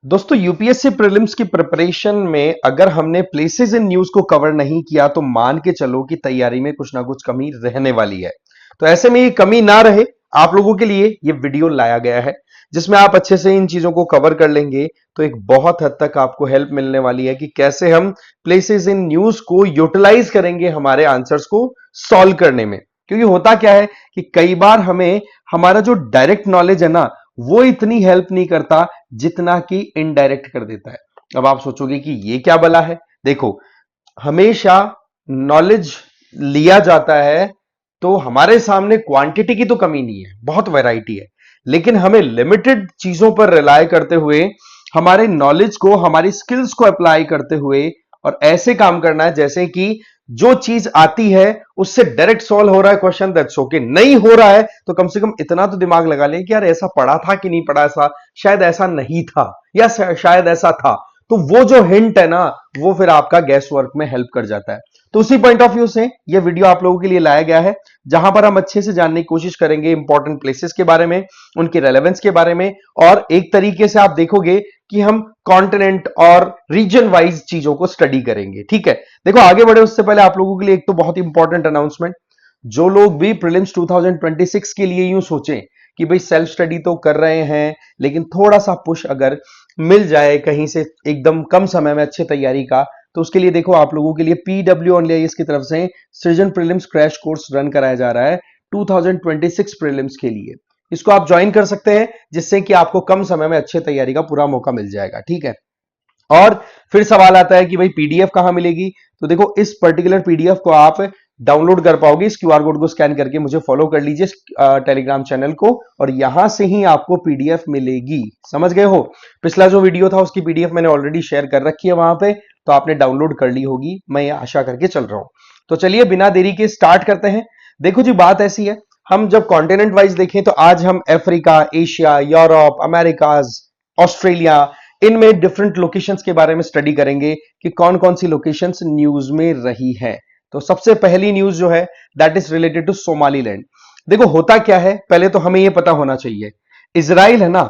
दोस्तों UPSC prelims की preparation में अगर हमने प्लेसेस इन न्यूज को कवर नहीं किया तो मान के चलो कि तैयारी में कुछ ना कुछ कमी रहने वाली है। तो ऐसे में ये कमी ना रहे, आप लोगों के लिए ये वीडियो लाया गया है जिसमें आप अच्छे से इन चीजों को कवर कर लेंगे तो एक बहुत हद तक आपको हेल्प मिलने वाली है कि कैसे हम प्लेसेस इन न्यूज को यूटिलाइज करेंगे हमारे आंसर्स को सॉल्व करने में। क्योंकि होता क्या है कि कई बार हमें हमारा जो डायरेक्ट नॉलेज है ना, वो इतनी हेल्प नहीं करता जितना कि इनडायरेक्ट कर देता है। अब आप सोचोगे कि ये क्या बला है। देखो, हमेशा नॉलेज लिया जाता है तो हमारे सामने क्वांटिटी की तो कमी नहीं है, बहुत वैरायटी है, लेकिन हमें लिमिटेड चीजों पर रिलाय करते हुए हमारे नॉलेज को, हमारी स्किल्स को अप्लाई करते हुए और ऐसे काम करना है जैसे कि जो चीज आती है उससे डायरेक्ट सॉल्व हो रहा है क्वेश्चन, दैट्स ओके। नहीं हो रहा है तो कम से कम इतना तो दिमाग लगा ले कि यार ऐसा पढ़ा था कि नहीं पढ़ा, ऐसा शायद ऐसा नहीं था या शायद ऐसा था। तो वो जो हिंट है ना, वो फिर आपका गैस वर्क में हेल्प कर जाता है। तो उसी पॉइंट ऑफ व्यू से ये वीडियो आप लोगों के लिए लाया गया है जहां पर हम अच्छे से जानने की कोशिश करेंगे इंपॉर्टेंट प्लेसेस के बारे में, उनके रेलेवेंस के बारे में, और एक तरीके से आप देखोगे कि हम कॉन्टिनेंट और रीजन वाइज चीजों को स्टडी करेंगे। ठीक है, देखो आगे बढ़े उससे पहले आप लोगों के लिए एक तो बहुत इंपॉर्टेंट अनाउंसमेंट। जो लोग भी प्रीलिम्स 2026 के लिए यूं सोचें कि भाई सेल्फ स्टडी तो कर रहे हैं लेकिन थोड़ा सा पुश अगर मिल जाए कहीं से एकदम कम समय में अच्छे तैयारी का, तो उसके लिए देखो आप लोगों के लिए पीडब्ल्यू ओनली आईएएस की तरफ से सृजन प्रीलिम्स क्रैश कोर्स रन कराया जा रहा है 2026 प्रीलिम्स के लिए। इसको आप ज्वाइन कर सकते हैं जिससे कि आपको कम समय में अच्छे तैयारी का पूरा मौका मिल जाएगा। ठीक है, और फिर सवाल आता है कि भाई पीडीएफ कहां मिलेगी। तो देखो, इस पर्टिकुलर पीडीएफ को आप डाउनलोड कर पाओगे, इस क्यूआर कोड को स्कैन करके मुझे फॉलो कर लीजिए टेलीग्राम चैनल को, और यहां से ही आपको पीडीएफ मिलेगी। समझ गए हो। पिछला जो वीडियो था उसकी पीडीएफ मैंने ऑलरेडी शेयर कर रखी है वहां पे, तो आपने डाउनलोड कर ली होगी, मैं ये आशा करके चल रहा हूं। तो चलिए बिना देरी के स्टार्ट करते हैं। देखो जी, बात ऐसी है, हम जब कॉन्टिनेंट वाइज देखें तो आज हम Africa, Asia, Europe, Americas, Australia, इनमें डिफरेंट लोकेशंस के बारे में स्टडी करेंगे कि कौन कौन सी लोकेशंस न्यूज में रही है। तो सबसे पहली न्यूज जो है that is related to Somaliland. देखो होता क्या है, पहले तो हमें यह पता होना चाहिए, इजराइल है ना,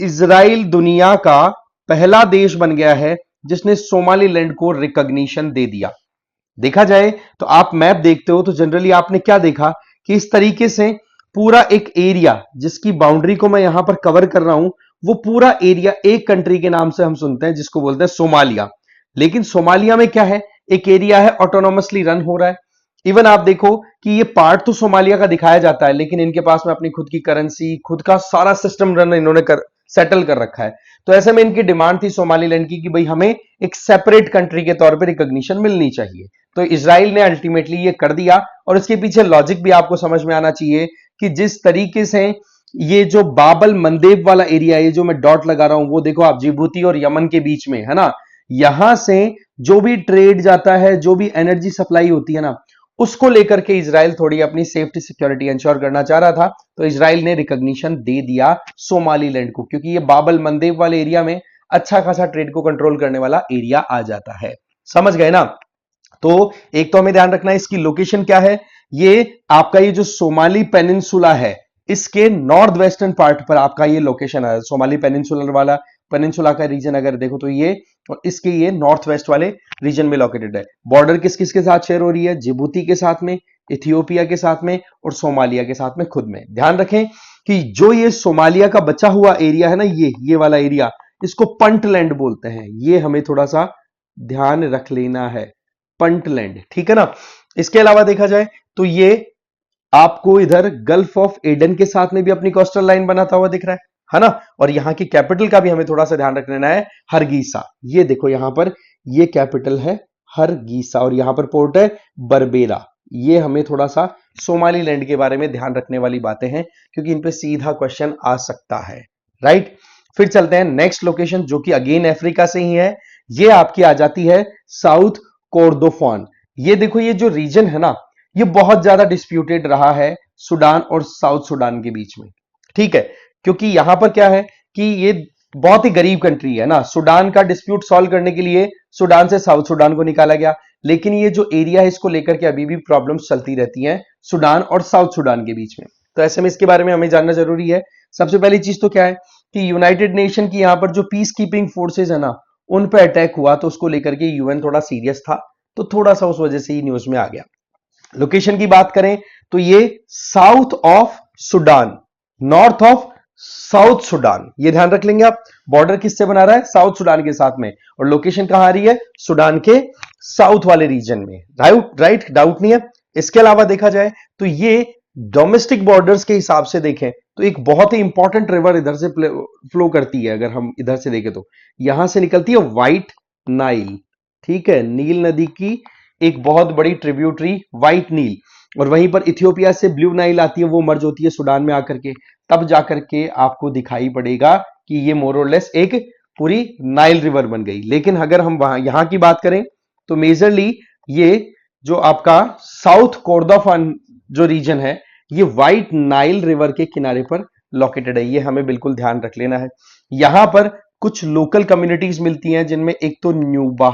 इजराइल दुनिया का पहला देश बन गया है जिसने सोमालीलैंड को रिकॉग्निशन दे दिया। देखा जाए तो आप मैप देखते हो तो जनरली आपने क्या देखा कि इस तरीके से पूरा एक एरिया जिसकी बाउंड्री को मैं यहां पर कवर कर रहा हूं, वो पूरा एरिया एक कंट्री के नाम से हम सुनते हैं जिसको बोलते हैं सोमालिया। लेकिन सोमालिया में क्या है, एक एरिया है ऑटोनोमसली रन हो रहा है। इवन आप देखो कि ये पार्ट तो सोमालिया का दिखाया जाता है लेकिन इनके पास में अपनी खुद की करेंसी, खुद का सारा सिस्टम रन इन्होंने सेटल कर रखा है। तो ऐसे में इनकी डिमांड थी सोमालीलैंड की कि भाई हमें एक सेपरेट कंट्री के तौर पर रिकॉग्निशन मिलनी चाहिए। तो इजराइल ने अल्टीमेटली ये कर दिया, और इसके पीछे लॉजिक भी आपको समझ में आना चाहिए कि जिस तरीके से ये जो बाबल मंदेब वाला एरिया है, जो मैं डॉट लगा रहा हूं, वो देखो आप, जिबूती और यमन के बीच में है ना, यहां से जो भी ट्रेड जाता है, जो भी एनर्जी सप्लाई होती है ना, उसको लेकर के इजराइल थोड़ी अपनी सेफ्टी सिक्योरिटी इंश्योर करना चाह रहा था। तो इजराइल ने रिकॉग्निशन दे दिया सोमालीलैंड को, क्योंकि ये बाबल मंदेब वाले एरिया में अच्छा खासा ट्रेड को कंट्रोल करने वाला एरिया आ जाता है। समझ गए ना। तो एक तो हमें ध्यान रखना है इसकी लोकेशन क्या है। ये आपका ये जो सोमाली पेनिनसुला है, इसके नॉर्थ वेस्टर्न पार्ट पर आपका ये लोकेशन है। सोमाली पेनिनसुलर वाला, पेनिनसुला का रीजन अगर देखो तो ये, और इसके ये नॉर्थ वेस्ट वाले रीजन में लोकेटेड है। बॉर्डर किस किस के साथ शेयर हो रही है, जिबूती के साथ में, इथियोपिया के साथ में, और सोमालिया के साथ में खुद में। ध्यान रखें कि जो ये सोमालिया का बचा हुआ एरिया है ना, ये वाला एरिया, इसको पंटलैंड बोलते हैं। ये हमें थोड़ा सा ध्यान रख लेना है, पंटलैंड। ठीक है ना। इसके अलावा देखा जाए तो ये आपको इधर गल्फ ऑफ एडन के साथ में भी अपनी कोस्टल लाइन बनाता हुआ दिख रहा है ना। और यहां की कैपिटल का भी हमें थोड़ा सा ध्यान रख लेना है, हरगीसा। ये देखो यहां पर ये कैपिटल है हरगीसा, और यहां पर पोर्ट है बरबेरा। ये हमें थोड़ा सा सोमालीलैंड के बारे में ध्यान रखने वाली बातें हैं क्योंकि इन पे सीधा क्वेश्चन आ सकता है। राइट, फिर चलते हैं नेक्स्ट लोकेशन जो कि अगेन अफ्रीका से ही है। ये आपकी आ जाती है साउथ कोर्दोफान। ये देखो ये जो रीजन है ना, ये बहुत ज्यादा डिस्प्यूटेड रहा है सूडान और साउथ सूडान के बीच में। ठीक है, क्योंकि यहां पर क्या है कि ये बहुत ही गरीब कंट्री है ना। सूडान का डिस्प्यूट सॉल्व करने के लिए सूडान से साउथ सूडान को निकाला गया, लेकिन ये जो एरिया है इसको लेकर के अभी भी प्रॉब्लम्स चलती रहती हैं सूडान और साउथ सूडान के बीच में। तो ऐसे में इसके बारे में हमें जानना जरूरी है। सबसे पहली चीज तो क्या है कि यूनाइटेड नेशन की यहां पर जो पीस कीपिंग फोर्सेज है ना, उन पे अटैक हुआ, तो उसको लेकर के यूएन थोड़ा सीरियस था, तो थोड़ा सा उस वजह से ही न्यूज में आ गया। लोकेशन की बात करें तो ये south of Sudan, north of south Sudan, ये ध्यान रख लेंगे आप। बॉर्डर किससे बना रहा है? साउथ सुडान के साथ में, और लोकेशन कहां आ रही है? सुडान के साउथ वाले रीजन में। राइट, डाउट नहीं है। इसके अलावा देखा जाए तो ये डोमेस्टिक बॉर्डर्स के हिसाब से देखें तो एक बहुत ही इंपॉर्टेंट रिवर इधर से फ्लो करती है। अगर हम इधर से देखें तो यहां से निकलती है व्हाइट नाइल, ठीक है, नील नदी की एक बहुत बड़ी ट्रिब्यूटरी व्हाइट नील, और वहीं पर इथियोपिया से ब्लू नाइल आती है, वो मर्ज होती है सुडान में आकर के, तब जाकर के आपको दिखाई पड़ेगा कि ये मोर और लेस एक पूरी नाइल रिवर बन गई। लेकिन अगर हम वहां यहां की बात करें तो मेजरली ये जो आपका साउथ कोर्डोफान जो रीजन है, ये व्हाइट नाइल रिवर के किनारे पर लोकेटेड है। ये हमें बिल्कुल ध्यान रख लेना है। यहां पर कुछ लोकल कम्युनिटीज मिलती हैं, जिनमें एक तो न्यूबा,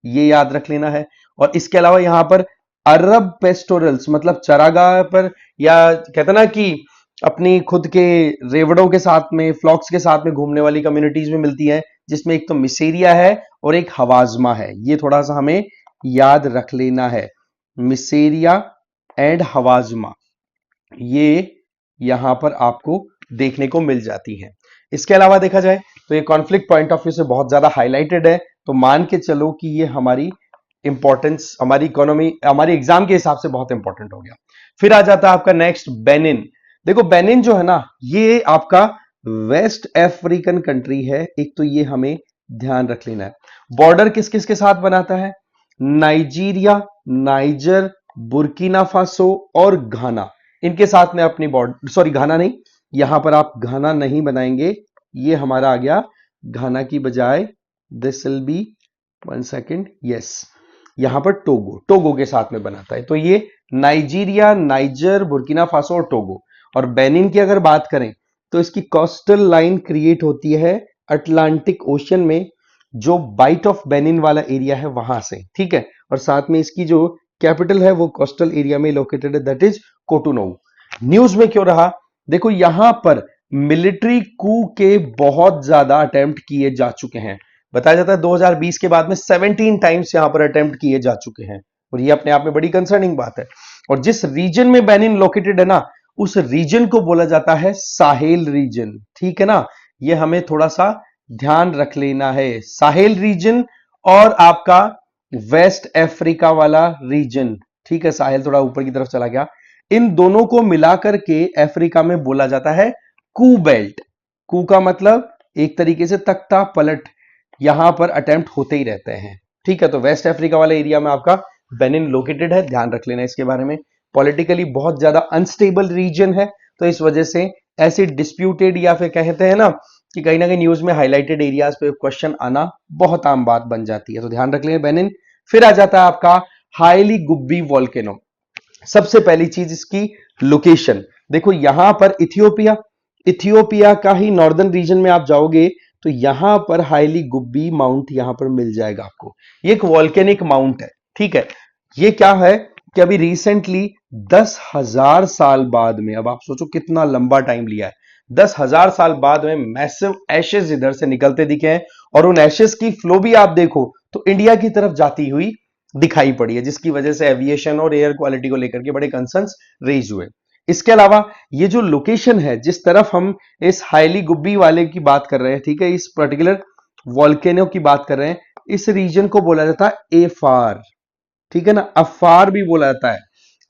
ये याद रख लेना है, और इसके अलावा यहां पर अरब पेस्टोरल्स मतलब चरागाह पर, या कहते ना कि अपनी खुद के रेवड़ों के साथ में, फ्लॉक्स के साथ में घूमने वाली कम्युनिटीज में मिलती है, जिसमें एक तो मिसेरिया है और एक हवाजमा है। ये थोड़ा सा हमें याद रख लेना है, मिसेरिया एंड हवाजमा, ये यहां पर आपको देखने को मिल जाती है। इसके अलावा देखा जाए तो ये कॉन्फ्लिक्ट पॉइंट ऑफ व्यू से बहुत ज्यादा हाईलाइटेड है, तो मान के चलो कि ये हमारी इंपॉर्टेंस, हमारी इकोनॉमी, हमारी एग्जाम के हिसाब से बहुत इंपॉर्टेंट हो गया। फिर आ जाता है आपका नेक्स्ट बेनिन। देखो बेनिन जो है ना, ये आपका वेस्ट अफ्रीकन कंट्री है। एक तो ये हमें ध्यान रख लेना है। बॉर्डर किस किस के साथ बनाता है? नाइजीरिया, नाइजर, बुर्किना फासो और घाना, इनके साथ में अपनी बॉर्डर, सॉरी घाना नहीं, यहां पर आप घाना नहीं बनाएंगे, ये हमारा आ गया घाना की बजाय, this will be, 1 second, yes, यहां पर टोगो, टोगो के साथ में बनाता है। तो ये नाइजीरिया, नाइजर, बुर्किना फासो और टोगो। और बेनिन की अगर बात करें तो इसकी कोस्टल लाइन क्रिएट होती है अटलांटिक ओशन में, जो बाइट ऑफ बेनिन वाला एरिया है वहां से, ठीक है, और साथ में इसकी जो कैपिटल है वो कोस्टल एरिया में लोकेटेड है, दैट इज कोटोनू। न्यूज में क्यों रहा? देखो यहां पर मिलिट्री कू के बहुत ज्यादा अटेम्प्ट किए जा चुके हैं। बताया जाता है 2020 के बाद में 17 टाइम्स यहां पर अटेम्प्ट किए जा चुके हैं, और ये अपने आप में बड़ी कंसर्निंग बात है। और जिस रीजन में बेनिन लोकेटेड है ना, उस रीजन को बोला जाता है साहेल रीजन, ठीक है ना, ये हमें थोड़ा सा ध्यान रख लेना है। साहेल रीजन और आपका वेस्ट अफ्रीका वाला रीजन, ठीक है, साहेल थोड़ा ऊपर की तरफ चला गया, इन दोनों को मिलाकर के अफ्रीका में बोला जाता है कू बेल्ट। कू का मतलब एक तरीके से तख्ता पलट, यहां पर अटेम्प्ट होते ही रहते हैं, ठीक है। तो वेस्ट अफ्रीका वाले एरिया में आपका बेनिन लोकेटेड है, ध्यान रख लेना इसके बारे में। पॉलिटिकली बहुत ज्यादा अनस्टेबल रीजन है, तो इस वजह से ऐसे डिस्प्यूटेड, या फिर कहते हैं ना कि कहीं ना कहीं न्यूज में हाईलाइटेड एरियाज पे क्वेश्चन आना बहुत आम बात बन जाती है, तो ध्यान रख लेंगे बेनिन। फिर आ जाता है आपका हाईली गुब्बी वॉल्केनो। सबसे पहली चीज इसकी लोकेशन, देखो यहां पर इथियोपिया, इथियोपिया का ही नॉर्दर्न रीजन में आप जाओगे तो यहां पर हाईली गुब्बी माउंट यहां पर मिल जाएगा आपको। ये एक वॉल्केनिक माउंट है, ठीक है। ये क्या है कि अभी रिसेंटली 10,000 साल बाद में, अब आप सोचो कितना लंबा टाइम लिया है, 10,000 साल बाद में मैसिव एशेज इधर से निकलते दिखे हैं, और उन एशेज की फ्लो भी आप देखो तो इंडिया की तरफ जाती हुई दिखाई पड़ी है, जिसकी वजह से एविएशन और एयर क्वालिटी को लेकर के बड़े कंसर्न्स रेज हुए। इसके अलावा ये जो लोकेशन है, जिस तरफ हम इस हाईली गुब्बी वाले की बात कर रहे हैं, ठीक है, इस पर्टिकुलर वॉल्केनो की बात कर रहे हैं, इस रीजन को बोला जाता है एफार, ठीक है ना, अफार भी बोला जाता है।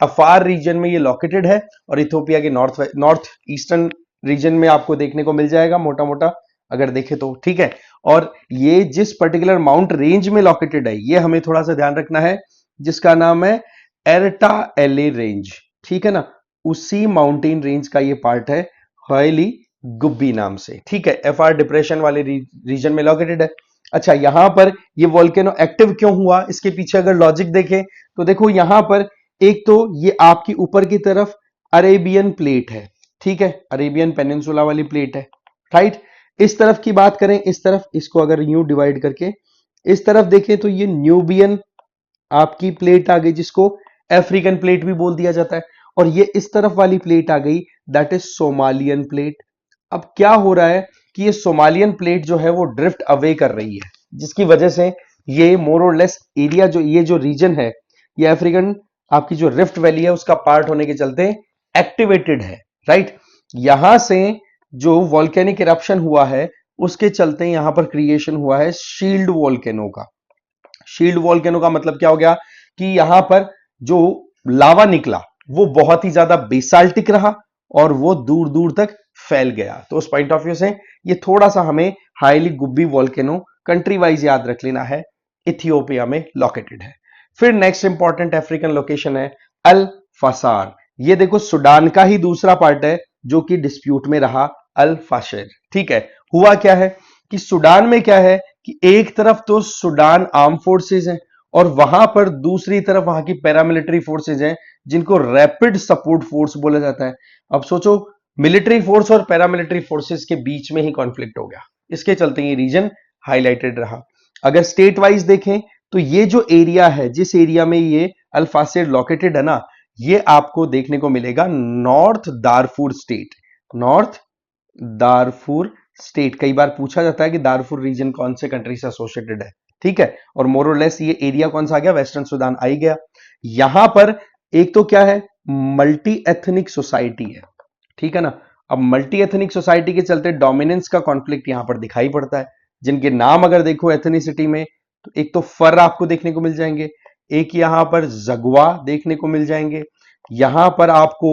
अफार रीजन में ये लोकेटेड है, और इथियोपिया के नॉर्थ ईस्टर्न रीजन में आपको देखने को मिल जाएगा मोटा मोटा अगर देखें तो, ठीक है। और ये जिस पर्टिकुलर माउंट रेंज में लोकेटेड है, ये हमें थोड़ा सा ध्यान रखना है, जिसका नाम है एरटा एले रेंज, ठीक है ना, उसी माउंटेन रेंज का ये पार्ट है, हाईली गुब्बी नाम से, ठीक है। एफआर डिप्रेशन वाले रीजन में लोकेटेड है। अच्छा, यहां पर ये वोल्केनो एक्टिव क्यों हुआ, इसके पीछे अगर लॉजिक देखें तो देखो यहां पर एक तो ये आपकी ऊपर की तरफ अरेबियन प्लेट है, ठीक है, अरेबियन पेनिनसुला वाली प्लेट है, राइट। इस तरफ की बात करें, इस तरफ, इसको अगर यूं डिवाइड करके इस तरफ देखें तो ये न्यूबियन आपकी प्लेट आ गई, जिसको अफ्रीकन प्लेट भी बोल दिया जाता है, और ये इस तरफ वाली प्लेट आ गई, दैट इज सोमालियन प्लेट। अब क्या हो रहा है कि ये सोमालियन प्लेट जो है वो ड्रिफ्ट अवे कर रही है, जिसकी वजह से ये मोर और लेस एरिया जो ये जो रीजन है ये अफ्रीकन आपकी जो रिफ्ट वैली है उसका पार्ट होने के चलते एक्टिवेटेड है, राइट। यहां से जो वॉल्केनिक इरप्शन हुआ है उसके चलते यहां पर क्रिएशन हुआ है शील्ड वॉल्केनो का। शील्ड वॉल्केनो का मतलब क्या हो गया कि यहां पर जो लावा निकला वो बहुत ही ज्यादा बेसाल्टिक रहा और वो दूर दूर तक फैल गया। तो उस पॉइंट ऑफ व्यू से ये थोड़ा सा हमें highly Gubbi volcano country wise याद रख लेना है, इथियोपिया में लोकेटेड है। फिर नेक्स्ट इंपॉर्टेंट अफ्रीकन लोकेशन है अल फसार। ये देखो सुडान का ही दूसरा पार्ट है जो कि डिस्प्यूट में रहा, अल फाशर। ठीक है, हुआ क्या है कि सुडान में क्या है कि एक तरफ तो सुडान आर्म फोर्सेस हैं और वहां पर दूसरी तरफ वहां की पैरामिलिट्री फोर्सेस हैं जिनको रैपिड सपोर्ट फोर्स बोला जाता है। अब सोचो मिलिट्री फोर्स और पैरामिलिट्री फोर्सेस के बीच में ही कॉन्फ्लिक्ट हो गया, इसके चलते ये रीजन हाईलाइटेड रहा। अगर स्टेट वाइज देखें तो ये जो एरिया है, जिस एरिया में ये अल्फासिड लोकेटेड है ना, ये आपको देखने को मिलेगा north Darfur state. North Darfur state, कई बार पूछा जाता है कि दारफुर रीजन कौन से कंट्री से एसोसिएटेड है, ठीक है। और मोर और लेस ये एरिया कौन सा आ गया, वेस्टर्न सुडान आ ही गया। यहां पर एक तो क्या है, मल्टी एथनिक सोसाइटी है, ठीक है ना। अब मल्टी एथनिक सोसाइटी के चलते डोमिनेंस का कॉन्फ्लिक्ट यहां पर दिखाई पड़ता है, जिनके नाम अगर देखो एथनिसिटी में तो एक तो फर आपको देखने को मिल जाएंगे, एक यहां पर जगवा देखने को मिल जाएंगे, यहां पर आपको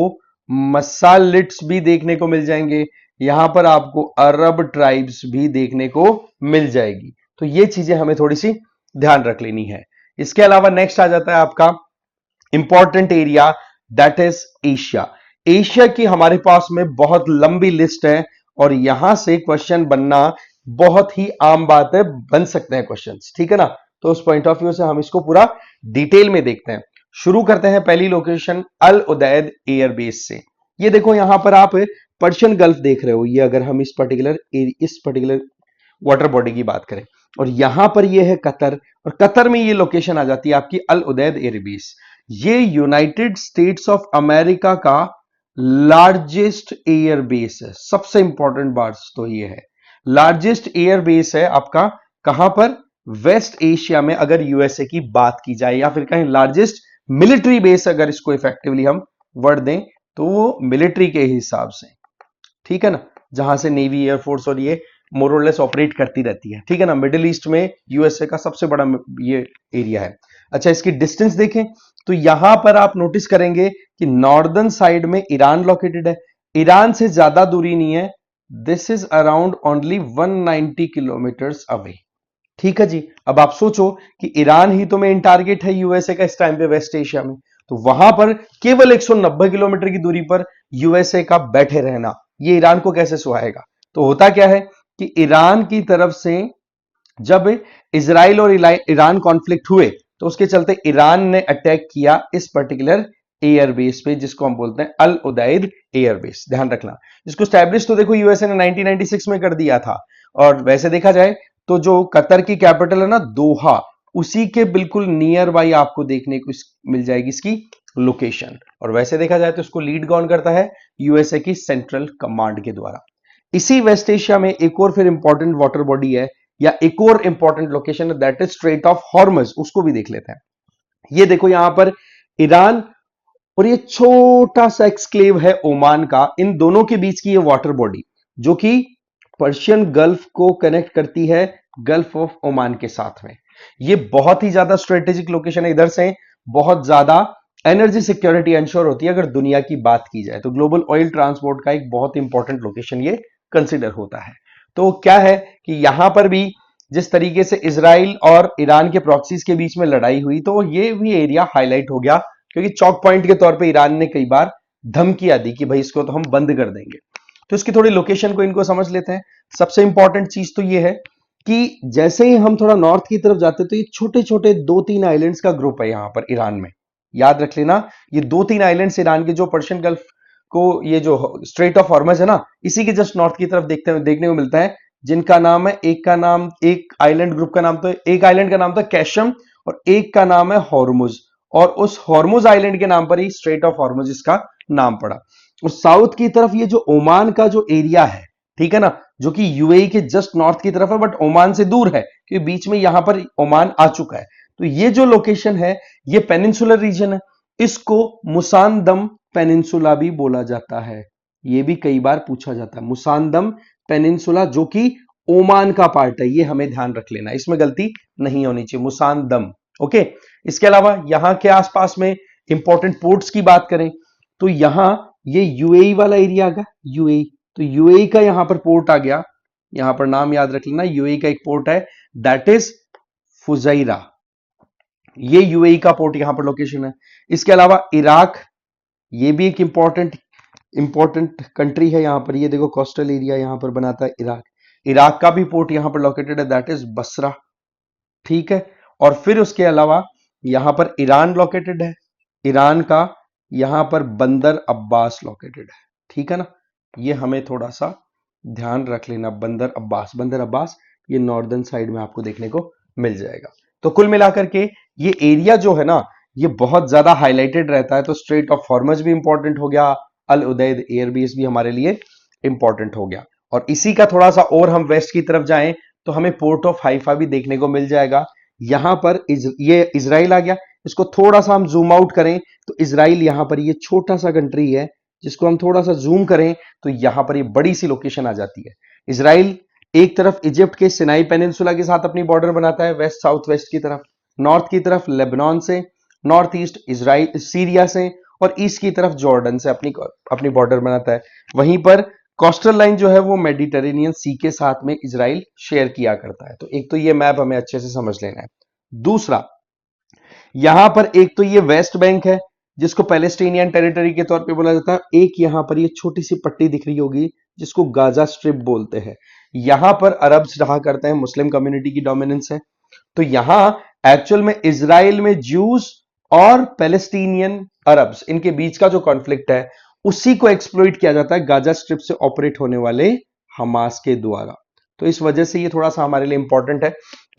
मसालिट्स भी देखने को मिल जाएंगे, यहां पर आपको अरब ट्राइब्स भी देखने को मिल जाएगी। तो ये चीजें हमें थोड़ी सी ध्यान रख लेनी है। इसके अलावा नेक्स्ट आ जाता है आपका important area, that is Asia. Asia की हमारे पास में बहुत लंबी लिस्ट है और यहां से क्वेश्चन बनना बहुत ही आम बात है, बन सकते हैं क्वेश्चंस, ठीक है ना। तो उस पॉइंट ऑफ व्यू से हम इसको पूरा डिटेल में देखते हैं। शुरू करते हैं पहली लोकेशन अल उदैद एयरबेस से। ये देखो यहां पर आप पर्शियन गल्फ देख रहे हो, ये अगर हम इस पर्टिकुलर वाटर बॉडी की बात करें, और यहां पर ये है कतर, और कतर में ये लोकेशन आ जाती है आपकी अल उदैद एयरबेस। ये यूनाइटेड स्टेट्स ऑफ अमेरिका का लार्जेस्ट एयरबेस है। सबसे इंपॉर्टेंट बात तो ये है, लार्जेस्ट एयरबेस है आपका कहां पर, वेस्ट एशिया में, अगर यूएसए की बात की जाए, या फिर कहें लार्जेस्ट मिलिट्री बेस, अगर इसको इफेक्टिवली हम वर्ड दें तो वो मिलिट्री के हिसाब से, ठीक है ना, जहां से नेवी एयरफोर्स और ये मोरलेस ऑपरेट करती रहती है, ठीक है ना। मिडिल ईस्ट में यूएसए का सबसे बड़ा ये एरिया है। अच्छा, इसकी डिस्टेंस देखें तो यहां पर आप नोटिस करेंगे कि नॉर्दर्न साइड में ईरान लोकेटेड है, ईरान से ज्यादा दूरी नहीं है, this is around only 190 kilometres away, ठीक है जी। अब आप सोचो कि ईरान ही तो मेन टारगेट है यूएसए का इस टाइम पे वेस्ट एशिया में, तो वहां पर केवल 190 किलोमीटर की दूरी पर यूएसए का बैठे रहना ये ईरान को कैसे सुहाएगा। तो होता क्या है कि ईरान की तरफ से जब इजराइल और ईरान कॉन्फ्लिक्ट हुए तो उसके चलते ईरान ने अटैक किया इस पर्टिकुलर एयरबेस पे, जिसको हम बोलते हैं अल उदैद एयरबेस। ध्यान रखना, इसको स्टैब्लिश तो देखो यूएसए ने 1996 में कर दिया था, और वैसे देखा जाए तो जो कतर की कैपिटल है ना दोहा, उसी के बिल्कुल नियर बाई आपको देखने को मिल जाएगी इसकी लोकेशन। और वैसे देखा जाए तो इसको लीड कौन करता है, यूएसए की सेंट्रल कमांड के द्वारा। इसी वेस्ट एशिया में एक और फिर इंपॉर्टेंट वाटर बॉडी है, या एक और इंपॉर्टेंट लोकेशन है, दैट इज स्ट्रेट ऑफ हॉर्मज, उसको भी देख लेते हैं। ये देखो यहां पर ईरान और ये छोटा सा एक्सक्लेव है ओमान का, इन दोनों के बीच की ये वाटर बॉडी जो कि पर्शियन गल्फ को कनेक्ट करती है गल्फ ऑफ ओमान के साथ में। ये बहुत ही ज्यादा स्ट्रेटेजिक लोकेशन है, इधर से बहुत ज्यादा एनर्जी सिक्योरिटी इंश्योर होती है अगर दुनिया की बात की जाए तो। ग्लोबल ऑयल ट्रांसपोर्ट का एक बहुत इंपॉर्टेंट लोकेशन ये कंसिडर होता है। तो क्या है कि यहां पर भी जिस तरीके से इसराइल और ईरान के प्रॉक्सीज के बीच में लड़ाई हुई, तो ये भी एरिया हाईलाइट हो गया, क्योंकि चौक पॉइंट के तौर पे ईरान ने कई बार धमकियां दी कि भाई इसको तो हम बंद कर देंगे। तो इसकी थोड़ी लोकेशन को इनको समझ लेते हैं। सबसे इंपॉर्टेंट चीज तो ये है कि जैसे ही हम थोड़ा नॉर्थ की तरफ जाते तो ये छोटे छोटे 2-3 आइलैंड्स का ग्रुप है यहां पर ईरान में। याद रख लेना, ये 2-3 आइलैंड्स ईरान के जो पर्शियन गल्फ को, ये जो स्ट्रेट ऑफ हॉर्मज है ना, इसी के जस्ट नॉर्थ की तरफ देखने को मिलता है, जिनका नाम है, एक आइलैंड ग्रुप का नाम, तो एक आइलैंड का नाम था कैशम और एक का नाम है हॉर्मुज, और उस हॉर्मुज आइलैंड के नाम पर ही स्ट्रेट ऑफ हॉर्मुज इसका नाम पड़ा। और साउथ की तरफ ये जो ओमान का जो एरिया है, ठीक है ना, जो कि यूएई के जस्ट नॉर्थ की तरफ है, बट ओमान से दूर है क्योंकि बीच में यहां पर ओमान आ चुका है। तो ये जो लोकेशन है ये पेनिनसुलर रीजन है, इसको मुसांदम पेनिनसुला भी बोला जाता है। ये भी कई बार पूछा जाता है, मुसांदम पेनिनसुला जो कि ओमान का पार्ट है, ये हमें ध्यान रख लेना, इसमें गलती नहीं होनी चाहिए, मुसांदम। ओके, इसके अलावा यहां के आसपास में इंपॉर्टेंट पोर्ट्स की बात करें तो यहां ये यूएई वाला एरिया आ गया, यूएई, तो यूएई का यहां पर पोर्ट आ गया, यहां पर नाम याद रख लेना, यूएई का एक पोर्ट है दैट इज फुजैरा, ये यूएई का पोर्ट यहां पर लोकेशन है। इसके अलावा इराक, ये भी एक इंपॉर्टेंट कंट्री है, यहां पर ये देखो कोस्टल एरिया यहां पर बनाता है इराक, इराक का भी पोर्ट यहां पर लोकेटेड है दैट इज बसरा, ठीक है। और फिर उसके अलावा यहां पर ईरान लोकेटेड है, ईरान का यहां पर बंदर अब्बास लोकेटेड है, ठीक है ना, ये हमें थोड़ा सा ध्यान रख लेना, बंदर अब्बास, बंदर अब्बास ये नॉर्दर्न साइड में आपको देखने को मिल जाएगा। तो कुल मिलाकर के ये एरिया जो है ना ये बहुत ज्यादा हाईलाइटेड रहता है, तो स्ट्रेट ऑफ हॉर्मज भी इंपॉर्टेंट हो गया, अल उदैद एयरबेस भी हमारे लिए इंपॉर्टेंट हो गया। और इसी का थोड़ा सा और हम वेस्ट की तरफ जाएं तो हमें पोर्ट ऑफ हाइफा भी देखने को मिल जाएगा, यहां पर ये इजराइल आ गया, इसको थोड़ा सा हम जूम आउट करें तो इजराइल यहां पर ये छोटा सा कंट्री है, जिसको हम थोड़ा सा जूम करें तो यहां पर ये बड़ी सी लोकेशन आ जाती है। इजराइल एक तरफ इजिप्ट के सिनाई पेनिनसुला के साथ अपनी बॉर्डर बनाता है, वेस्ट साउथ वेस्ट की तरफ, नॉर्थ की तरफ लेबनान से, नॉर्थ ईस्ट इजराइल सीरिया से, और ईस्ट की तरफ जॉर्डन से अपनी अपनी बॉर्डर बनाता है। वहीं पर कोस्टल लाइन जो है वो मेडिटेरेनियन सी के साथ में इजराइल शेयर किया करता है। तो एक तो ये मैप हमें अच्छे से समझ लेना है। दूसरा, यहां पर एक तो ये वेस्ट बैंक है जिसको पैलेस्टीनियन टेरिटरी के तौर पे बोला जाता है, एक यहां पर ये छोटी सी पट्टी दिख रही होगी जिसको गाजा स्ट्रिप बोलते हैं, यहां पर अरब्स रहा करते हैं, मुस्लिम कम्युनिटी की डोमिनेंस है। तो यहां एक्चुअल में इजराइल में ज्यूज और पैलेस्टीनियन अरब्स इनके बीच का जो कॉन्फ्लिक्ट है उसी को एक्सप्लॉइट किया जाता है गाजा स्ट्रिप से ऑपरेट होने वाले हमास के द्वारा। तो इस वजह से ये थोड़ा सा हमारे लिए इंपॉर्टेंट है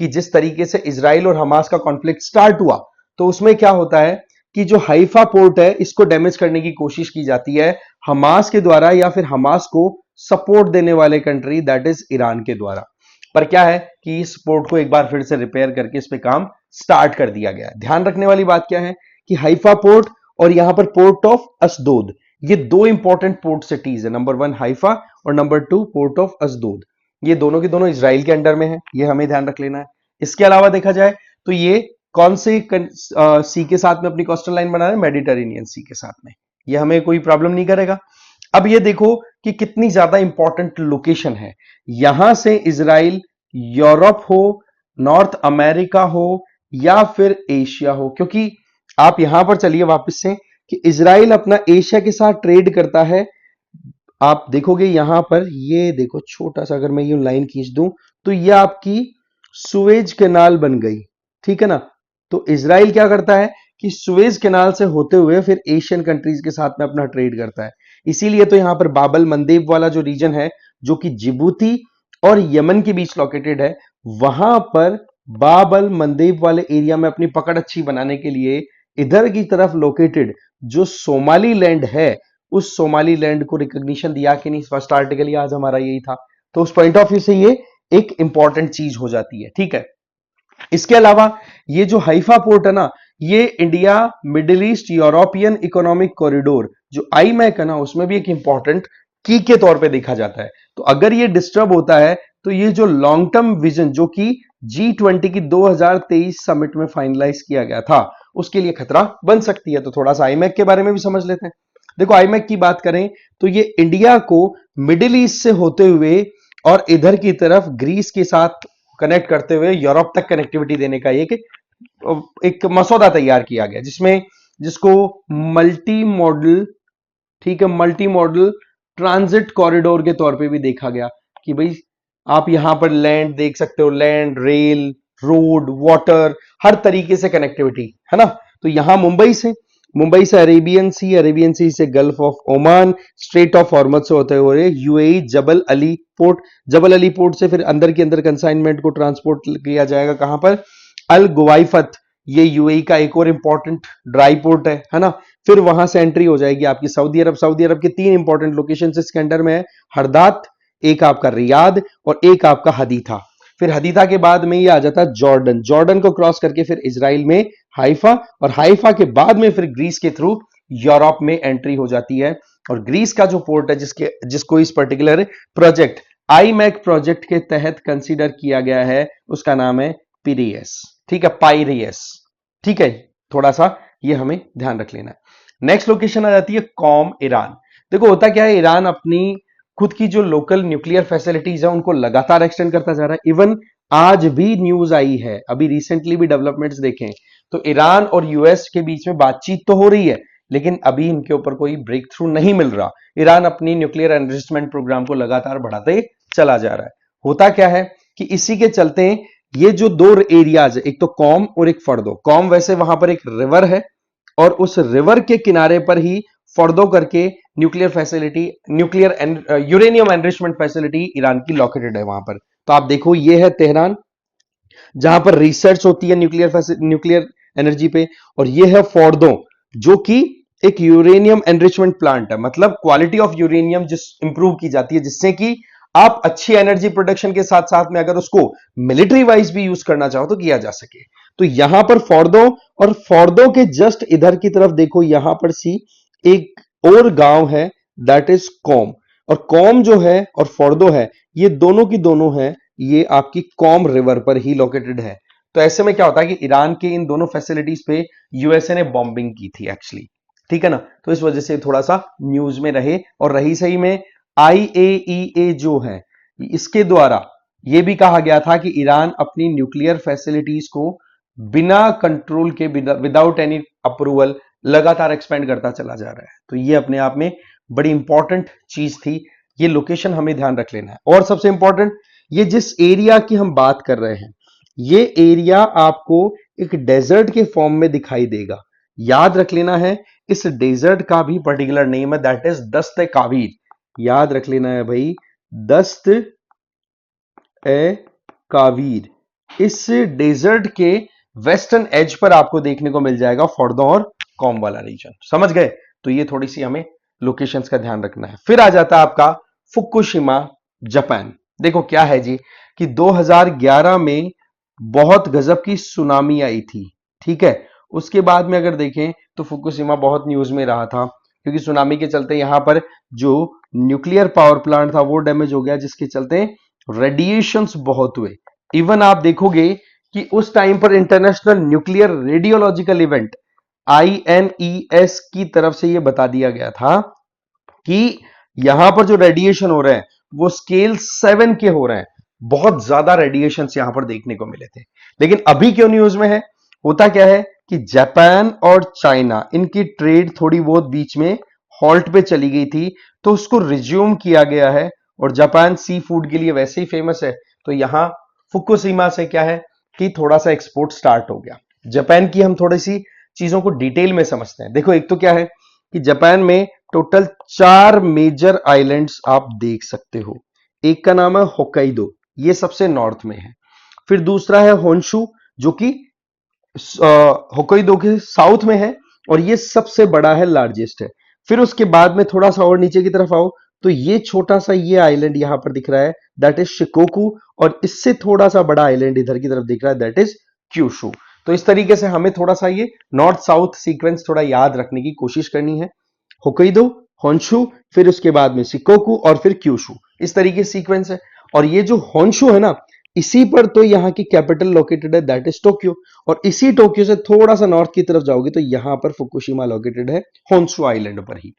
कि जिस तरीके से इजराइल और हमास का कॉन्फ्लिक्ट स्टार्ट हुआ तो उसमें क्या होता है कि जो हाइफा पोर्ट है इसको डैमेज करने की कोशिश की जाती है हमास के द्वारा, या फिर हमास को सपोर्ट देने वाले कंट्री दैट इज ईरान के द्वारा। पर क्या है कि इस पोर्ट को एक बार फिर से रिपेयर करके इस पे काम स्टार्ट कर दिया गया। ध्यान रखने वाली बात क्या है कि हाइफा पोर्ट और यहां पर पोर्ट ऑफ असदोद, ये दो इंपॉर्टेंट पोर्ट सिटीज है, नंबर 1 हाइफा और नंबर 2 पोर्ट ऑफ असदोद, ये दोनों के दोनों इजराइल के अंडर में है, ये हमें ध्यान रख लेना है। इसके अलावा देखा जाए तो ये कौन से सी के साथ में अपनी कोस्टल लाइन बना रहे हैं, मेडिटेरेनियन सी के साथ में, ये हमें कोई प्रॉब्लम नहीं करेगा। अब ये देखो कि कितनी ज्यादा इंपॉर्टेंट लोकेशन है, यहां से इजराइल यूरोप हो, नॉर्थ अमेरिका हो या फिर एशिया हो, क्योंकि आप यहां पर चलिए वापस से कि इजराइल अपना एशिया के साथ ट्रेड करता है। आप देखोगे यहां पर ये देखो छोटा सा अगर मैं ये लाइन खींच दूं तो ये आपकी सुएज कैनाल बन गई, ठीक है ना। तो इजराइल क्या करता है कि सुएज कैनाल से होते हुए फिर एशियन कंट्रीज के साथ में अपना ट्रेड करता है, इसीलिए तो यहां पर बाबल मंदेब वाला जो रीजन है जो कि जिबूती और यमन के बीच लोकेटेड है, वहां पर बाबल मंदेब वाले एरिया में अपनी पकड़ अच्छी बनाने के लिए इधर की तरफ लोकेटेड जो सोमाली लैंड है उस सोमाली लैंड को रिकॉग्निशन दिया कि नहीं, फर्स्ट आर्टिकल ही आज हमारा यही था। तो उस पॉइंट ऑफ व्यू से ये एक इंपॉर्टेंट चीज हो जाती है, ठीक है। इसके अलावा ये जो हाइफा पोर्ट है ना, ये India middle east European economic corridor जो आईमैक है ना उसमें भी एक इंपॉर्टेंट की के तौर पे देखा जाता है। तो अगर ये डिस्टर्ब होता है तो ये जो लॉन्ग टर्म विजन जो कि G20 की 2023 समिट में फाइनलाइज किया गया था उसके लिए खतरा बन सकती है। तो थोड़ा सा आईमैक के बारे में भी समझ लेते हैं। देखो आईमैक की बात करें तो ये इंडिया को मिडिल ईस्ट से होते हुए और इधर की तरफ ग्रीस के साथ कनेक्ट करते हुए यूरोप तक कनेक्टिविटी देने का एक मसौदा तैयार किया गया जिसमें जिसको मल्टी मॉडल, ठीक है, मल्टी मॉडल ट्रांजिट कॉरिडोर के तौर पे भी देखा गया कि भाई आप यहां पर लैंड देख सकते हो, लैंड, रेल, रोड, वाटर, हर तरीके से कनेक्टिविटी है ना। तो यहां मुंबई से अरेबियन सी से Gulf of Oman, Strait of Hormuz से होते हुए यूएई जबल अली पोर्ट से फिर अंदर के अंदर कंसाइनमेंट को ट्रांसपोर्ट किया जाएगा कहां पर, अल गुवाइफत, ये यूएई का एक और इंपॉर्टेंट ड्राई पोर्ट है ना। फिर वहां से एंट्री हो जाएगी आपकी सऊदी अरब के तीन इंपॉर्टेंट लोकेशन इसके अंडर में है, हरदात, एक आपका रियाद और एक आपका हदीथा। फिर हदीथा के बाद में ये आ जाता है जॉर्डन, जॉर्डन को क्रॉस करके फिर इजराइल में हाइफा, और हाइफा के बाद में फिर ग्रीस के थ्रू यूरोप में एंट्री हो जाती है। और ग्रीस का जो पोर्ट है जिसको इस पर्टिकुलर प्रोजेक्ट आईमैक प्रोजेक्ट के तहत कंसीडर किया गया है, उसका नाम है पीरियस। ठीक है, पाइरियस। ठीक है, थोड़ा सा ये हमें ध्यान रख लेना है। नेक्स्ट लोकेशन आ जाती है कॉम ईरान। देखो होता क्या है, ईरान अपनी खुद की जो लोकल न्यूक्लियर फैसिलिटीज है उनको लगातार एक्सटेंड करता जा रहा है। इवन आज भी न्यूज आई है, अभी रिसेंटली भी डेवलपमेंट्स देखें तो ईरान और यूएस के बीच में बातचीत तो हो रही है, लेकिन अभी इनके ऊपर कोई ब्रेक थ्रू नहीं मिल रहा। ईरान अपनी न्यूक्लियर एनरिचमेंट प्रोग्राम को लगातार बढ़ाते चला जा रहा है। होता क्या है कि इसी के चलते ये जो दो एरियाज है, एक तो कॉम और एक फर्दो। कॉम वैसे वहां पर एक रिवर है और उस रिवर के किनारे पर ही फर्दो करके nuclear facility, uranium enrichment facility Iran की लोकेटेड है वहां पर। तो आप देखो ये है तेहरान जहां पर रिसर्च होती है न्यूक्लियर एनर्जी पे, और ये है फोर्डो जो कि एक यूरेनियम एनरिचमेंट प्लांट है। मतलब क्वालिटी ऑफ यूरेनियम जिस इंप्रूव की जाती है जिससे कि आप अच्छी एनर्जी प्रोडक्शन के साथ साथ में अगर उसको मिलिट्री वाइज भी यूज करना चाहो तो किया जा सके। तो यहां पर फोर्डो, और फोर्डो के जस्ट इधर की तरफ देखो यहां पर सी एक और गांव है, दैट इज कॉम। और कॉम जो है और फोर्डो है, ये दोनों की दोनों है, ये आपकी कॉम रिवर पर ही लोकेटेड है। तो ऐसे में क्या होता है कि ईरान के इन दोनों फैसिलिटीज पे यूएसए ने बॉम्बिंग की थी एक्चुअली। ठीक है ना, तो इस वजह से थोड़ा सा न्यूज में रहे, और रही सही में आईएईए जो है इसके द्वारा यह भी कहा गया था कि ईरान अपनी न्यूक्लियर फैसिलिटीज को बिना कंट्रोल के, विदाउट एनी अप्रूवल लगातार एक्सपेंड करता चला जा रहा है। तो ये अपने आप में बड़ी इंपॉर्टेंट चीज थी, ये लोकेशन हमें ध्यान रख लेना है। और सबसे इंपॉर्टेंट, ये जिस एरिया की हम बात कर रहे हैं ये एरिया आपको एक डेजर्ट के फॉर्म में दिखाई देगा। याद रख लेना है, इस डेजर्ट का भी पर्टिकुलर नेम है, दैट इज दस्त कावीर। याद रख लेना है भाई, दस्त ए कावीर। इस डेजर्ट के वेस्टर्न एज पर आपको देखने को मिल जाएगा फोर्डो और कॉम वाला रीजन। समझ गए? तो ये थोड़ी सी हमें लोकेशंस का ध्यान रखना है। फिर आ जाता है आपका फुकुशिमा जापान। देखो क्या है जी कि 2011 में बहुत गजब की सुनामी आई थी। ठीक है, उसके बाद में अगर देखें तो फुकुशिमा बहुत न्यूज में रहा था, क्योंकि सुनामी के चलते यहां पर जो न्यूक्लियर पावर प्लांट था वो डैमेज हो गया, जिसके चलते रेडिएशंस बहुत हुए। इवन आप देखोगे कि उस टाइम पर international nuclear radiological event INES की तरफ से यह बता दिया गया था कि यहां पर जो रेडिएशन हो रहे हैं वो स्केल 7 के हो रहे हैं। बहुत ज्यादा रेडिएशन यहां पर देखने को मिले थे। लेकिन अभी क्यों न्यूज में है? होता क्या है कि जापान और चाइना इनकी ट्रेड थोड़ी बहुत बीच में हॉल्ट पे चली गई थी, तो उसको रिज्यूम किया गया है। और जापान सी फूड के लिए वैसे ही फेमस है, तो यहां फुकुशिमा से क्या है कि थोड़ा सा एक्सपोर्ट स्टार्ट हो गया। जापान की हम थोड़ी सी चीजों को डिटेल में समझते हैं। देखो एक तो क्या है कि जापान में टोटल 4 मेजर आइलैंड्स आप देख सकते हो। एक का नाम है होकाइडो, ये सबसे नॉर्थ में है। फिर दूसरा है होन्शु जो कि होकाइडो के साउथ में है, और ये सबसे बड़ा है, लार्जेस्ट है। फिर उसके बाद में थोड़ा सा और नीचे की तरफ आओ तो ये छोटा सा ये आइलैंड यहां पर दिख रहा है, दैट इज शिकोकू। और इससे थोड़ा सा बड़ा आइलैंड इधर की तरफ दिख रहा है, दैट इज क्यूशू। तो इस तरीके से हमें थोड़ा सा ये नॉर्थ साउथ सीक्वेंस थोड़ा याद रखने की कोशिश करनी है। होकाइडो, होन्शु, फिर उसके बाद में शिकोकू और फिर क्यूशू, इस तरीके सीक्वेंस है। और ये जो होन्शु है ना, इसी पर तो यहाँ की कैपिटल लोकेटेड है, दैट इज टोक्यो। और इसी टोक्यो से थोड़ा सा नॉर्थ की तरफ जाओगे तो यहां पर फुकुशिमा लोकेटेड है, होन्शु आइलैंड पर ही।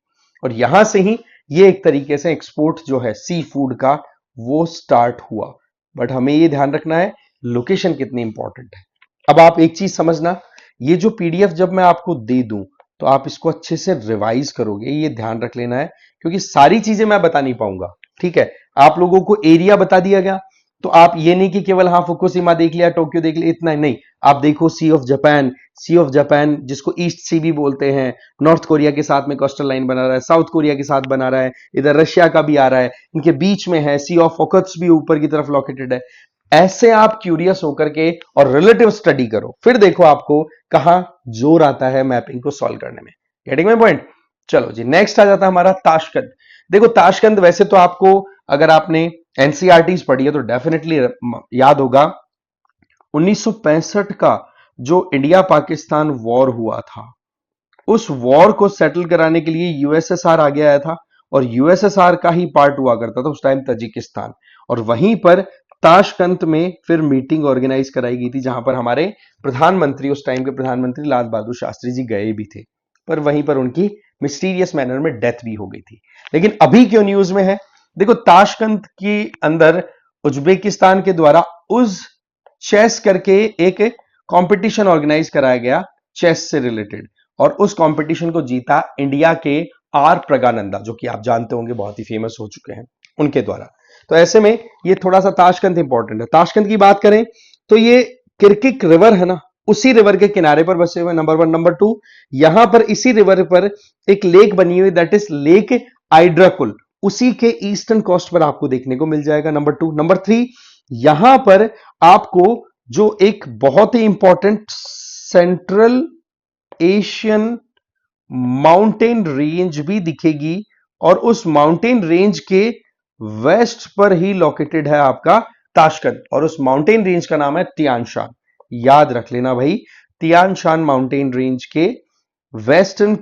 और यहां से ही ये एक तरीके से एक्सपोर्ट जो है सी फूड का वो स्टार्ट हुआ। बट हमें ये ध्यान रखना है लोकेशन कितनी इंपॉर्टेंट है। अब आप एक चीज समझना, ये जो पीडीएफ जब मैं आपको दे दूं तो आप इसको अच्छे से रिवाइज करोगे, ये ध्यान रख लेना है, क्योंकि सारी चीजें मैं बता नहीं पाऊंगा। ठीक है, आप लोगों को एरिया बता दिया गया, तो आप ये नहीं कि केवल हाँ फुकुशिमा देख लिया, टोक्यो देख लिया, इतना ही नहीं। आप देखो Sea of Japan, Sea of Japan जिसको ईस्ट सी भी बोलते हैं, नॉर्थ कोरिया के साथ में कोस्टल लाइन बना रहा है, साउथ कोरिया के साथ बना रहा है, इधर रशिया का भी आ रहा है, इनके बीच में है सी ऑफ ओखत्स्क भी ऊपर की तरफ लोकेटेड है। ऐसे आप क्यूरियस होकर के और रिलेटिव स्टडी करो, फिर देखो आपको कहां जोर आता है मैपिंग को सॉल्व करने में। Getting my point? चलो जी, नेक्स्ट आ जाता है हमारा ताशकंद। देखो ताशकंद वैसे तो आपको, अगर आपने एनसीईआरटीज पढ़ी है तो डेफिनेटली याद होगा, 1965 का जो इंडिया पाकिस्तान वॉर हुआ था, उस वॉर को सेटल कराने के लिए यूएसएसआर आगे आया था, और यूएसएसआर का ही पार्ट हुआ करता था उस टाइम तजिकिस्तान, और वहीं पर ताशकंद में फिर मीटिंग ऑर्गेनाइज कराई गई थी, जहां पर हमारे प्रधानमंत्री, उस टाइम के प्रधानमंत्री लाल बहादुर शास्त्री जी गए भी थे, पर वहीं पर उनकी मिस्टीरियस मैनर में डेथ भी हो गई थी। लेकिन अभी क्यों न्यूज में है? देखो ताशकंद के अंदर उज्बेकिस्तान के द्वारा उज चेस करके एक कंपटीशन ऑर्गेनाइज कराया गया चेस से रिलेटेड, और उस कंपटीशन को जीता इंडिया के आर प्रगानंदा, जो कि आप जानते होंगे बहुत ही फेमस हो चुके हैं, उनके द्वारा। तो ऐसे में ये थोड़ा सा ताशकंद इंपॉर्टेंट है। ताशकंद की बात करें तो ये किरकिक रिवर है ना, उसी रिवर के किनारे पर बसे हुए, नंबर वन। नंबर टू, यहां पर इसी रिवर पर एक लेक बनी हुई, दैट इज लेक आइड्राकुल, उसी के ईस्टर्न कोस्ट पर आपको देखने को मिल जाएगा, नंबर टू। नंबर थ्री, यहां पर आपको जो एक बहुत ही important Central Asian mountain range भी दिखेगी, और उस माउंटेन रेंज के वेस्ट पर ही लोकेटेड है आपका ताशकंद, और उस माउंटेन रेंज का नाम है तियानशान। याद रख लेना भाई, तियानशान माउंटेन रेंज के वेस्टर्न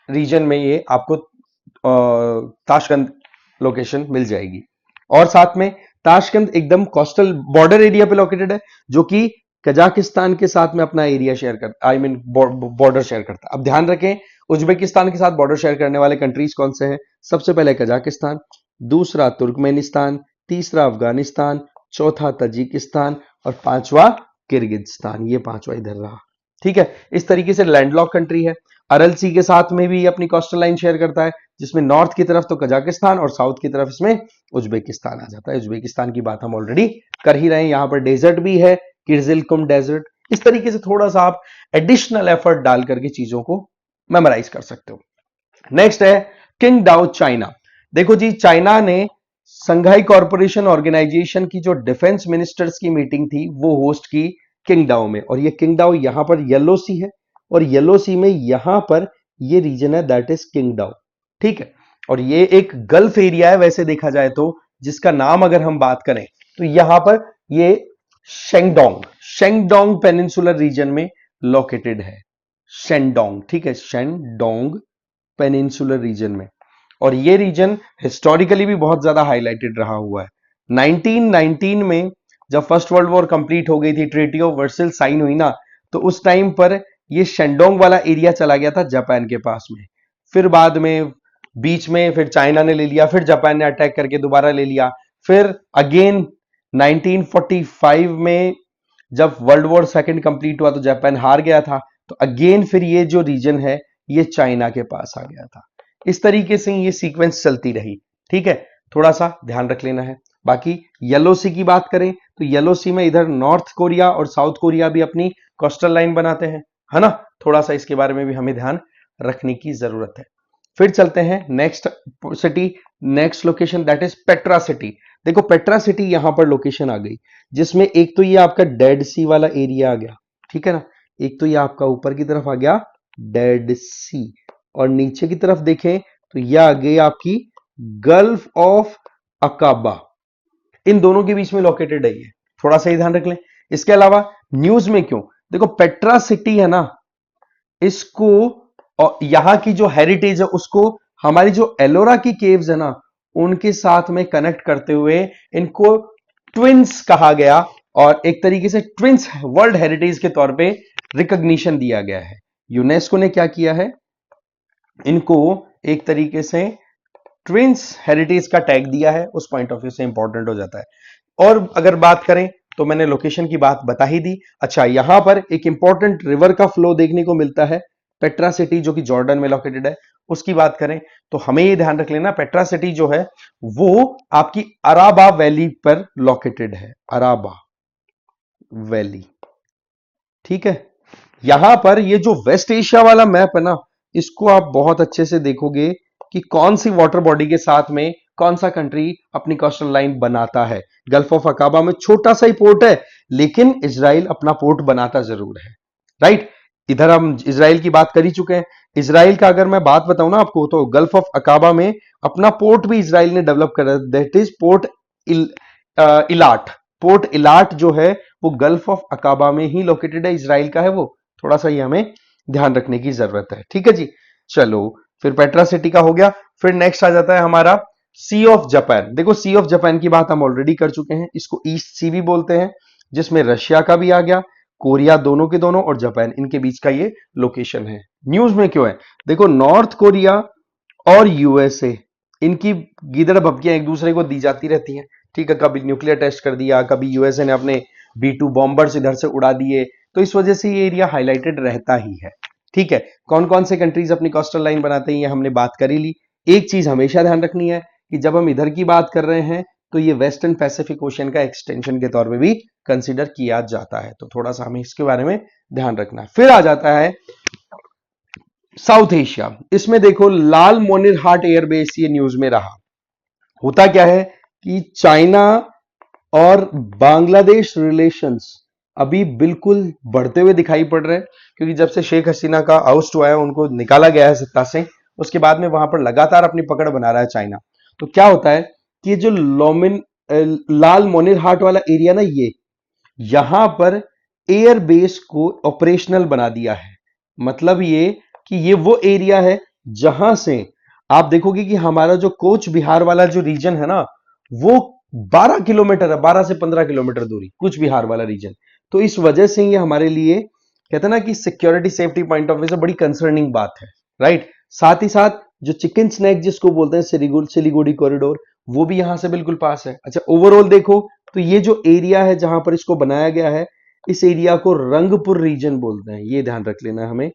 रीजन में ये आपको ताशकंद लोकेशन मिल जाएगी। और साथ में ताशकंद एकदम कोस्टल बॉर्डर एरिया पे लोकेटेड है, जो कि कजाकिस्तान के साथ में अपना एरिया शेयर करता, आई मीन बॉर्डर शेयर करता है। अब ध्यान रखें, उज्बेकिस्तान के साथ बॉर्डर शेयर करने वाले कंट्रीज कौन से हैं? सबसे पहले कजाकिस्तान, दूसरा तुर्कमेनिस्तान, तीसरा अफगानिस्तान, चौथा तजिकिस्तान, और पांचवा किर्गिस्तान। ये पांचवा इधर रहा, ठीक है। इस तरीके से लैंडलॉक कंट्री है। अरल सी के साथ में भी अपनी कोस्टल लाइन शेयर करता है, जिसमें नॉर्थ की तरफ तो कजाकिस्तान और साउथ की तरफ इसमें उज्बेकिस्तान आ जाता है। उज्बेकिस्तान की बात हम ऑलरेडी कर ही रहे हैं। यहां पर डेजर्ट भी है, किर्जिलकुम डेजर्ट। इस तरीके से थोड़ा सा आप एडिशनल एफर्ट डाल करके चीजों को मेमोराइज कर सकते हो। नेक्स्ट है किंगडाओ चाइना। देखो जी, चाइना ने संघाई कॉरपोरेशन ऑर्गेनाइजेशन की जो डिफेंस मिनिस्टर्स की मीटिंग थी वो होस्ट की किंगडाओ में, और ये किंगडाओ यहां पर येलो सी है, और येलो सी में यहां पर ये रीजन है, दैट इज किंगडाओ, ठीक है। और ये एक गल्फ एरिया है वैसे देखा जाए तो, जिसका नाम अगर हम बात करें तो यहां पर ये शेंगडोंग, शेंगडोंग पेनिनसुलर रीजन में लोकेटेड है। शेंडोंग, ठीक है, शेंडोंग पेनिनसुलर रीजन में। और ये रीजन हिस्टोरिकली भी बहुत ज्यादा हाईलाइटेड रहा हुआ है। 1919 में जब फर्स्ट वर्ल्ड वॉर कंप्लीट हो गई थी, ट्रीटी ऑफ वर्सेल साइन हुई ना, तो उस टाइम पर ये शेंडोंग वाला एरिया चला गया था जापान के पास में। फिर बाद में बीच में फिर चाइना ने ले लिया, फिर जापान ने अटैक करके दोबारा ले लिया, फिर अगेन 1945 में जब वर्ल्ड वॉर सेकंड कंप्लीट हुआ तो जापान हार गया था, तो अगेन फिर ये जो रीजन है ये चाइना के पास आ गया था। इस तरीके से ये सीक्वेंस चलती रही, ठीक है, थोड़ा सा ध्यान रख लेना है। बाकी येलो सी की बात करें तो येलो सी में इधर नॉर्थ कोरिया और साउथ कोरिया भी अपनी कोस्टल लाइन बनाते हैं, है ना। थोड़ा सा इसके बारे में भी हमें ध्यान रखने की जरूरत है। फिर चलते हैं next city, next location, that is Petra city. देखो पेट्रा सिटी यहां पर लोकेशन आ गई, जिसमें एक तो ये आपका डेड सी वाला एरिया आ गया, ठीक है ना। एक तो ये आपका ऊपर की तरफ आ गया डेड सी, और नीचे की तरफ देखें तो यह आ गई आपकी गल्फ ऑफ अकाबा। इन दोनों के बीच में लोकेटेड है ये, थोड़ा सा ही ध्यान रख लें। इसके अलावा न्यूज में क्यों, देखो पेट्रा सिटी है ना, इसको और यहां की जो हेरिटेज है उसको हमारी जो एलोरा की केव्स है ना उनके साथ में कनेक्ट करते हुए इनको ट्विंस कहा गया, और एक तरीके से ट्विंस वर्ल्ड हेरिटेज के तौर पे रिकॉग्निशन दिया गया है। यूनेस्को ने क्या किया है, इनको एक तरीके से ट्विंस हेरिटेज का टैग दिया है, उस पॉइंट ऑफ व्यू से इंपॉर्टेंट हो जाता है। और अगर बात करें तो मैंने लोकेशन की बात बता ही दी। अच्छा, यहां पर एक इंपॉर्टेंट रिवर का फ्लो देखने को मिलता है, पेट्रा सिटी जो कि जॉर्डन में लोकेटेड है, उसकी बात करें तो हमें यह ध्यान रख लेना, पेट्रा सिटी जो है वो आपकी अराबा वैली पर लोकेटेड है, अराबा वैली, ठीक है। यहां पर ये जो वेस्ट एशिया वाला मैप है ना, इसको आप बहुत अच्छे से देखोगे कि कौन सी वाटर बॉडी के साथ में कौन सा कंट्री अपनी कोस्टल लाइन बनाता है। गल्फ ऑफ अकाबा में छोटा सा ही पोर्ट है, लेकिन इजराइल अपना पोर्ट बनाता जरूर है, राइट। इधर हम इसराइल की बात कर ही चुके हैं। इसराइल का अगर मैं बात बताऊं ना आपको, तो गल्फ ऑफ अकाबा में अपना पोर्ट भी इसराइल ने डेवलप करा, दैट इज पोर्ट इलाट। पोर्ट इलाट जो है वो गल्फ ऑफ अकाबा में ही लोकेटेड है, इसराइल का है वो। थोड़ा सा ये हमें ध्यान रखने की जरूरत है, ठीक है जी। चलो, फिर पेट्रा सिटी का हो गया। फिर नेक्स्ट आ जाता है हमारा सी ऑफ जापान। देखो, सी ऑफ जापान की बात हम ऑलरेडी कर चुके हैं, इसको ईस्ट सी भी बोलते हैं, जिसमें रशिया का भी आ गया, कोरिया दोनों के दोनों और जापान, इनके बीच का ये लोकेशन है। न्यूज में क्यों है? देखो, नॉर्थ कोरिया और यूएसए, इनकी गीदड़ भपकियां एक दूसरे को दी जाती रहती हैं, ठीक है। कभी न्यूक्लियर टेस्ट कर दिया, कभी यूएसए ने अपने B2 बॉम्बर्स इधर से उड़ा दिए, तो इस वजह से ये एरिया हाईलाइटेड रहता ही है, ठीक है। कौन कौन से कंट्रीज अपनी कोस्टल लाइन बनाते हैं ये हमने बात कर ही ली। एक चीज हमेशा ध्यान रखनी है कि जब हम इधर की बात कर रहे हैं तो ये वेस्टर्न पैसिफिक ओशन का एक्सटेंशन के तौर पे भी कंसीडर किया जाता है, तो थोड़ा सा हमें इसके बारे में ध्यान रखना है। फिर आ जाता है साउथ एशिया। इसमें देखो, लाल मोनिरहाट एयरबेस ये न्यूज में रहा। होता क्या है कि चाइना और बांग्लादेश रिलेशंस अभी बिल्कुल बढ़ते हुए दिखाई पड़ रहे हैं, क्योंकि जब से शेख हसीना का आउस्ट हुआ है, उनको निकाला गया है सत्ता से, उसके बाद में वहां पर लगातार अपनी पकड़ बना रहा है चाइना। तो क्या होता है कि ये जो लाल मोनिरहाट वाला एरिया ना, ये यहां पर एयरबेस को ऑपरेशनल बना दिया है। मतलब ये कि ये वो एरिया है जहां से आप देखोगे कि हमारा जो कोच बिहार वाला जो रीजन है ना, वो 12 किलोमीटर है, 12 से 15 किलोमीटर दूरी, कुछ बिहार वाला रीजन। तो इस वजह से ये हमारे लिए कहते हैं ना कि security safety point of view से बड़ी कंसर्निंग बात है, राइट। साथ ही साथ जो चिकन स्नैक जिसको बोलते हैं, सिलीगुड़ी कॉरिडोर, वो भी यहां से बिल्कुल पास है। अच्छा, ओवरऑल देखो तो ये जो एरिया है जहां पर इसको बनाया गया है, इस एरिया को रंगपुर रीजन बोलते हैं, ये ध्यान रख लेना हमें,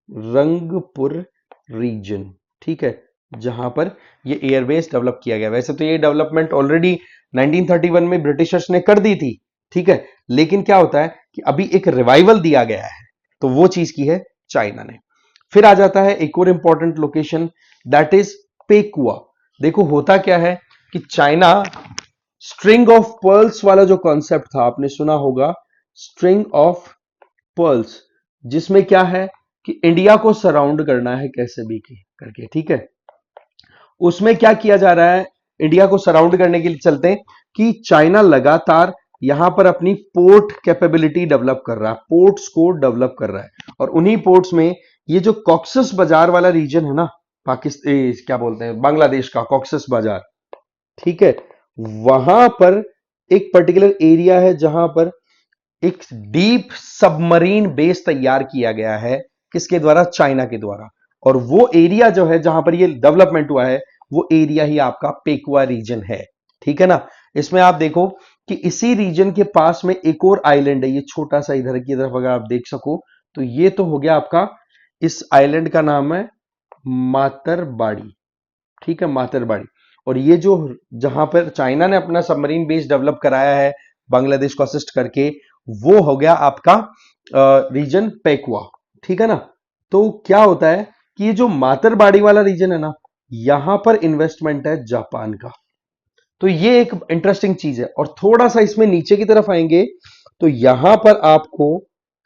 रंगपुर रीजन, ठीक है, जहां पर ये एयरबेस डेवलप किया गया। वैसे तो ये डेवलपमेंट ऑलरेडी 1931 में ब्रिटिशर्स ने कर दी थी, ठीक है, लेकिन क्या होता है कि अभी एक रिवाइवल दिया गया है, तो वो चीज की है चाइना ने। फिर आ जाता है एक और इंपॉर्टेंट लोकेशन, दैट इज पेकुआ। देखो, होता क्या है कि चाइना स्ट्रिंग ऑफ पर्ल्स वाला जो कॉन्सेप्ट था, आपने सुना होगा, स्ट्रिंग ऑफ पर्ल्स, जिसमें क्या है कि इंडिया को सराउंड करना है कैसे भी करके, ठीक है। उसमें क्या किया जा रहा है, इंडिया को सराउंड करने के लिए चलते कि चाइना लगातार यहां पर अपनी पोर्ट कैपेबिलिटी डेवलप कर रहा है, पोर्ट्स को डेवलप कर रहा है, और उन्हीं पोर्ट्स में ये जो कॉक्सस बाजार वाला रीजन है ना, पाकिस्तान क्या बोलते हैं, बांग्लादेश का कॉक्सस बाजार, ठीक है, वहां पर एक पर्टिकुलर एरिया है जहां पर एक डीप सबमरीन बेस तैयार किया गया है, किसके द्वारा? चाइना के द्वारा। और वो एरिया जो है जहां पर ये डेवलपमेंट हुआ है, वो एरिया ही आपका पेकुआ रीजन है, ठीक है ना। इसमें आप देखो कि इसी रीजन के पास में एक और आइलैंड है, ये छोटा सा इधर की तरफ अगर आप देख सको तो ये तो हो गया आपका, इस आइलैंड का नाम है मातरबाड़ी, ठीक है, मातरबाड़ी। और ये जो जहां पर चाइना ने अपना सबमरीन बेस डेवलप कराया है बांग्लादेश को असिस्ट करके, वो हो गया आपका रीजन पेकुआ, ठीक है ना। तो क्या होता है कि ये जो मातरबाड़ी वाला रीजन है ना, यहां पर इन्वेस्टमेंट है जापान का। तो ये एक इंटरेस्टिंग चीज है। और थोड़ा सा इसमें नीचे की तरफ आएंगे तो यहां पर आपको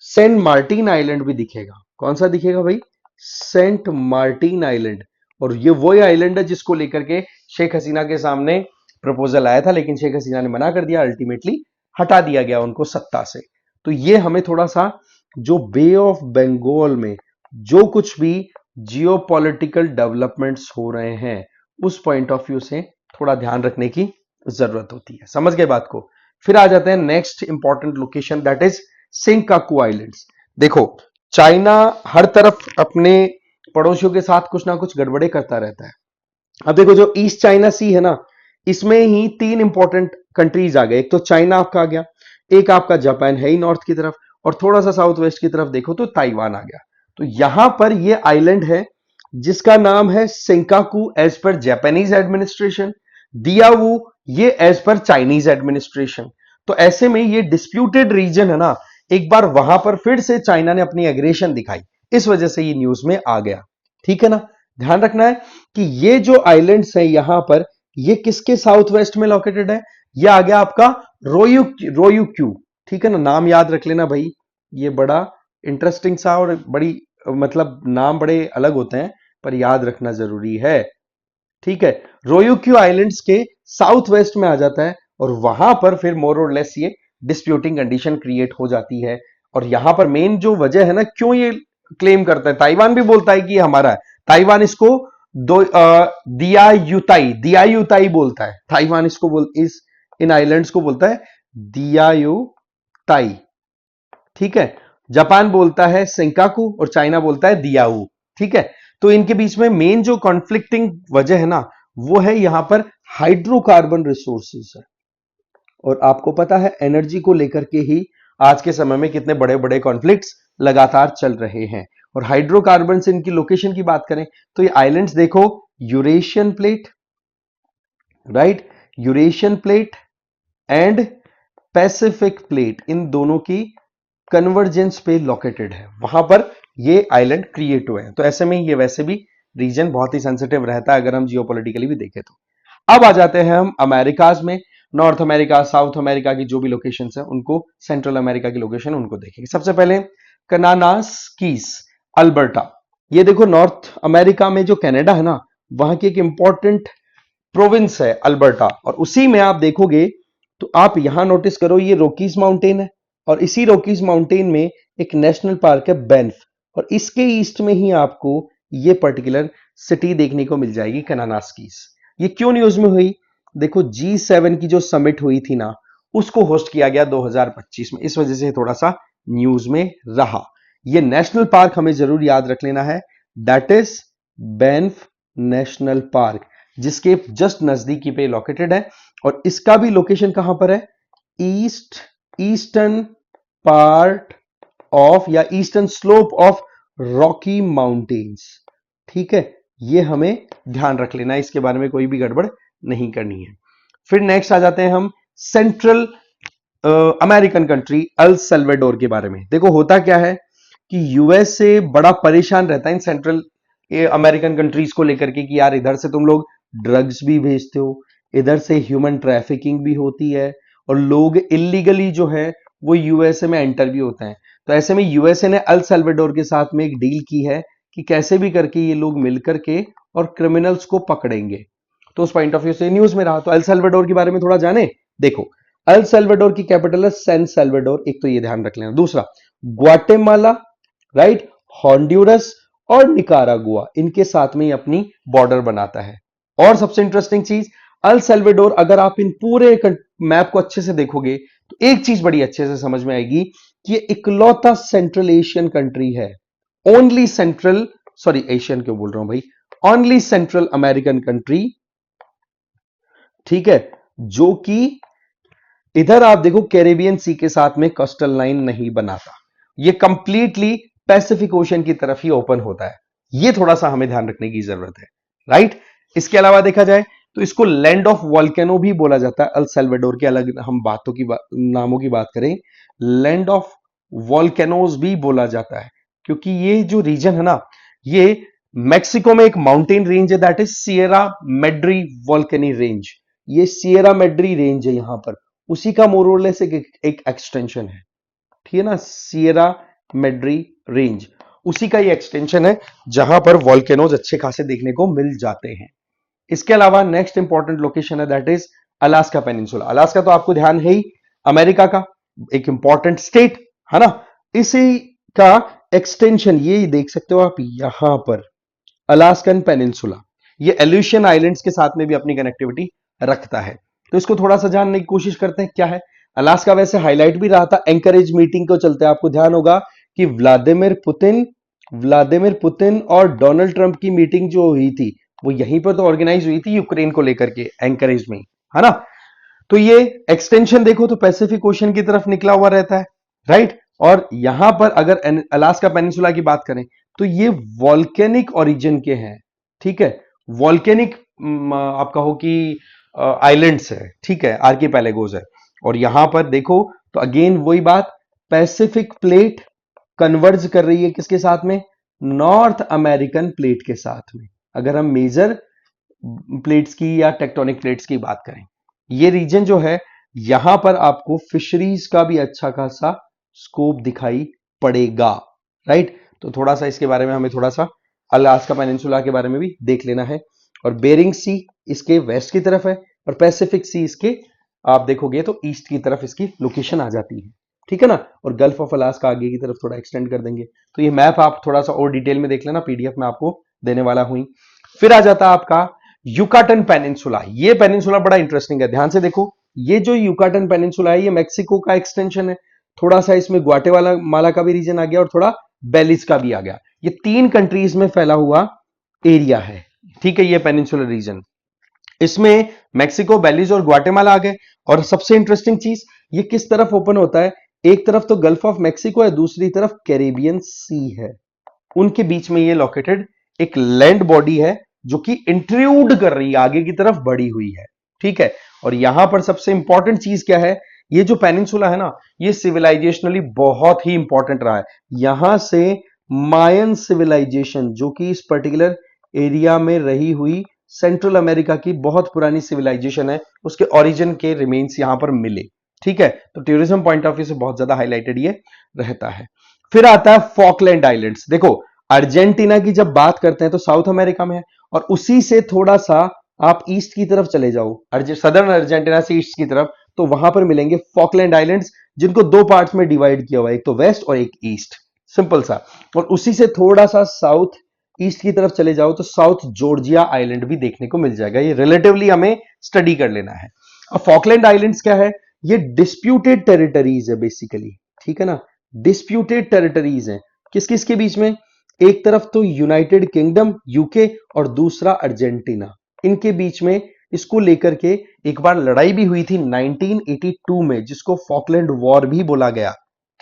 सेंट मार्टिन आइलैंड भी दिखेगा। कौन सा दिखेगा भाई? Saint Martin island. और ये वही आइलैंड है जिसको लेकर के शेख हसीना के सामने प्रपोजल आया था, लेकिन शेख हसीना ने मना कर दिया, अल्टीमेटली हटा दिया गया उनको सत्ता से। तो ये हमें थोड़ा सा जो बे ऑफ बंगाल में जो कुछ भी जियोपॉलिटिकल डेवलपमेंट्स हो रहे हैं, उस पॉइंट ऑफ व्यू से थोड़ा ध्यान रखने की जरूरत होती है। समझ गए बात को? फिर आ जाते हैं next important location, that is Senkaku Islands. देखो, चाइना हर तरफ अपने पड़ोसियों के साथ कुछ ना कुछ गड़बड़े करता रहता है। अब देखो, जो ईस्ट चाइना सी है ना, इसमें ही तीन इंपॉर्टेंट कंट्रीज आ गए। एक तो चाइना आपका आ गया, एक आपका जापान है ही नॉर्थ की तरफ, और थोड़ा सा साउथ वेस्ट की तरफ देखो तो ताइवान आ गया। तो यहां पर ये आइलैंड है जिसका नाम है सेंकाकू एज पर जापानीज एडमिनिस्ट्रेशन, दियावू ये एज पर चाइनीज एडमिनिस्ट्रेशन। तो ऐसे में ये डिस्प्यूटेड रीजन है ना, एक बार वहां पर फिर से चाइना ने अपनी एग्रेशन दिखाई, इस वजह से ये न्यूज में आ गया, ठीक है ना। ध्यान रखना है कि ये जो आइलैंड्स है यहां पर, ये किसके साउथ वेस्ट में लोकेटेड है? ये आ गया आपका रोयू, रोयू क्यू, ठीक है ना, नाम याद रख लेना भाई, ये बड़ा इंटरेस्टिंग सा और बड़ी मतलब नाम बड़े अलग होते हैं पर याद रखना जरूरी है। ठीक है, रोयुक्यू आइलैंड्स के साउथ वेस्ट में आ जाता है और वहां पर फिर मोर और लेस ये डिस्प्यूटिंग कंडीशन क्रिएट हो जाती है। और यहां पर मेन जो वजह है ना, क्यों ये क्लेम करता है, ताइवान भी बोलता है कि ये हमारा है। ताइवान इसको दियायुताई बोलता है। ताइवान इसको इन आइलैंड्स को बोलता है दियायुताई। ठीक है, जापान बोलता है सेंकाकू और चाइना बोलता है दियाऊ। ठीक है, तो इनके बीच में मेन जो कॉन्फ्लिक्टिंग वजह है ना, वो है यहां पर हाइड्रोकार्बन रिसोर्सेज है। और आपको पता है एनर्जी को लेकर के ही आज के समय में कितने बड़े बड़े कॉन्फ्लिक्ट्स लगातार चल रहे हैं। और हाइड्रोकार्बन से इनकी लोकेशन की बात करें तो ये आइलैंड्स देखो, Eurasian plate, right, Eurasian plate and Pacific plate, इन दोनों की कन्वर्जेंस पे लोकेटेड है, वहां पर ये आइलैंड क्रिएट हुए हैं। तो ऐसे में ये वैसे भी रीजन बहुत ही सेंसिटिव रहता है अगर हम जियोपॉलिटिकली भी देखें तो। अब आ जाते हैं हम अमेरिकाज में, नॉर्थ अमेरिका, साउथ अमेरिका की जो भी लोकेशंस है उनको, सेंट्रल अमेरिका की लोकेशन उनको देखेंगे। सबसे पहले कनानास कीस, अल्बर्टा। ये देखो नॉर्थ अमेरिका में जो कनाडा है ना, वहां की एक इंपॉर्टेंट प्रोविंस है अल्बर्टा। और उसी में आप देखोगे तो आप यहां नोटिस करो, ये रोकीज माउंटेन है और इसी रोकीज माउंटेन में एक नेशनल पार्क है बैंफ। और इसके ईस्ट में ही आपको ये पर्टिकुलर सिटी देखने को मिल जाएगी, कनानास्कीस। ये क्यों न्यूज में हुई, देखो G7 की जो समिट हुई थी ना, उसको होस्ट किया गया 2025 में, इस वजह से थोड़ा सा न्यूज में रहा। ये नेशनल पार्क हमें जरूर याद रख लेना है, that is Banff national park, जिसके जस्ट नजदीकी पे लोकेटेड है। और इसका भी लोकेशन कहां पर है, ईस्टर्न पार्ट ऑफ या eastern slope of Rocky mountains. ठीक है, ये हमें ध्यान रख लेना है, इसके बारे में कोई भी गड़बड़ नहीं करनी है। फिर नेक्स्ट आ जाते हैं हम central American country El Salvador के बारे में। देखो होता क्या है कि यूएस से बड़ा परेशान रहता है इन सेंट्रल अमेरिकन कंट्रीज को लेकर के कि यार इधर से तुम लोग ड्रग्स भी भेजते हो, इधर से ह्यूमन ट्रैफिकिंग भी होती है और लोग इलीगली जो है वो यूएसए में एंटर भी होते हैं। तो ऐसे में यूएसए ने अल सल्वाडोर के साथ में एक डील की है कि कैसे भी करके ये लोग मिलकर के और क्रिमिनल्स को पकड़ेंगे। तो उस पॉइंट ऑफ व्यू से न्यूज में रहा। तो अल सल्वाडोर के बारे में थोड़ा जाने। देखो अल सल्वाडोर की कैपिटल है सैन सल्वाडोर, एक तो ये ध्यान रख लेना। दूसरा ग्वाटेमाला, राइट, हॉन्ड्यूरस और निकारागुआ, इनके साथ में ही अपनी बॉर्डर बनाता है। और सबसे इंटरेस्टिंग चीज, अल सल्वाडोर अगर आप इन पूरे मैप को अच्छे से देखोगे तो एक चीज बड़ी अच्छे से समझ में आएगी कि ये इकलौता सेंट्रल एशियन कंट्री है, ओनली सेंट्रल, सॉरी एशियन क्यों बोल रहा हूं भाई, ओनली सेंट्रल अमेरिकन कंट्री, ठीक है, जो कि इधर आप देखो कैरेबियन सी के साथ में कोस्टल लाइन नहीं बनाता, ये कंप्लीटली पैसिफिक ओशन की तरफ ही ओपन होता है। ये थोड़ा सा हमें ध्यान रखने की जरूरत है, राइट। इसके अलावा देखा जाए तो इसको लैंड ऑफ वॉल्केनो भी बोला जाता है। अल सल्वाडोर के अलग हम नामों की बात करें, लैंड ऑफ वॉल्केनोज भी बोला जाता है, क्योंकि ये जो रीजन है ना, ये मेक्सिको में एक माउंटेन रेंज है, दैट इज सियरा मेड्री वॉल्केनी रेंज। ये सियरा मेड्री रेंज है यहां पर, उसी का मोरलेस एक एक्सटेंशन है, ठीक है ना, सियरा मेड्री रेंज, उसी का ये एक्सटेंशन है जहां पर वॉल्केनोज अच्छे खासे देखने को मिल जाते हैं। इसके अलावा नेक्स्ट इंपॉर्टेंट लोकेशन है that is Alaska peninsula. Alaska तो आपको ध्यान है ही, अमेरिका का एक इंपॉर्टेंट स्टेट है ना, इसी का एक्सटेंशन ये देख सकते हो आप यहां पर, अलास्कन पेनिनसुला। ये एल्यूशियन आइलैंड्स के साथ में भी अपनी कनेक्टिविटी रखता है। तो इसको थोड़ा सा जानने की कोशिश करते हैं क्या है। अलास्का वैसे हाईलाइट भी रहा था एंकरेज मीटिंग को चलते, आपको ध्यान होगा कि व्लादिमीर पुतिन और डोनाल्ड ट्रंप की मीटिंग जो हुई थी वो यहीं पर तो ऑर्गेनाइज हुई थी, यूक्रेन को लेकर के, एंकरेज में, है ना। तो ये एक्सटेंशन देखो तो पैसिफिक ओशन की तरफ निकला हुआ रहता है, राइट। और यहां पर अगर अलास्का पेनिनसुला की बात करें तो ये वॉल्केनिक ओरिजिन के हैं, ठीक है, वॉल्केनिक आप कहो कि आइलैंड्स है, ठीक है, आर्कीपेलागोस है। और यहां पर देखो तो अगेन वही बात, पैसिफिक प्लेट कन्वर्ज कर रही है किसके साथ में, नॉर्थ अमेरिकन प्लेट के साथ में, अगर हम मेजर प्लेट्स की या टेक्टोनिक प्लेट्स की बात करें। ये रीजन जो है यहां पर आपको फिशरीज का भी अच्छा खासा स्कोप दिखाई पड़ेगा। राइट। तो थोड़ा सा इसके बारे में हमें थोड़ा सा अलास्का पेनिनसुला के बारे में भी देख लेना है। और बेरिंग सी इसके वेस्ट की तरफ है और पैसिफिक सी इसके आप देखोगे तो ईस्ट की तरफ इसकी लोकेशन आ जाती है, ठीक है ना। और गल्फ ऑफ अलास्का आगे की तरफ थोड़ा एक्सटेंड कर देंगे। तो ये मैप आप थोड़ा सा और डिटेल में देख लेना, पीडीएफ में आपको देने वाला हुई। फिर आ जाता है आपका युकाटन पेनिनसुला। ये पेनिनसुला बड़ा इंटरेस्टिंग है, ध्यान से देखो। ये जो युकाटन पेनिनसुला है ये मेक्सिको का एक्सटेंशन है। थोड़ा सा इसमें ग्वाटेमाला माला का भी रीजन आ गया और थोड़ा बेलिज का भी आ गया। ये 3 कंट्रीज में फैला हुआ एरिया है, ठीक है। ये पेनिनसुलर रीजन, इसमें मेक्सिको, बेलिज और ग्वाटेमाला आ गए। और सबसे इंटरेस्टिंग चीज, ये किस तरफ ओपन होता है? एक तरफ तो गल्फ ऑफ मेक्सिको है, दूसरी तरफ कैरेबियन सी है। उनके बीच में ये लोकेटेड एक लैंड बॉडी है जो कि इंट्रूड कर रही है, आगे की तरफ बढ़ी हुई है, ठीक है। और यहां पर सबसे इंपॉर्टेंट चीज क्या है? ये जो पेनिनसुला है ना, ये सिविलाइजेशनली बहुत ही इंपॉर्टेंट रहा है। यहां से मायन सिविलाइजेशन, जो कि इस पर्टिकुलर एरिया में रही हुई सेंट्रल अमेरिका की बहुत पुरानी सिविलाइजेशन है, उसके ओरिजिन के रिमेन्स यहां पर मिले, ठीक है। तो टूरिज्म पॉइंट ऑफ व्यू से बहुत ज्यादा हाईलाइटेड ये रहता है। फिर आता है फॉकलैंड आइलैंड्स। देखो, अर्जेंटीना की जब बात करते हैं तो साउथ अमेरिका में है, और उसी से थोड़ा सा आप ईस्ट की तरफ चले जाओ, सदर्न अर्जेंटीना से ईस्ट की तरफ, तो वहां पर मिलेंगे फॉकलैंड आइलैंड्स, जिनको 2 पार्ट्स में डिवाइड किया हुआ है, एक तो वेस्ट और एक ईस्ट, सिंपल सा। और उसी से थोड़ा सा साउथ ईस्ट की तरफ चले जाओ तो साउथ जॉर्जिया आइलैंड भी देखने को मिल जाएगा। ये रिलेटिवली हमें स्टडी कर लेना है। अब फॉकलैंड आइलैंड्स क्या है? ये डिस्प्यूटेड टेरिटरीज है बेसिकली, ठीक है ना। डिस्प्यूटेड टेरिटरीज है किस किस के बीच में? एक तरफ तो यूनाइटेड किंगडम यूके और दूसरा अर्जेंटीना, इनके बीच में इसको लेकर के एक बार लड़ाई भी हुई थी 1982 में, जिसको फॉकलैंड वॉर भी बोला गया,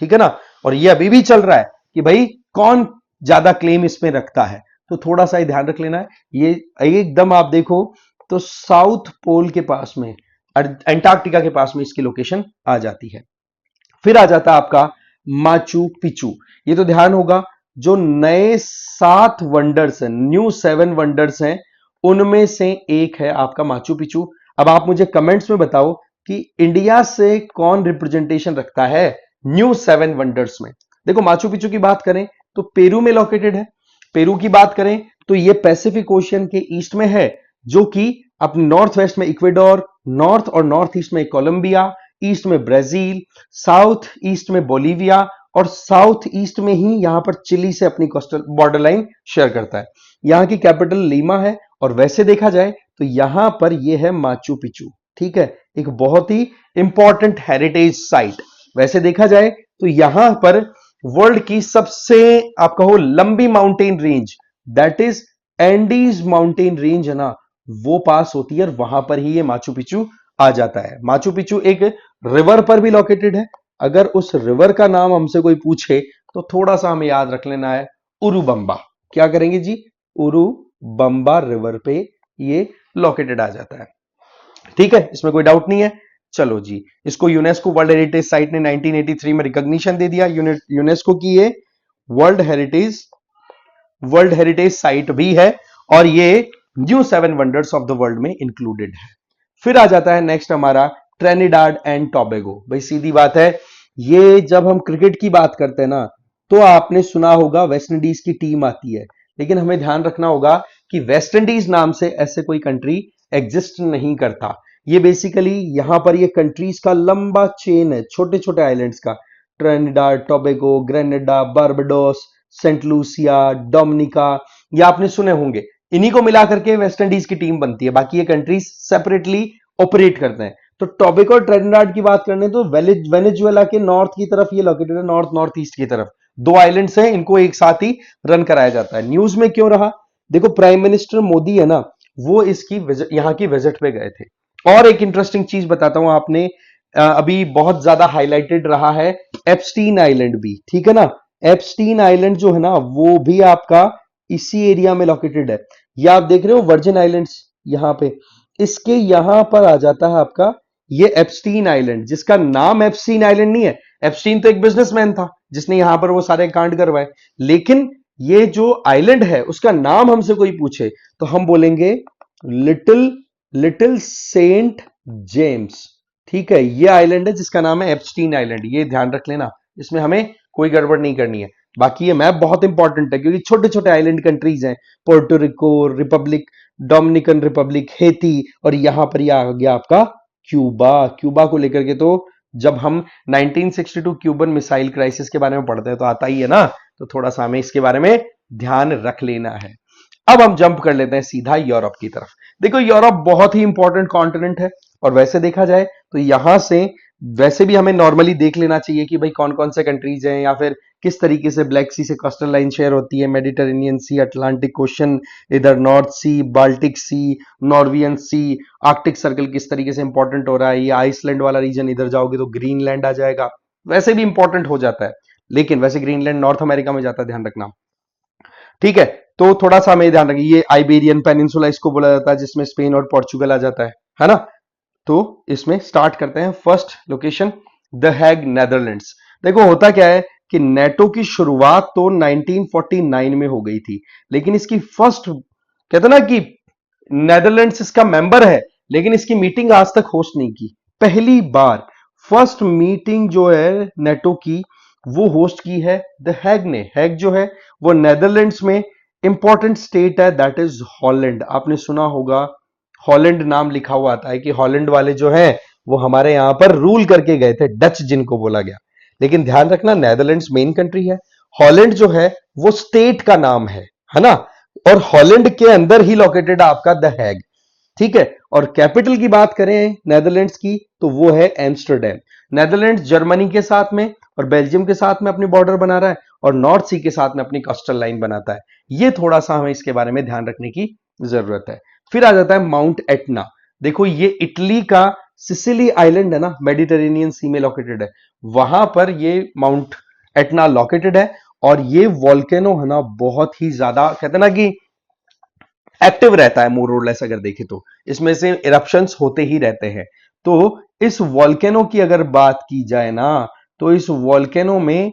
ठीक है ना। और ये अभी भी चल रहा है कि भाई कौन ज्यादा क्लेम इसमें रखता है। तो थोड़ा सा ही ध्यान रख लेना है। ये एकदम आप देखो तो साउथ पोल के पास में, अंटार्कटिका के पास में इसकी लोकेशन आ जाती है। फिर आ जाता है आपका माचू पिचू। ये तो ध्यान होगा, जो नए 7 वंडर्स हैं, न्यू 7 वंडर्स हैं, उनमें से एक है आपका माचू पिचू। अब आप मुझे कमेंट्स में बताओ कि इंडिया से कौन रिप्रेजेंटेशन रखता है न्यू 7 वंडर्स में। देखो, माचू पिचू की बात करें तो पेरू में लोकेटेड है। पेरू की बात करें तो ये पैसिफिक ओशियन के ईस्ट में है, जो कि अपने नॉर्थ वेस्ट में इक्वेडोर, नॉर्थ और नॉर्थ ईस्ट में कोलंबिया, ईस्ट में ब्राजील, साउथ ईस्ट में बोलीविया और साउथ ईस्ट में ही यहां पर चिली से अपनी कोस्टल बॉर्डर लाइन शेयर करता है। यहां की कैपिटल लीमा है। और वैसे देखा जाए तो यहां पर यह है माचू पिचू, ठीक है। एक बहुत ही इंपॉर्टेंट हेरिटेज साइट। वैसे देखा जाए तो यहां पर वर्ल्ड की सबसे आप कहो लंबी mountain range, that is Andes mountain range है ना, वो पास होती है और वहां पर ही ये माचू पिचू आ जाता है। माचू पिचू एक रिवर पर भी लोकेटेड है। अगर उस रिवर का नाम हमसे कोई पूछे तो थोड़ा सा हमें याद रख लेना है, उरुबंबा। क्या करेंगे जी? उरुबंबा रिवर पे ये लोकेटेड आ जाता है, ठीक है। इसमें कोई डाउट नहीं है। चलो जी, इसको यूनेस्को वर्ल्ड हेरिटेज साइट ने 1983 में रिकॉग्निशन दे दिया। यूनेस्को की ये वर्ल्ड हेरिटेज साइट भी है और ये new 7 wonders of the world में इंक्लूडेड है। फिर आ जाता है नेक्स्ट हमारा ट्रिनिडाड एंड टोबैगो। भाई सीधी बात है, ये जब हम क्रिकेट की बात करते हैं ना, तो आपने सुना होगा वेस्ट इंडीज की टीम आती है, लेकिन हमें ध्यान रखना होगा कि वेस्ट इंडीज नाम से ऐसे कोई कंट्री एग्जिस्ट नहीं करता। ये बेसिकली यहां पर ये कंट्रीज का लंबा चेन है, छोटे छोटे आइलैंड्स का। Trinidad, Tobago, Grenada, Barbados, Saint Lucia, Dominica, ये आपने सुने होंगे। इन्हीं को मिला करके वेस्ट इंडीज की टीम बनती है, बाकी ये कंट्रीज सेपरेटली ऑपरेट करते हैं। तो टोबैगो और ट्रिनिडाड की बात करने तो वेनेजुएला के नॉर्थ की तरफ ये लोकेटेड है, नॉर्थ नॉर्थ ईस्ट की तरफ 2 आइलैंड्स हैं, इनको एक साथ ही रन कराया जाता है। न्यूज में क्यों रहा? देखो, प्राइम मिनिस्टर मोदी है ना, वो इसकी यहां की विजिट पे गए थे। और एक इंटरेस्टिंग चीज बताता हूं, आपने अभी बहुत ज्यादा हाईलाइटेड रहा है एप्स्टीन आइलैंड भी, ठीक है ना। एप्स्टीन आइलैंड जो है ना, वो भी आपका इसी एरिया में लोकेटेड है। ये आप देख रहे हो वर्जिन आइलैंड्स यहां पे, इसके यहां पर आ जाता है आपका ये एप्स्टीन आइलैंड, जिसका नाम एप्स्टीन आइलैंड नहीं है। एप्स्टीन तो एक बिजनेसमैन था जिसने यहां पर वो सारे कांड करवाए, लेकिन ये जो आइलैंड है उसका नाम हमसे कोई पूछे तो हम बोलेंगे लिटिल लिटिल सेंट जेम्स, ठीक है। ये आइलैंड है जिसका नाम है एप्स्टीन आइलैंड, ये ध्यान रख लेना, इसमें हमें कोई गड़बड़ नहीं करनी है। बाकी ये मैप बहुत इंपॉर्टेंट है क्योंकि छोटे छोटे आइलैंड कंट्रीज हैं, Puerto Rico, Republic Dominican Republic, Haiti, और यहां पर ये आ गया आपका क्यूबा। क्यूबा को लेकर के तो जब हम 1962 क्यूबन मिसाइल क्राइसिस के बारे में पढ़ते हैं तो आता ही है ना, तो थोड़ा सा हमें इसके बारे में ध्यान रख लेना है। अब हम जंप कर लेते हैं सीधा यूरोप की तरफ। देखो यूरोप बहुत ही इंपॉर्टेंट कॉन्टिनेंट है, और वैसे देखा जाए तो यहां से वैसे भी हमें नॉर्मली देख लेना चाहिए कि भाई कौन कौन से कंट्रीज हैं, या फिर किस तरीके से ब्लैक सी से कोस्टल लाइन शेयर होती है, मेडिटेरेनियन सी, अटलांटिक ओशन, इधर नॉर्थ सी, बाल्टिक सी, नॉर्वियन सी, आर्कटिक सर्कल किस तरीके से इंपॉर्टेंट हो रहा है, ये आइसलैंड वाला रीजन इधर जाओगे तो ग्रीनलैंड आ जाएगा, वैसे भी इंपॉर्टेंट हो जाता है, लेकिन वैसे ग्रीनलैंड नॉर्थ अमेरिका में जाता है, ध्यान रखना। ठीक है, तो थोड़ा सा हमें ध्यान रखिए, ये आइबेरियन पेनिनसुला इसको बोला जाता है, जिसमें स्पेन और पोर्चुगल आ जाता है ना। तो इसमें स्टार्ट करते हैं। First location the Hague, Netherlands. देखो होता क्या है कि नेटो की शुरुआत तो 1949 में हो गई थी, लेकिन इसकी फर्स्ट, कहते ना कि नेदरलैंड्स इसका मेंबर है, लेकिन इसकी मीटिंग आज तक होस्ट नहीं की। पहली बार फर्स्ट मीटिंग जो है नेटो की, वो होस्ट की है द हैग ने। हैग जो है वो नेदरलैंड्स में इंपॉर्टेंट स्टेट है, दैट इज हॉलैंड। आपने सुना होगा, हॉलैंड नाम लिखा हुआ आता है कि हॉलैंड वाले जो हैं वो हमारे यहां पर रूल करके गए थे, डच जिनको बोला गया। लेकिन ध्यान रखना, नेदरलैंड्स मेन कंट्री है, हॉलैंड जो है वो स्टेट का नाम है ना। और हॉलैंड के अंदर ही लोकेटेड है आपका द हैग। ठीक है, और कैपिटल की बात करें नेदरलैंड्स की तो वो है एम्स्टरडेम। नेदरलैंड्स जर्मनी के साथ में और बेल्जियम के साथ में अपनी बॉर्डर बना रहा है, और नॉर्थ सी के साथ में अपनी कोस्टल लाइन बनाता है। ये थोड़ा सा हमें इसके बारे में ध्यान रखने की जरूरत है। फिर आ जाता है माउंट एटना। देखो ये इटली का सिसिली आइलैंड है ना, मेडिटेरेनियन सी में लोकेटेड है, वहां पर ये माउंट एटना लोकेटेड है। और ये वॉल्केनो है ना, बहुत ही ज्यादा कहते हैं ना कि एक्टिव रहता है, मोर और लेस अगर देखें तो इसमें से इरप्शंस होते ही रहते हैं। तो इस वॉल्केनो की अगर बात की जाए ना, तो इस वॉल्केनो में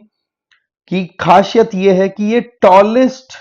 की खासियत यह है कि ये टॉलेस्ट,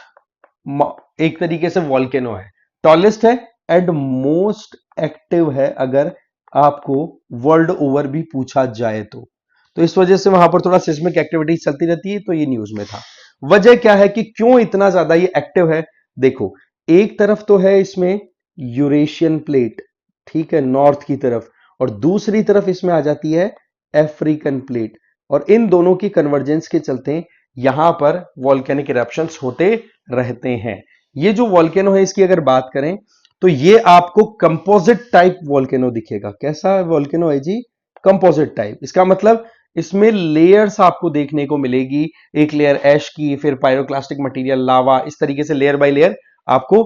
एक तरीके से वॉल्केनो है, टॉलेस्ट है एंड मोस्ट एक्टिव है, अगर आपको वर्ल्ड ओवर भी पूछा जाए तो इस वजह से वहां पर थोड़ा सिस्मिक एक्टिविटी चलती रहती है, तो ये न्यूज में था। वजह क्या है कि क्यों इतना ज्यादा ये एक्टिव है? देखो, एक तरफ तो है इसमें यूरेशियन प्लेट, ठीक है, नॉर्थ की तरफ, और दूसरी तरफ इसमें आ जाती है अफ्रीकन प्लेट, और इन दोनों की कन्वर्जेंस के चलते यहां पर वॉल्केनिक इरप्शंस होते रहते हैं। ये जो वॉल्केनो है इसकी अगर बात करें तो ये आपको कंपोजिट टाइप वॉल्केनो दिखेगा। कैसा वॉल्केनो है जी? Composite type. इसका मतलब इसमें लेयर्स आपको देखने को मिलेगी, एक लेयर ऐश की, फिर पायरोक्लास्टिक मटेरियल, लावा, इस तरीके से लेयर बाय लेयर आपको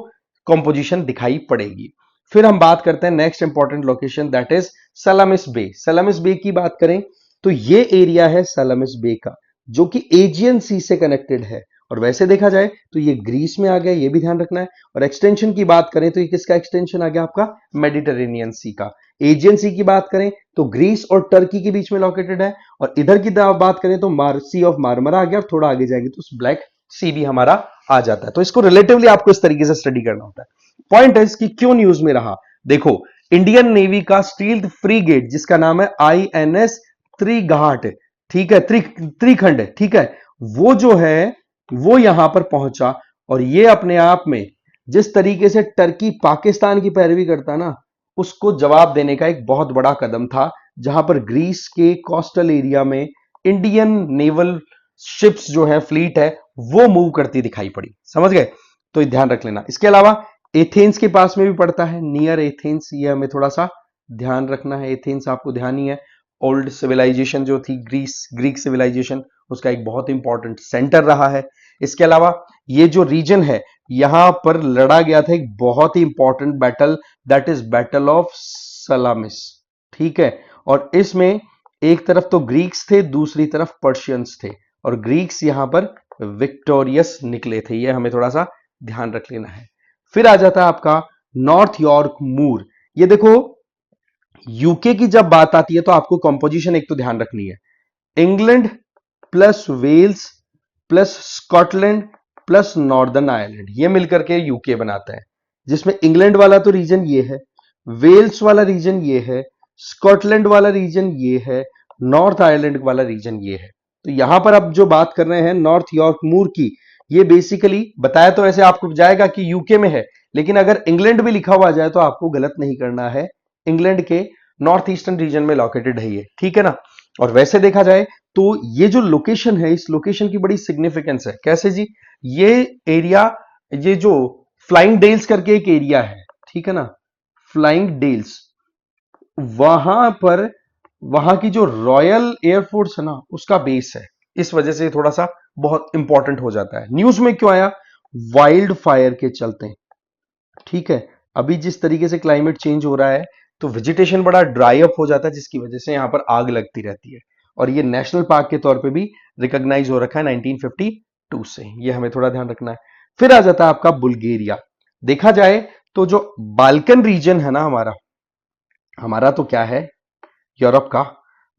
कंपोजिशन दिखाई पड़ेगी। फिर हम बात करते हैं next important location, that is Salamis Bay. Salamis Bay की बात करें तो ये एरिया है सलामिस बे का, जो कि एजियन सी से कनेक्टेड है, और वैसे देखा जाए तो ये ग्रीस में आ गया, ये भी ध्यान रखना है। और एक्सटेंशन की बात करें तो ये किसका एक्सटेंशन आ गया? आपका मेडिटेरेनियन सी का। एजियन सी की बात करें तो ग्रीस और टर्की के बीच में लोकेटेड है, और इधर की बात करें तो सी ऑफ मार्मरा आ गया, और थोड़ा आगे जाएंगे तो ब्लैक सी भी हमारा आ जाता है। तो इसको रिलेटिवली आपको इस तरीके से स्टडी करना होता है। पॉइंट है इसकी क्यों न्यूज में रहा। देखो, इंडियन नेवी का स्टील्थ फ्रीगेट जिसका नाम है INS त्रिघाट, ठीक है, त्रिखंड, ठीक है, वो जो है वो यहां पर पहुंचा, और ये अपने आप में जिस तरीके से टर्की पाकिस्तान की पैरवी करता ना, उसको जवाब देने का एक बहुत बड़ा कदम था, जहां पर ग्रीस के कोस्टल एरिया में इंडियन नेवल शिप्स जो है, फ्लीट है, वो मूव करती दिखाई पड़ी। समझ गए? तो ये ध्यान रख लेना। इसके अलावा एथेंस के पास में भी पड़ता है, नियर एथेंस, ये हमें थोड़ा सा ध्यान रखना है। एथेंस आपको ध्यान ही है, ओल्ड सिविलाइजेशन जो थी ग्रीक सिविलाइजेशन, उसका एक बहुत इंपॉर्टेंट सेंटर रहा है। इसके अलावा ये जो रीजन है, यहां पर लड़ा गया था एक बहुत ही important battle, that is battle of Salamis, ठीक है। और इसमें एक तरफ तो ग्रीक्स थे, दूसरी तरफ पर्शियंस थे, और ग्रीक्स यहां पर विक्टोरियस निकले थे, ये हमें थोड़ा सा ध्यान रख लेना है। फिर आ जाता है आपका नॉर्थ यॉर्क मूर। ये देखो, यूके की जब बात आती है तो आपको कंपोजिशन एक तो ध्यान रखनी है, England plus Wales plus Scotland plus Northern Ireland, ये मिलकर के यूके बनाता है, जिसमें इंग्लैंड वाला तो रीजन ये है, वेल्स वाला रीजन ये है, स्कॉटलैंड वाला रीजन ये है, नॉर्थ आयरलैंड वाला रीजन ये है। तो यहां पर अब जो बात कर रहे हैं नॉर्थ यॉर्क मूर की, ये बेसिकली बताया तो ऐसे आपको जाएगा कि यूके में है, लेकिन अगर इंग्लैंड भी लिखा हुआ जाए तो आपको गलत नहीं करना है। इंग्लैंड के नॉर्थ ईस्टर्न रीजन में लोकेटेड है ये, ठीक है ना। और वैसे देखा जाए तो ये जो लोकेशन है, इस लोकेशन की बड़ी सिग्निफिकेंस है। कैसे जी? ये एरिया, ये जो फ्लाइंग डेल्स करके एक एरिया है, ठीक है ना, फ्लाइंग डेल्स, वहां पर वहां की जो रॉयल एयरफोर्स है ना, उसका बेस है। इस वजह से थोड़ा सा बहुत इंपॉर्टेंट हो जाता है। न्यूज में क्यों आया? वाइल्ड फायर के चलते, ठीक है। अभी जिस तरीके से क्लाइमेट चेंज हो रहा है तो वेजिटेशन बड़ा ड्राई अप हो जाता है, जिसकी वजह से यहां पर आग लगती रहती है। और ये नेशनल पार्क के तौर पे भी रिकॉग्नाइज हो रखा है 1952 से, ये हमें थोड़ा ध्यान रखना है। फिर आ जाता है आपका बुल्गारिया। देखा जाए तो जो बाल्कन रीजन है ना हमारा, हमारा तो क्या है, यूरोप का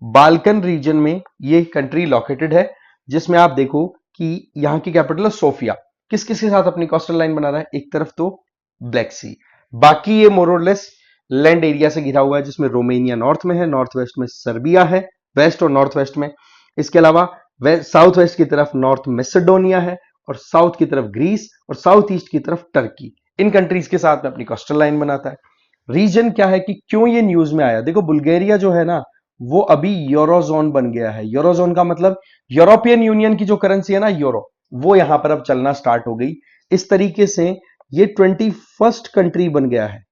बाल्कन रीजन में ये कंट्री लोकेटेड है, जिसमें आप देखो कि यहां की कैपिटल है सोफिया। किस किस के साथ अपनी कोस्टल लाइन बना रहा है? एक तरफ तो ब्लैक सी, बाकी ये मोरलेस लैंड एरिया से घिरा हुआ है, जिसमें रोमेनिया नॉर्थ में है, नॉर्थ वेस्ट में सर्बिया है, वेस्ट और नॉर्थ वेस्ट में। इसके अलावा साउथ वेस्ट की तरफ नॉर्थ मैसेडोनिया है, और साउथ की तरफ ग्रीस, और साउथ ईस्ट की तरफ टर्की। इन कंट्रीज के साथ में अपनी कोस्टल लाइन बनाता है। रीजन क्या है कि क्यों ये न्यूज में आया? देखो बुल्गारिया जो है ना, वो अभी यूरोजोन बन गया है। यूरोजोन का मतलब यूरोपियन यूनियन की जो करेंसी है ना, यूरो, वो यहां पर अब चलना स्टार्ट हो गई। इस तरीके से ये 21st कंट्री बन गया है,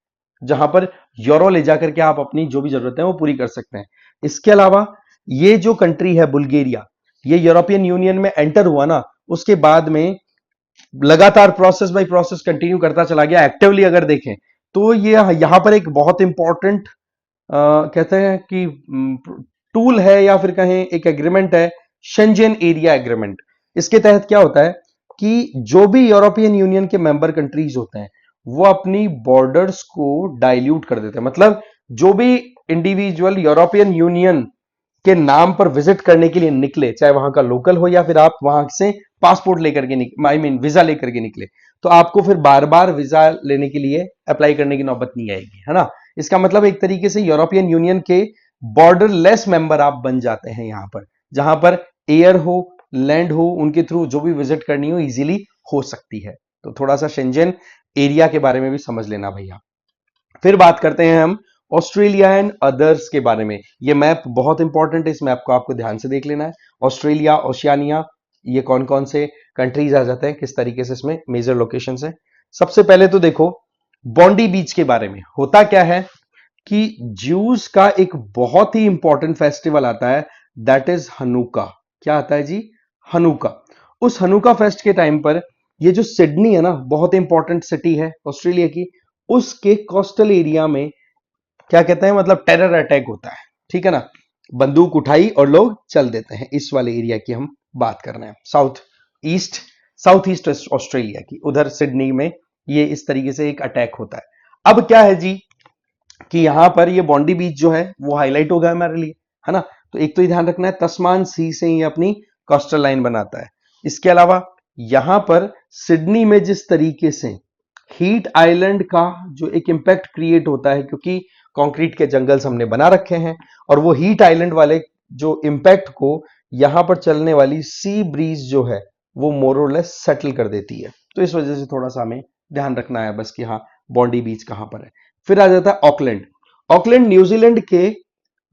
जहां पर यूरो ले जाकर के आप अपनी जो भी जरूरत है वो पूरी कर सकते हैं। इसके अलावा ये जो कंट्री है बुल्गारिया, ये यूरोपियन यूनियन में एंटर हुआ ना, उसके बाद में लगातार प्रोसेस बाय प्रोसेस कंटिन्यू करता चला गया। एक्टिवली अगर देखें तो ये यहां पर एक बहुत इंपॉर्टेंट कहते हैं कि टूल है, या फिर कहें एक एग्रीमेंट है, शेंजेन एरिया एग्रीमेंट। इसके तहत क्या होता है कि जो भी यूरोपियन यूनियन के मेंबर कंट्रीज होते हैं, वो अपनी बॉर्डर्स को डाइल्यूट कर देते हैं। मतलब जो भी इंडिविजुअल यूरोपियन यूनियन के नाम पर विजिट करने के लिए निकले, चाहे वहां का लोकल हो या फिर आप वहां से पासपोर्ट लेकर के आई मीन वीजा लेकर के निकले, तो आपको फिर बार बार वीजा लेने के लिए अप्लाई करने की नौबत नहीं आएगी, है ना। इसका मतलब एक तरीके से यूरोपियन यूनियन के बॉर्डरलेस मेंबर आप बन जाते हैं यहां पर, जहां पर एयर हो, लैंड हो, उनके थ्रू जो भी विजिट करनी हो इजीली हो सकती है। तो थोड़ा सा शेंजेन एरिया के बारे में भी समझ लेना भैया। फिर बात करते हैं हम ऑस्ट्रेलिया एंड अदर्स के बारे में। ये मैप बहुत इंपॉर्टेंट है, इस मैप को आपको ध्यान से देख लेना है। ऑस्ट्रेलिया, ओशियानिया, ये कौन कौन से कंट्रीज आ जाते हैं, किस तरीके से इसमें मेजर लोकेशंस है। सबसे पहले तो देखो बॉन्डी बीच के बारे में। होता क्या है कि ज्यूज का एक बहुत ही इंपॉर्टेंट फेस्टिवल आता है, दैट इज हनुका। क्या आता है जी? हनुका। उस हनुका फेस्ट के टाइम पर ये जो सिडनी है ना, बहुत इंपॉर्टेंट सिटी है ऑस्ट्रेलिया की, उसके कोस्टल एरिया में क्या कहते हैं, मतलब टेरर अटैक होता है, ठीक है ना। बंदूक उठाई और लोग चल देते हैं। इस वाले एरिया की हम बात कर रहे हैं, ईस्ट साउथ ईस्ट ऑस्ट्रेलिया की, उधर सिडनी में ये इस तरीके से एक अटैक होता है। अब क्या है जी कि यहां पर ये बॉन्डी बीच जो है वो हाईलाइट हो गया हमारे लिए, है ना। तो एक तो ये ध्यान रखना है, तस्मान सी से ये अपनी कोस्टल लाइन बनाता है। इसके अलावा यहां पर सिडनी में जिस तरीके से हीट आइलैंड का जो एक इंपैक्ट क्रिएट होता है, क्योंकि कंक्रीट के जंगल्स हमने बना रखे हैं, और वो हीट आइलैंड वाले जो इंपैक्ट को यहां पर चलने वाली सी ब्रीज जो है वो मोरलेस सेटल कर देती है। तो इस वजह से थोड़ा सा हमें ध्यान रखना है बस कि हाँ बॉन्डी बीच कहां पर है। फिर आ जाता है ऑकलैंड। ऑकलैंड न्यूजीलैंड के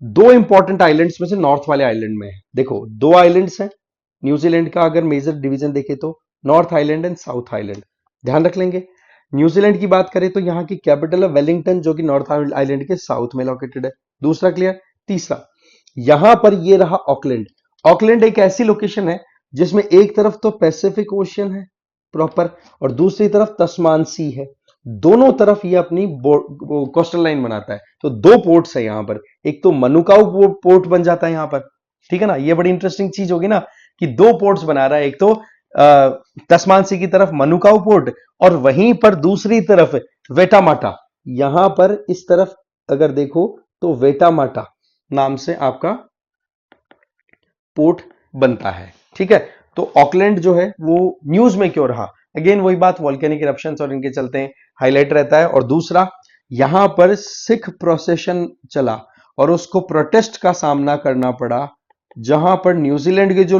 दो इंपॉर्टेंट आइलैंड्स में से नॉर्थ वाले आइलैंड में है। देखो दो आइलैंड्स हैं न्यूजीलैंड का, अगर मेजर डिवीजन देखे तो north island and south island, ध्यान रख लेंगे। न्यूजीलैंड की बात करें तो यहाँ की कैपिटल है वेलिंगटन, जो कि नॉर्थ आइलैंड के साउथ में लोकेटेड है। दूसरा क्लियर। तीसरा, यहां पर ये रहा ऑकलैंड। ऑकलैंड एक ऐसी लोकेशन है जिसमें एक तरफ तो पैसिफिक ओशियन है प्रॉपर, और दूसरी तरफ तस्मान सी है। दोनों तरफ ये अपनी कोस्टल लाइन बनाता है। तो दो पोर्ट्स है यहां पर, एक तो मनुकाऊ पोर्ट बन जाता है यहां पर, ठीक है ना। ये बड़ी इंटरेस्टिंग चीज होगी ना कि दो पोर्ट्स बना रहा है, एक तो तस्मान सी की तरफ मनुकाऊ पोर्ट, और वहीं पर दूसरी तरफ वेटामाटा। यहां पर इस तरफ अगर देखो तो वेटामाटा नाम से आपका पोर्ट बनता है, ठीक है। तो ऑकलैंड जो है वो न्यूज में क्यों रहा? अगेन वही बात, वॉल्केनिक इरप्शंस और इनके चलते हैं हाईलाइट रहता है। और दूसरा, यहां पर सिख प्रोसेशन चला और उसको प्रोटेस्ट का सामना करना पड़ा जहां पर न्यूजीलैंड के जो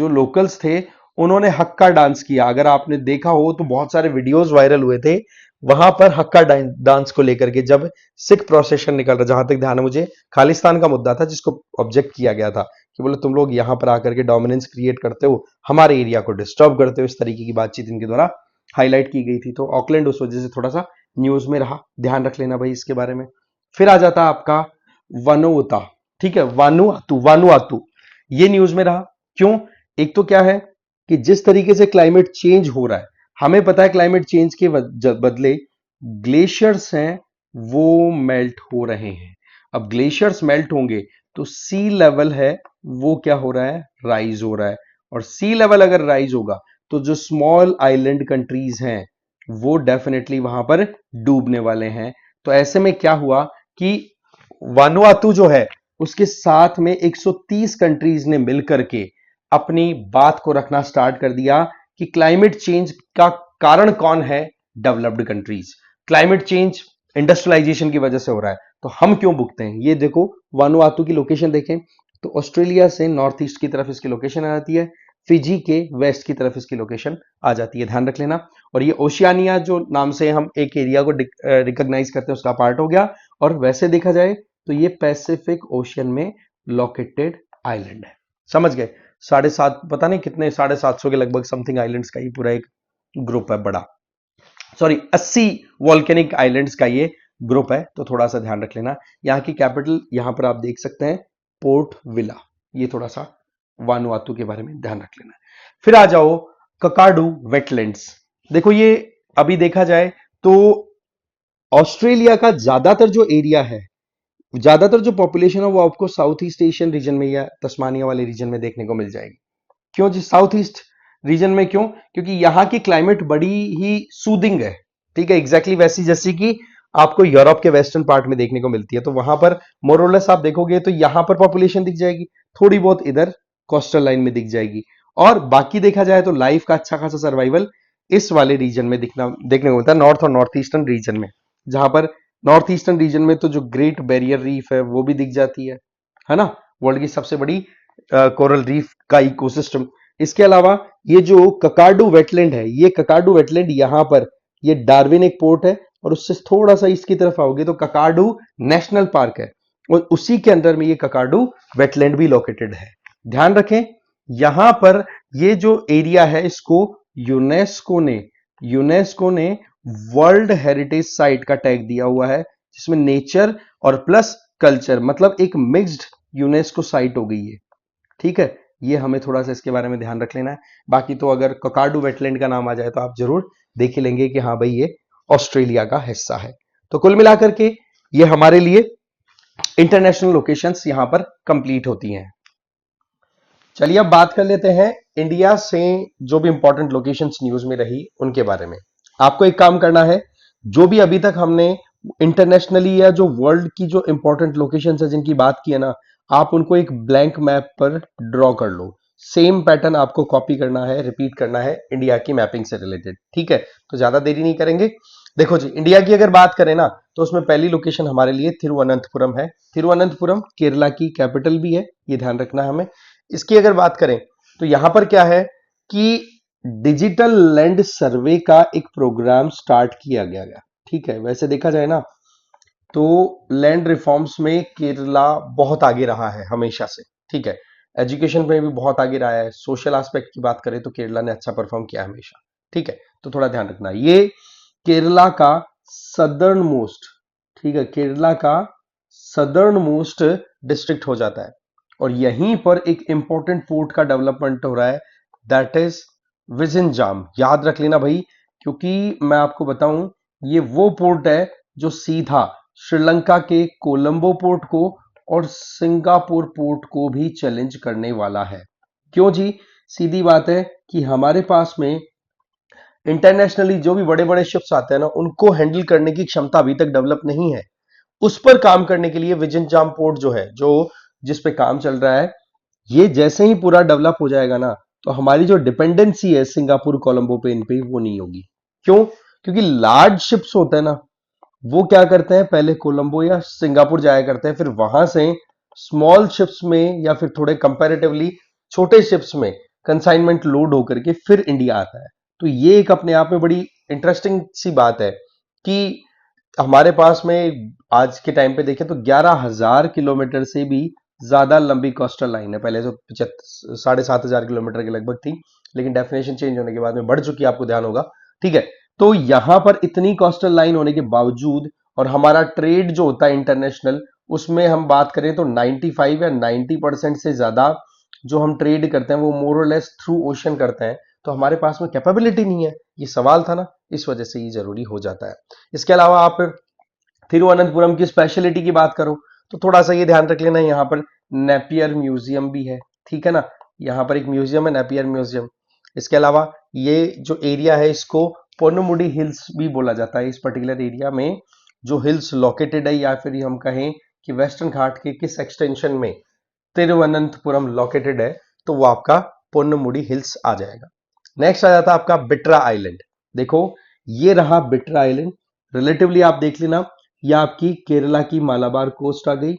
लोकल्स थे उन्होंने हक्का डांस किया। अगर आपने देखा हो तो बहुत सारे वीडियोस वायरल हुए थे वहां पर हक्का डांस को लेकर के, जब सिख प्रोसेशन निकल रहा, जहां तक ध्यान है मुझे खालिस्तान का मुद्दा था जिसको ऑब्जेक्ट किया गया था कि बोले तुम लोग यहां पर आकर के डोमिनेंस क्रिएट करते हो, हमारे एरिया को डिस्टर्ब करते हो, इस तरीके की बातचीत इनके द्वारा हाईलाइट की गई थी। तो ऑकलैंड उस वजह से थोड़ा सा न्यूज में रहा, ध्यान रख लेना भाई इसके बारे में। फिर आ जाता आपका वनोता, ठीक है, वानुआतू ये न्यूज में रहा। क्यों? एक तो क्या है कि जिस तरीके से क्लाइमेट चेंज हो रहा है, हमें पता है क्लाइमेट चेंज के बदले ग्लेशियर्स हैं वो मेल्ट हो रहे हैं। अब ग्लेशियर्स मेल्ट होंगे तो सी लेवल है वो क्या हो रहा है, राइज हो रहा है। और सी लेवल अगर राइज होगा तो जो स्मॉल आइलैंड कंट्रीज हैं वो डेफिनेटली वहां पर डूबने वाले हैं। तो ऐसे में क्या हुआ कि वानुआतू जो है उसके साथ में 130 कंट्रीज ने मिलकर के अपनी बात को रखना स्टार्ट कर दिया कि क्लाइमेट चेंज का कारण कौन है, developed countries. Climate change industrialisation की वजह से हो रहा है तो हम क्यों भुगते हैं। ये देखो वानुआतू की लोकेशन देखें तो ऑस्ट्रेलिया से नॉर्थ ईस्ट की तरफ इसकी लोकेशन आ जाती है, फिजी के वेस्ट की तरफ इसकी लोकेशन आ जाती है, ध्यान रख लेना। और ये ओशियानिया जो नाम से हम एक एरिया को रिकॉग्नाइज करते हैं उसका पार्ट हो गया। और वैसे देखा जाए तो ये पैसिफिक ओशियन में लोकेटेड आइलैंड है, समझ गए। 7.5 पता नहीं कितने 750 के लगभग समथिंग आइलैंड्स का ये पूरा एक ग्रुप है बड़ा, सॉरी 80 वॉल्केनिक आइलैंड्स का ये ग्रुप है। तो थोड़ा सा ध्यान रख लेना। यहाँ की कैपिटल यहां पर आप देख सकते हैं पोर्ट विला, ये थोड़ा सा वानुआतू के बारे में ध्यान रख लेना। फिर आ जाओ ककाडू वेटलैंड्स। देखो ये अभी देखा जाए तो ऑस्ट्रेलिया का ज्यादातर जो एरिया है, ज्यादातर जो पॉपुलेशन है वो आपको साउथ ईस्ट एशियन रीजन में या तस्मानिया वाले रीजन में देखने को मिल जाएगी। क्यों जी साउथ ईस्ट रीजन में, क्यों? क्योंकि यहां की क्लाइमेट बड़ी ही सूदिंग है, ठीक है, एग्जैक्टली वैसी जैसी कि आपको यूरोप के वेस्टर्न पार्ट में देखने को मिलती है। तो वहां पर मोरलेस आप देखोगे तो यहां पर पॉपुलेशन दिख जाएगी, थोड़ी बहुत इधर कोस्टल लाइन में दिख जाएगी। और बाकी देखा जाए तो लाइफ का अच्छा खासा सर्वाइवल इस वाले रीजन में दिखना देखने को मिलता है, नॉर्थ और नॉर्थ ईस्टर्न रीजन में। जहां पर नॉर्थ ईस्टर्न रीजन में तो जो ग्रेट बैरियर रीफ है वो भी दिख जाती है ना, वर्ल्ड की सबसे बड़ी कोरल रीफ का इकोसिस्टम। इसके अलावा ये जो ककाडू वेटलैंड है, ये ककाडू वेटलैंड यहां पर ये डार्विन एक पोर्ट है और उससे थोड़ा सा इसकी तरफ आओगे तो ककाडू नेशनल पार्क है और उसी के अंदर में ये ककाडू वेटलैंड भी लोकेटेड है। ध्यान रखें यहां पर ये जो एरिया है इसको यूनेस्को ने वर्ल्ड हेरिटेज साइट का टैग दिया हुआ है, जिसमें नेचर और प्लस कल्चर मतलब एक मिक्स्ड यूनेस्को साइट हो गई है, ठीक है। ये हमें थोड़ा सा इसके बारे में ध्यान रख लेना है। बाकी तो अगर ककाडू वेटलैंड का नाम आ जाए तो आप जरूर देख ही लेंगे कि हाँ भाई ये ऑस्ट्रेलिया का हिस्सा है। तो कुल मिलाकर के ये हमारे लिए इंटरनेशनल लोकेशंस यहां पर कंप्लीट होती हैं। चलिए अब बात कर लेते हैं इंडिया से जो भी इंपॉर्टेंट लोकेशंस न्यूज में रही उनके बारे में। आपको एक काम करना है, जो भी अभी तक हमने इंटरनेशनली या जो वर्ल्ड की जो इंपॉर्टेंट लोकेशंस है जिनकी बात की है ना, आप उनको एक ब्लैंक मैप पर ड्रॉ कर लो। सेम पैटर्न आपको कॉपी करना है, रिपीट करना है इंडिया की मैपिंग से रिलेटेड, ठीक है। तो ज्यादा देरी नहीं करेंगे। देखो जी इंडिया की अगर बात करें ना तो उसमें पहली लोकेशन हमारे लिए तिरुवनंतपुरम है। तिरुवनंतपुरम केरला की कैपिटल भी है, ये ध्यान रखना है हमें। इसकी अगर बात करें तो यहां पर क्या है कि डिजिटल लैंड सर्वे का एक प्रोग्राम स्टार्ट किया गया, ठीक है। वैसे देखा जाए ना तो लैंड रिफॉर्म्स में केरला बहुत आगे रहा है हमेशा से, ठीक है। एजुकेशन में भी बहुत आगे रहा है, सोशल एस्पेक्ट की बात करें तो केरला ने अच्छा परफॉर्म किया है हमेशा, ठीक है। तो थोड़ा ध्यान रखना, ये केरला का सदर्न मोस्ट, ठीक है, केरला का सदर्न मोस्ट डिस्ट्रिक्ट हो जाता है। और यहीं पर एक इंपॉर्टेंट पोर्ट का डेवलपमेंट हो रहा है, दैट इज विजिंजाम। याद रख लेना भाई, क्योंकि मैं आपको बताऊं ये वो पोर्ट है जो सीधा श्रीलंका के कोलंबो पोर्ट को और सिंगापुर पोर्ट को भी चैलेंज करने वाला है। क्यों जी? सीधी बात है कि हमारे पास में इंटरनेशनली जो भी बड़े बड़े शिप्स आते हैं ना उनको हैंडल करने की क्षमता अभी तक डेवलप नहीं है। उस पर काम करने के लिए विजिंजाम पोर्ट जो है, जो जिस पे काम चल रहा है, ये जैसे ही पूरा डेवलप हो जाएगा ना तो हमारी जो डिपेंडेंसी है सिंगापुर कोलंबो पे इन पे वो नहीं होगी। क्यों? क्योंकि लार्ज शिप्स होते हैं ना वो क्या करते हैं, पहले कोलंबो या सिंगापुर जाया करते हैं, फिर वहां से स्मॉल शिप्स में या फिर थोड़े कंपैरेटिवली छोटे शिप्स में कंसाइनमेंट लोड होकर के फिर इंडिया आता है। तो ये एक अपने आप में बड़ी इंटरेस्टिंग सी बात है कि हमारे पास में आज के टाइम पे देखें तो 11,000 किलोमीटर से भी ज्यादा लंबी कोस्टल लाइन है। पहले तो 7,500 किलोमीटर के लगभग थी, लेकिन डेफिनेशन चेंज होने के बाद में बढ़ चुकी है, आपको ध्यान होगा। ठीक है, तो यहां पर इतनी कोस्टल लाइन होने के बावजूद और हमारा ट्रेड जो होता है इंटरनेशनल, उसमें हम बात करें तो 95 या 90% से ज्यादा जो हम ट्रेड करते हैं वो मोर और लेस थ्रू ओशन करते हैं। तो हमारे पास में कैपेबिलिटी नहीं है, ये सवाल था ना, इस वजह से ये जरूरी हो जाता है। इसके अलावा आप तिरुवनंतपुरम की स्पेशलिटी की बात करो तो थोड़ा सा ये ध्यान रख लेना, यहाँ पर नेपियर म्यूजियम भी है। ठीक है ना, यहाँ पर एक म्यूजियम है, नेपियर म्यूजियम। इसके अलावा ये जो एरिया है इसको पोन्नुमुडी हिल्स भी बोला जाता है। इस पर्टिकुलर एरिया में जो हिल्स लोकेटेड है, या फिर हम कहें कि वेस्टर्न घाट के किस एक्सटेंशन में तिरुवनंतपुरम लोकेटेड है, तो वो आपका पोन्नुमुडी हिल्स आ जाएगा। नेक्स्ट आ जाता है आपका बिट्रा आइलैंड। देखो ये रहा बिट्रा आइलैंड। रिलेटिवली आप देख लेना, ये आपकी केरला की मालाबार कोस्ट आ गई,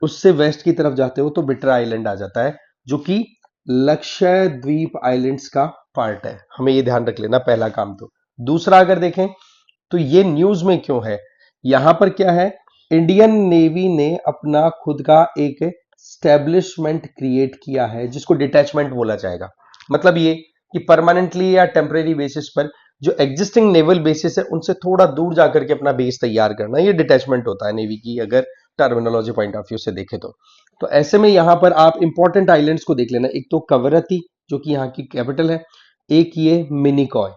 उससे वेस्ट की तरफ जाते हो तो बिट्रा आइलैंड आ जाता है, जो कि लक्षद्वीप आइलैंड्स का पार्ट है। हमें ये ध्यान रख लेना, पहला काम। तो दूसरा अगर देखें तो ये न्यूज में क्यों है, यहां पर क्या है, इंडियन नेवी ने अपना खुद का एक स्टैब्लिशमेंट क्रिएट किया है जिसको डिटैचमेंट बोला जाएगा। मतलब ये कि परमानेंटली या टेम्परेरी बेसिस पर जो एग्जिस्टिंग नेवल बेसिस है उनसे थोड़ा दूर जाकर के अपना बेस तैयार करना, ये डिटैचमेंट होता है नेवी की, अगर टर्मिनोलॉजी पॉइंट ऑफ व्यू से देखें तो ऐसे में यहां पर आप इंपॉर्टेंट आइलैंड्स को देख लेना। एक तो कवरत्ती जो कि यहाँ की कैपिटल है, एक ये मिनिकॉय।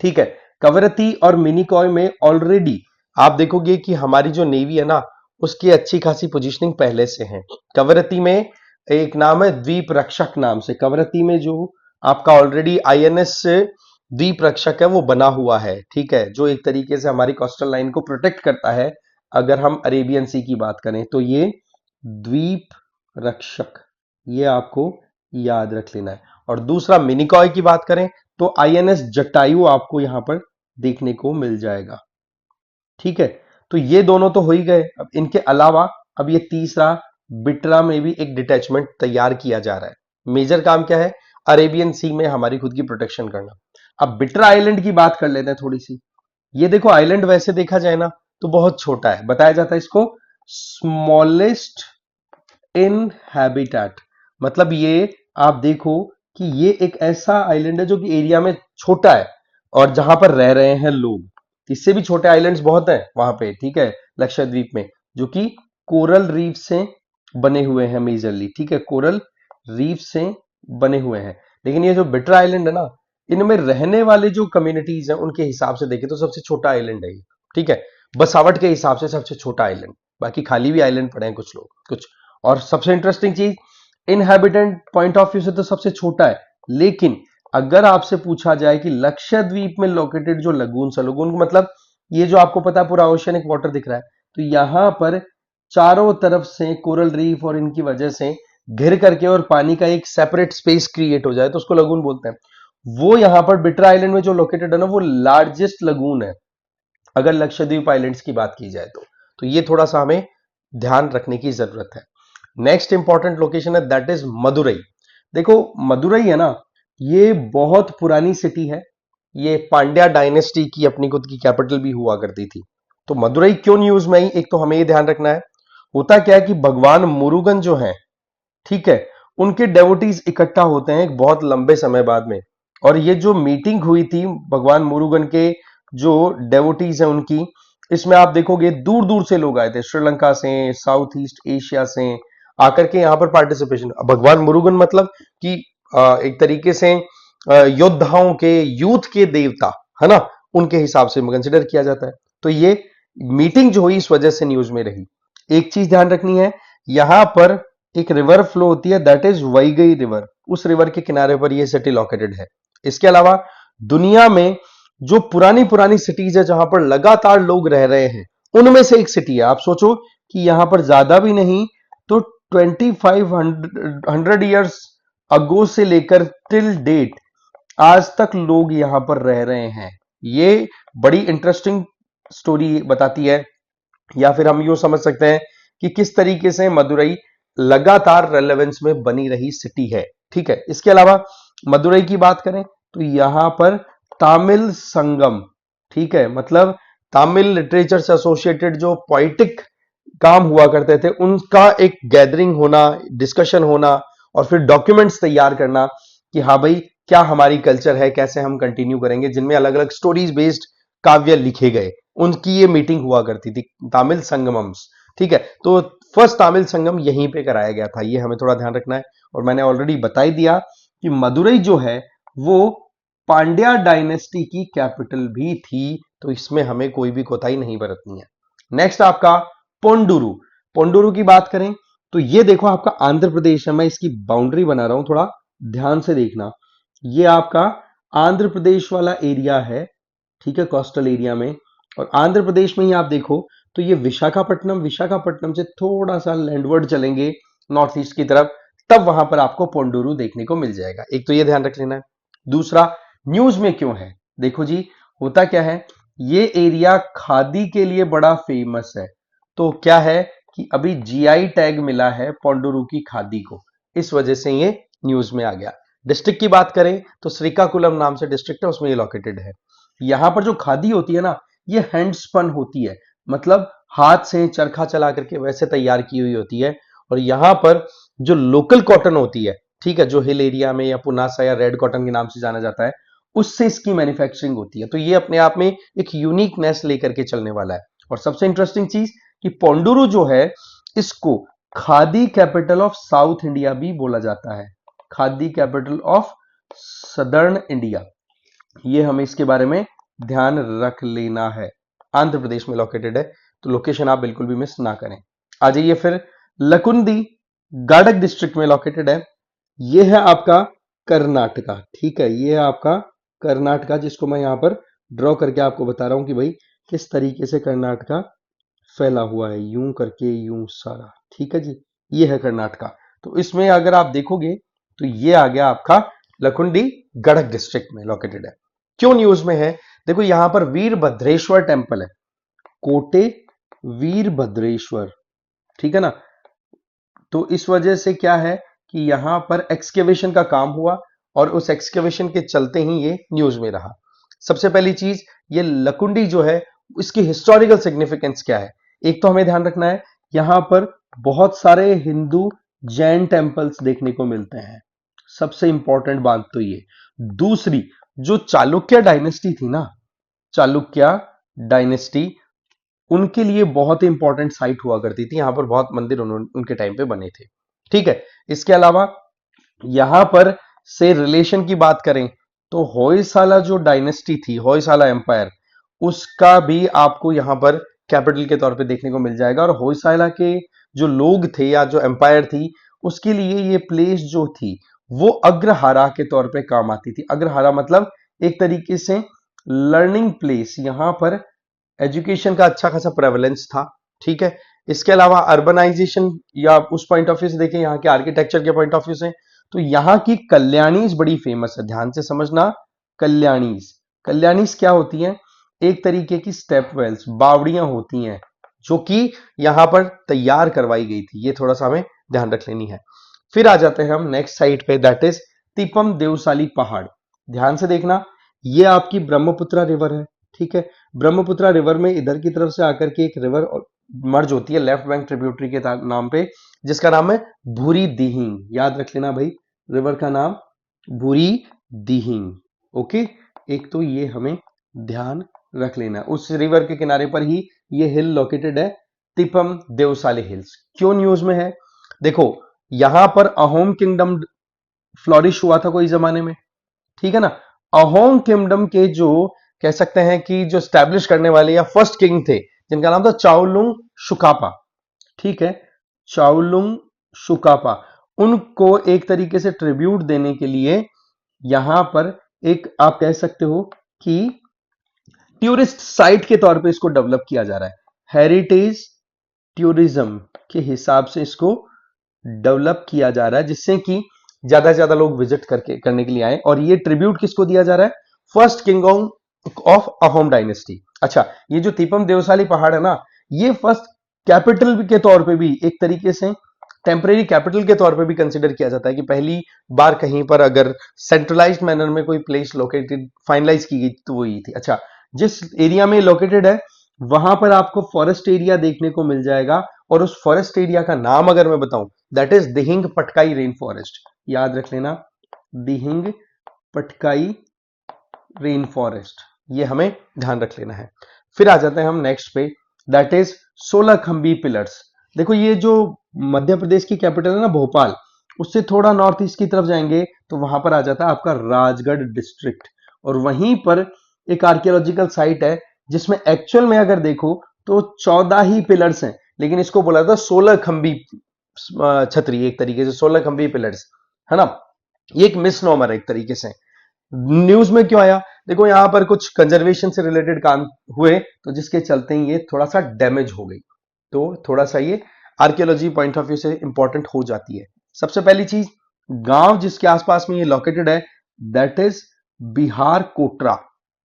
ठीक है, कवरत्ती और मिनिकॉय में ऑलरेडी आप देखोगे कि हमारी जो नेवी है ना, उसकी अच्छी खासी पोजीशनिंग पहले से है। कवरत्ती में एक नाम है द्वीप रक्षक नाम से, कवरत्ती में जो आपका ऑलरेडी आईएनएस द्वीप रक्षक है वो बना हुआ है। ठीक है, जो एक तरीके से हमारी कोस्टल लाइन को प्रोटेक्ट करता है। अगर हम अरेबियन सी की बात करें तो ये द्वीप रक्षक, ये आपको याद रख लेना है। और दूसरा मिनिकॉय की बात करें तो आईएनएस जटायु आपको यहां पर देखने को मिल जाएगा। ठीक है, तो ये दोनों तो हो ही गए। अब इनके अलावा अब ये तीसरा बिट्रा में भी एक डिटैचमेंट तैयार किया जा रहा है। मेजर काम क्या है, अरेबियन सी में हमारी खुद की प्रोटेक्शन करना। अब बिट्रा आइलैंड की बात कर लेते हैं थोड़ी सी। ये देखो आइलैंड वैसे देखा जाए ना तो बहुत छोटा है, बताया जाता है इसको स्मॉलेस्ट इन हैबिटेट। मतलब ये आप देखो कि ये एक ऐसा आइलैंड है जो कि एरिया में छोटा है और जहां पर रह रहे हैं लोग। इससे भी छोटे आइलैंड्स बहुत हैं वहां पे। ठीक है, लक्षद्वीप में जो कि कोरल रीफ से बने हुए हैं मेजरली। ठीक है, कोरल रीफ से बने हुए हैं। लेकिन ये जो बिट्रा आइलैंड है ना, इनमें रहने वाले जो कम्युनिटीज हैं उनके हिसाब से देखें तो सबसे छोटा आइलैंड है ये। ठीक है, बसावट के हिसाब से सबसे छोटा आइलैंड, बाकी खाली भी आइलैंड पड़े हैं कुछ लोग कुछ। और सबसे इंटरेस्टिंग चीज, इनहैबिटेंट पॉइंट ऑफ व्यू से तो सबसे छोटा है, लेकिन अगर आपसे पूछा जाए कि लक्षद्वीप में लोकेटेड जो लगून्स है, लगून मतलब ये जो आपको पता है पूरा ओशियनिक वाटर दिख रहा है, तो यहां पर चारों तरफ से कोरल रीफ और इनकी वजह से घिर करके और पानी का एक सेपरेट स्पेस क्रिएट हो जाए तो उसको लगून बोलते हैं। वो यहां पर बिट्रा आइलैंड में जो लोकेटेड है ना, वो लार्जेस्ट लगून है अगर लक्षद्वीप आइलैंड्स की बात की जाए तो ये थोड़ा सा हमें ध्यान रखने की जरूरत है। नेक्स्ट इंपॉर्टेंट लोकेशन है दैट इज मदुरई। देखो मदुरई है ना, ये बहुत पुरानी सिटी है, ये पांड्या डायनेस्टी की अपनी खुद की कैपिटल भी हुआ करती थी। तो मदुरई क्यों न्यूज में आई, एक तो हमें ये ध्यान रखना है, होता क्या है कि भगवान मुरुगन जो है, ठीक है, उनके डेवोटीज इकट्ठा होते हैं एक बहुत लंबे समय बाद में। और ये जो मीटिंग हुई थी भगवान मुरुगन के जो डेवोटीज हैं उनकी, इसमें आप देखोगे दूर दूर से लोग आए थे, श्रीलंका से, साउथ ईस्ट एशिया से आकर के यहां पर पार्टिसिपेशन। भगवान मुरुगन मतलब कि एक तरीके से योद्धाओं के, यूथ के देवता है ना, उनके हिसाब से कंसिडर किया जाता है। तो ये मीटिंग जो हुई इस वजह से न्यूज में रही। एक चीज ध्यान रखनी है, यहां पर एक रिवर फ्लो होती है दैट इज वैगई रिवर, उस रिवर के किनारे पर यह सिटी लोकेटेड है। इसके अलावा दुनिया में जो पुरानी पुरानी सिटीज है जहां पर लगातार लोग रह रहे हैं, उनमें से एक सिटी है। आप सोचो कि यहां पर ज्यादा भी नहीं तो 2500 ईयर्स अगो से लेकर टिल डेट आज तक लोग यहां पर रह रहे हैं। ये बड़ी इंटरेस्टिंग स्टोरी बताती है, या फिर हम यूं समझ सकते हैं कि किस तरीके से मदुरई लगातार रेलेवेंस में बनी रही सिटी है। ठीक है, इसके अलावा मदुरई की बात करें तो यहां पर तमिल संगम, ठीक है, मतलब तमिल लिटरेचर से एसोसिएटेड जो पोइटिक काम हुआ करते थे उनका एक गैदरिंग होना, डिस्कशन होना और फिर डॉक्यूमेंट्स तैयार करना कि हाँ भाई क्या हमारी कल्चर है, कैसे हम कंटिन्यू करेंगे, जिनमें अलग अलग स्टोरीज बेस्ड काव्य लिखे गए, उनकी ये मीटिंग हुआ करती थी, तमिल संगमम्स। ठीक है, तो फर्स्ट तमिल संगम यहीं पे कराया गया था, ये हमें थोड़ा ध्यान रखना है। और मैंने ऑलरेडी बता ही दिया कि मदुरई जो है वो पांड्या डायनेस्टी की कैपिटल भी थी, तो इसमें हमें कोई भी कोताही नहीं बरतनी है। नेक्स्ट आपका पोंडुरु। पोंडुरु की बात करें तो ये देखो आपका आंध्र प्रदेश है, मैं इसकी बाउंड्री बना रहा हूं, थोड़ा ध्यान से देखना। ये आपका आंध्र प्रदेश वाला एरिया है, ठीक है, कोस्टल एरिया में। और आंध्र प्रदेश में ही आप देखो तो ये विशाखापट्टनम, विशाखापट्टनम से थोड़ा सा लैंडवर्ड चलेंगे नॉर्थ ईस्ट की तरफ, तब वहां पर आपको पोंडुरु देखने को मिल जाएगा। एक तो ये ध्यान रख लेना है। दूसरा, न्यूज में क्यों है, देखो जी होता क्या है, ये एरिया खादी के लिए बड़ा फेमस है। तो क्या है कि अभी जीआई टैग मिला है पोंडुरु की खादी को, इस वजह से ये न्यूज में आ गया। डिस्ट्रिक्ट की बात करें तो श्रीकाकुलम नाम से डिस्ट्रिक्ट है, उसमें ये लोकेटेड है। यहां पर जो खादी होती है ना, ये हैंड स्पन होती है, मतलब हाथ से चरखा चला करके वैसे तैयार की हुई होती है। और यहां पर जो लोकल कॉटन होती है, ठीक है, जो हिल एरिया में या पुनासा या रेड कॉटन के नाम से जाना जाता है, उससे इसकी मैन्युफैक्चरिंग होती है। तो ये अपने आप में एक यूनिकनेस लेकर के चलने वाला है। और सबसे इंटरेस्टिंग चीज कि पोंडुरु जो है इसको khadi capital of south India भी बोला जाता है, khadi capital of southern India. ये हमें इसके बारे में ध्यान रख लेना है। आंध्र प्रदेश में लोकेटेड है, तो लोकेशन आप बिल्कुल भी मिस ना करें। आ जाइए फिर, लकुंदी गाडक डिस्ट्रिक्ट में लोकेटेड है। ये है आपका कर्नाटका, ठीक है, ये है आपका कर्नाटका, जिसको मैं यहां पर ड्रॉ करके आपको बता रहा हूं कि भाई किस तरीके से कर्नाटका फैला हुआ है, यूं करके यूं सारा। ठीक है जी, ये है कर्नाटका। तो इसमें अगर आप देखोगे तो ये आ गया आपका लकुंडी गढ़क डिस्ट्रिक्ट में लोकेटेड है। क्यों न्यूज में है, देखो यहां पर वीरभद्रेश्वर टेम्पल है, कोटे वीरभद्रेश्वर, ठीक है ना। तो इस वजह से क्या है कि यहां पर एक्सकेवेशन का काम हुआ और उस एक्सकेवेशन के चलते ही ये न्यूज में रहा। सबसे पहली चीज, ये लकुंडी जो है इसकी हिस्टोरिकल सिग्निफिकेंस क्या है, एक तो हमें ध्यान रखना है यहां पर बहुत सारे हिंदू जैन टेम्पल्स देखने को मिलते हैं, सबसे इंपॉर्टेंट बात तो ये। दूसरी, जो चालुक्य डायनेस्टी थी ना, चालुक्य डायनेस्टी, उनके लिए बहुत ही इंपॉर्टेंट साइट हुआ करती थी, यहां पर बहुत मंदिर उनके टाइम पे बने थे। ठीक है, इसके अलावा यहां पर से रिलेशन की बात करें तो होयसाला जो डायनेस्टी थी, होयसाला एम्पायर, उसका भी आपको यहां पर कैपिटल के तौर पे देखने को मिल जाएगा। और होयसाला के जो लोग थे या जो एम्पायर थी, उसके लिए ये प्लेस जो थी वो अग्रहारा के तौर पे काम आती थी। अग्रहारा मतलब एक तरीके से लर्निंग प्लेस, यहां पर एजुकेशन का अच्छा खासा प्रेवलेंस था। ठीक है, इसके अलावा अर्बनाइजेशन या उस पॉइंट ऑफ व्यू से देखें, यहाँ के आर्किटेक्चर के पॉइंट ऑफ व्यू से, तो यहाँ की कल्याणीज बड़ी फेमस है, ध्यान से समझना। कल्याणीज, कल्याणीज क्या होती हैं, एक तरीके की स्टेप वेल्स, बावड़ियां होती हैं जो कि यहां पर तैयार करवाई गई थी, ये थोड़ा सा हमें ध्यान रख लेनी है। फिर आ जाते हैं हम नेक्स्ट साइट पे, दैट इज तिपम देवसाली पहाड़। ध्यान से देखना, ये आपकी ब्रह्मपुत्रा रिवर है, ठीक है। ब्रह्मपुत्रा रिवर में इधर की तरफ से आकर के एक रिवर मर्ज होती है लेफ्ट बैंक ट्रिब्यूटरी के नाम पे, जिसका नाम है भूरी दिहिंग, याद रख लेना भाई, रिवर का नाम भूरी दिहिंग। ओके, एक तो ये हमें ध्यान रख लेना, उस रिवर के किनारे पर ही ये हिल लोकेटेड है, तिपम देवसाली हिल्स। क्यों न्यूज में है, देखो यहां पर अहोम किंगडम फ्लोरिश हुआ था कोई जमाने में, ठीक है ना। अहोम किंगडम के जो कह सकते हैं कि जो स्टैब्लिश करने वाले या फर्स्ट किंग थे, जिनका नाम था चाओलुंग शुकापा, ठीक है, चाओलुंग शुकापा, उनको एक तरीके से ट्रिब्यूट देने के लिए यहां पर एक आप कह सकते हो कि टूरिस्ट साइट के तौर पे इसको डेवलप किया जा रहा है, हेरिटेज टूरिज्म के हिसाब से इसको डेवलप किया जा रहा है, जिससे कि ज्यादा से ज्यादा लोग विजिट करने के लिए आए। और ये ट्रिब्यूट किसको दिया जा रहा है, first king of Ahom dynasty. अच्छा, ये जो तिपम देवसाली पहाड़ है ना, ये फर्स्ट कैपिटल के तौर पे भी एक तरीके से टेम्परेरी कैपिटल के तौर पे भी कंसिडर किया जाता है कि पहली बार कहीं पर अगर सेंट्रलाइज्ड मैनर में कोई प्लेस लोकेटेड फाइनलाइज की गई तो वो ये थी। अच्छा, जिस एरिया में लोकेटेड है वहां पर आपको फॉरेस्ट एरिया देखने को मिल जाएगा, और उस फॉरेस्ट एरिया का नाम अगर मैं बताऊं, that is Dihing Patkai rain forest. याद रख लेना, दिहिंग पटकाई रेन फॉरेस्ट, ये हमें ध्यान रख लेना है। फिर आ जाते हैं हम नेक्स्ट पे, दैट इज 16 खंबी पिलर्स। देखो ये जो मध्य प्रदेश की कैपिटल है ना भोपाल, उससे थोड़ा नॉर्थ ईस्ट की तरफ जाएंगे तो वहां पर आ जाता है आपका राजगढ़ डिस्ट्रिक्ट, और वहीं पर एक आर्कियोलॉजिकल साइट है जिसमें एक्चुअल में अगर देखो तो 14 ही पिलर्स हैं, लेकिन इसको बोला था 16 खंबी छतरी, एक तरीके से 16 खंबी पिलर्स, है ना। ये एक मिसनॉमर है एक तरीके से। न्यूज में क्यों आया, देखो यहां पर कुछ कंजर्वेशन से रिलेटेड काम हुए तो जिसके चलते ही ये थोड़ा सा डैमेज हो गई, तो थोड़ा सा ये आर्कियोलॉजी पॉइंट ऑफ व्यू से इंपॉर्टेंट हो जाती है। सबसे पहली चीज, गांव जिसके आसपास में ये लोकेटेड है दैट इज बिहार कोटरा,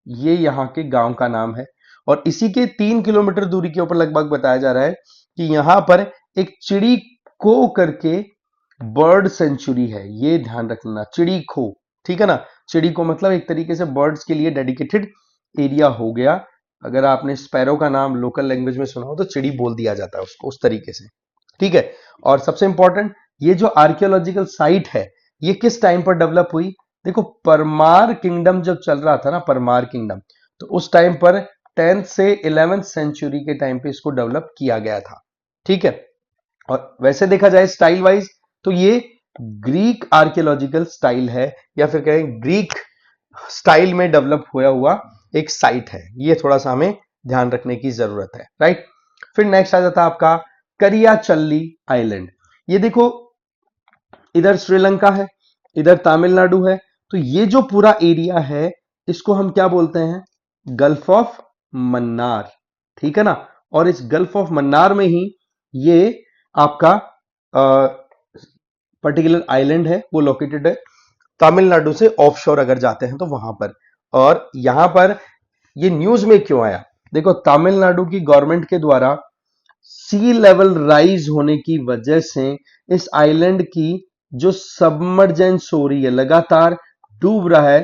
ये यहाँ के गांव का नाम है, और इसी के 3 किलोमीटर दूरी के ऊपर लगभग बताया जा रहा है कि यहां पर एक चिड़ी को करके बर्ड सेंचुरी है, ये ध्यान रखना, चिड़ी खो, ठीक है ना। चिड़ी को मतलब एक तरीके से बर्ड्स के लिए डेडिकेटेड एरिया हो गया। अगर आपने स्पैरो का नाम लोकल लैंग्वेज में सुना हो तो चिड़ी बोल दिया जाता है उसको उस तरीके से, ठीक है। और सबसे इंपॉर्टेंट, ये जो आर्कियोलॉजिकल साइट है ये किस टाइम पर डेवलप हुई, देखो परमार किंगडम जब चल रहा था ना, परमार किंगडम, तो उस टाइम पर 10th से 11th सेंचुरी के टाइम पे इसको डेवलप किया गया था, ठीक है। और वैसे देखा जाए स्टाइल वाइज तो ये ग्रीक आर्कियोलॉजिकल स्टाइल है, या फिर कहें ग्रीक स्टाइल में डेवलप हुआ हुआ एक साइट है, ये थोड़ा सा हमें ध्यान रखने की जरूरत है, राइट। फिर नेक्स्ट आ जाता है आपका करियाचल्ली आइलैंड। ये देखो इधर श्रीलंका है, इधर तमिलनाडु है, तो ये जो पूरा एरिया है इसको हम क्या बोलते हैं, गल्फ ऑफ मन्नार, ठीक है ना। और इस गल्फ ऑफ मन्नार में ही ये आपका पर्टिकुलर आइलैंड है वो लोकेटेड है, तमिलनाडु से ऑफशोर अगर जाते हैं तो वहां पर। और यहां पर ये न्यूज में क्यों आया, देखो तमिलनाडु की गवर्नमेंट के द्वारा सी लेवल राइज होने की वजह से इस आइलैंड की जो सबमर्जेंस हो रही है, लगातार डूब रहा है,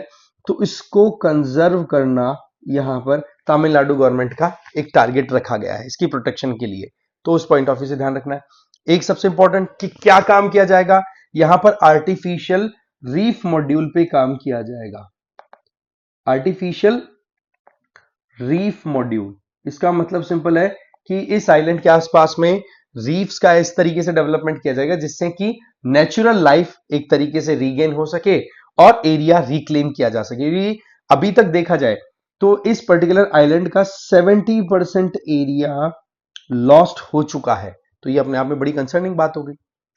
तो इसको कंजर्व करना यहां पर तमिलनाडु गवर्नमेंट का एक टारगेट रखा गया है इसकी प्रोटेक्शन के लिए, तो उस पॉइंट ऑफ व्यू से ध्यान रखना है। एक सबसे इंपॉर्टेंट कि क्या काम किया जाएगा, यहां पर आर्टिफिशियल रीफ मॉड्यूल पे काम किया जाएगा, आर्टिफिशियल रीफ मॉड्यूल। इसका मतलब सिंपल है कि इस आइलैंड के आसपास में रीफ्स का इस तरीके से डेवलपमेंट किया जाएगा जिससे कि नेचुरल लाइफ एक तरीके से रीगेन हो सके और एरिया रिक्लेम किया जा सके। अभी तक देखा जाए तो इस पर्टिकुलर आइलैंड का 70% एरिया लॉस्ट हो चुका है, तो ये अपने आप में बड़ी कंसर्निंग बात हो गई।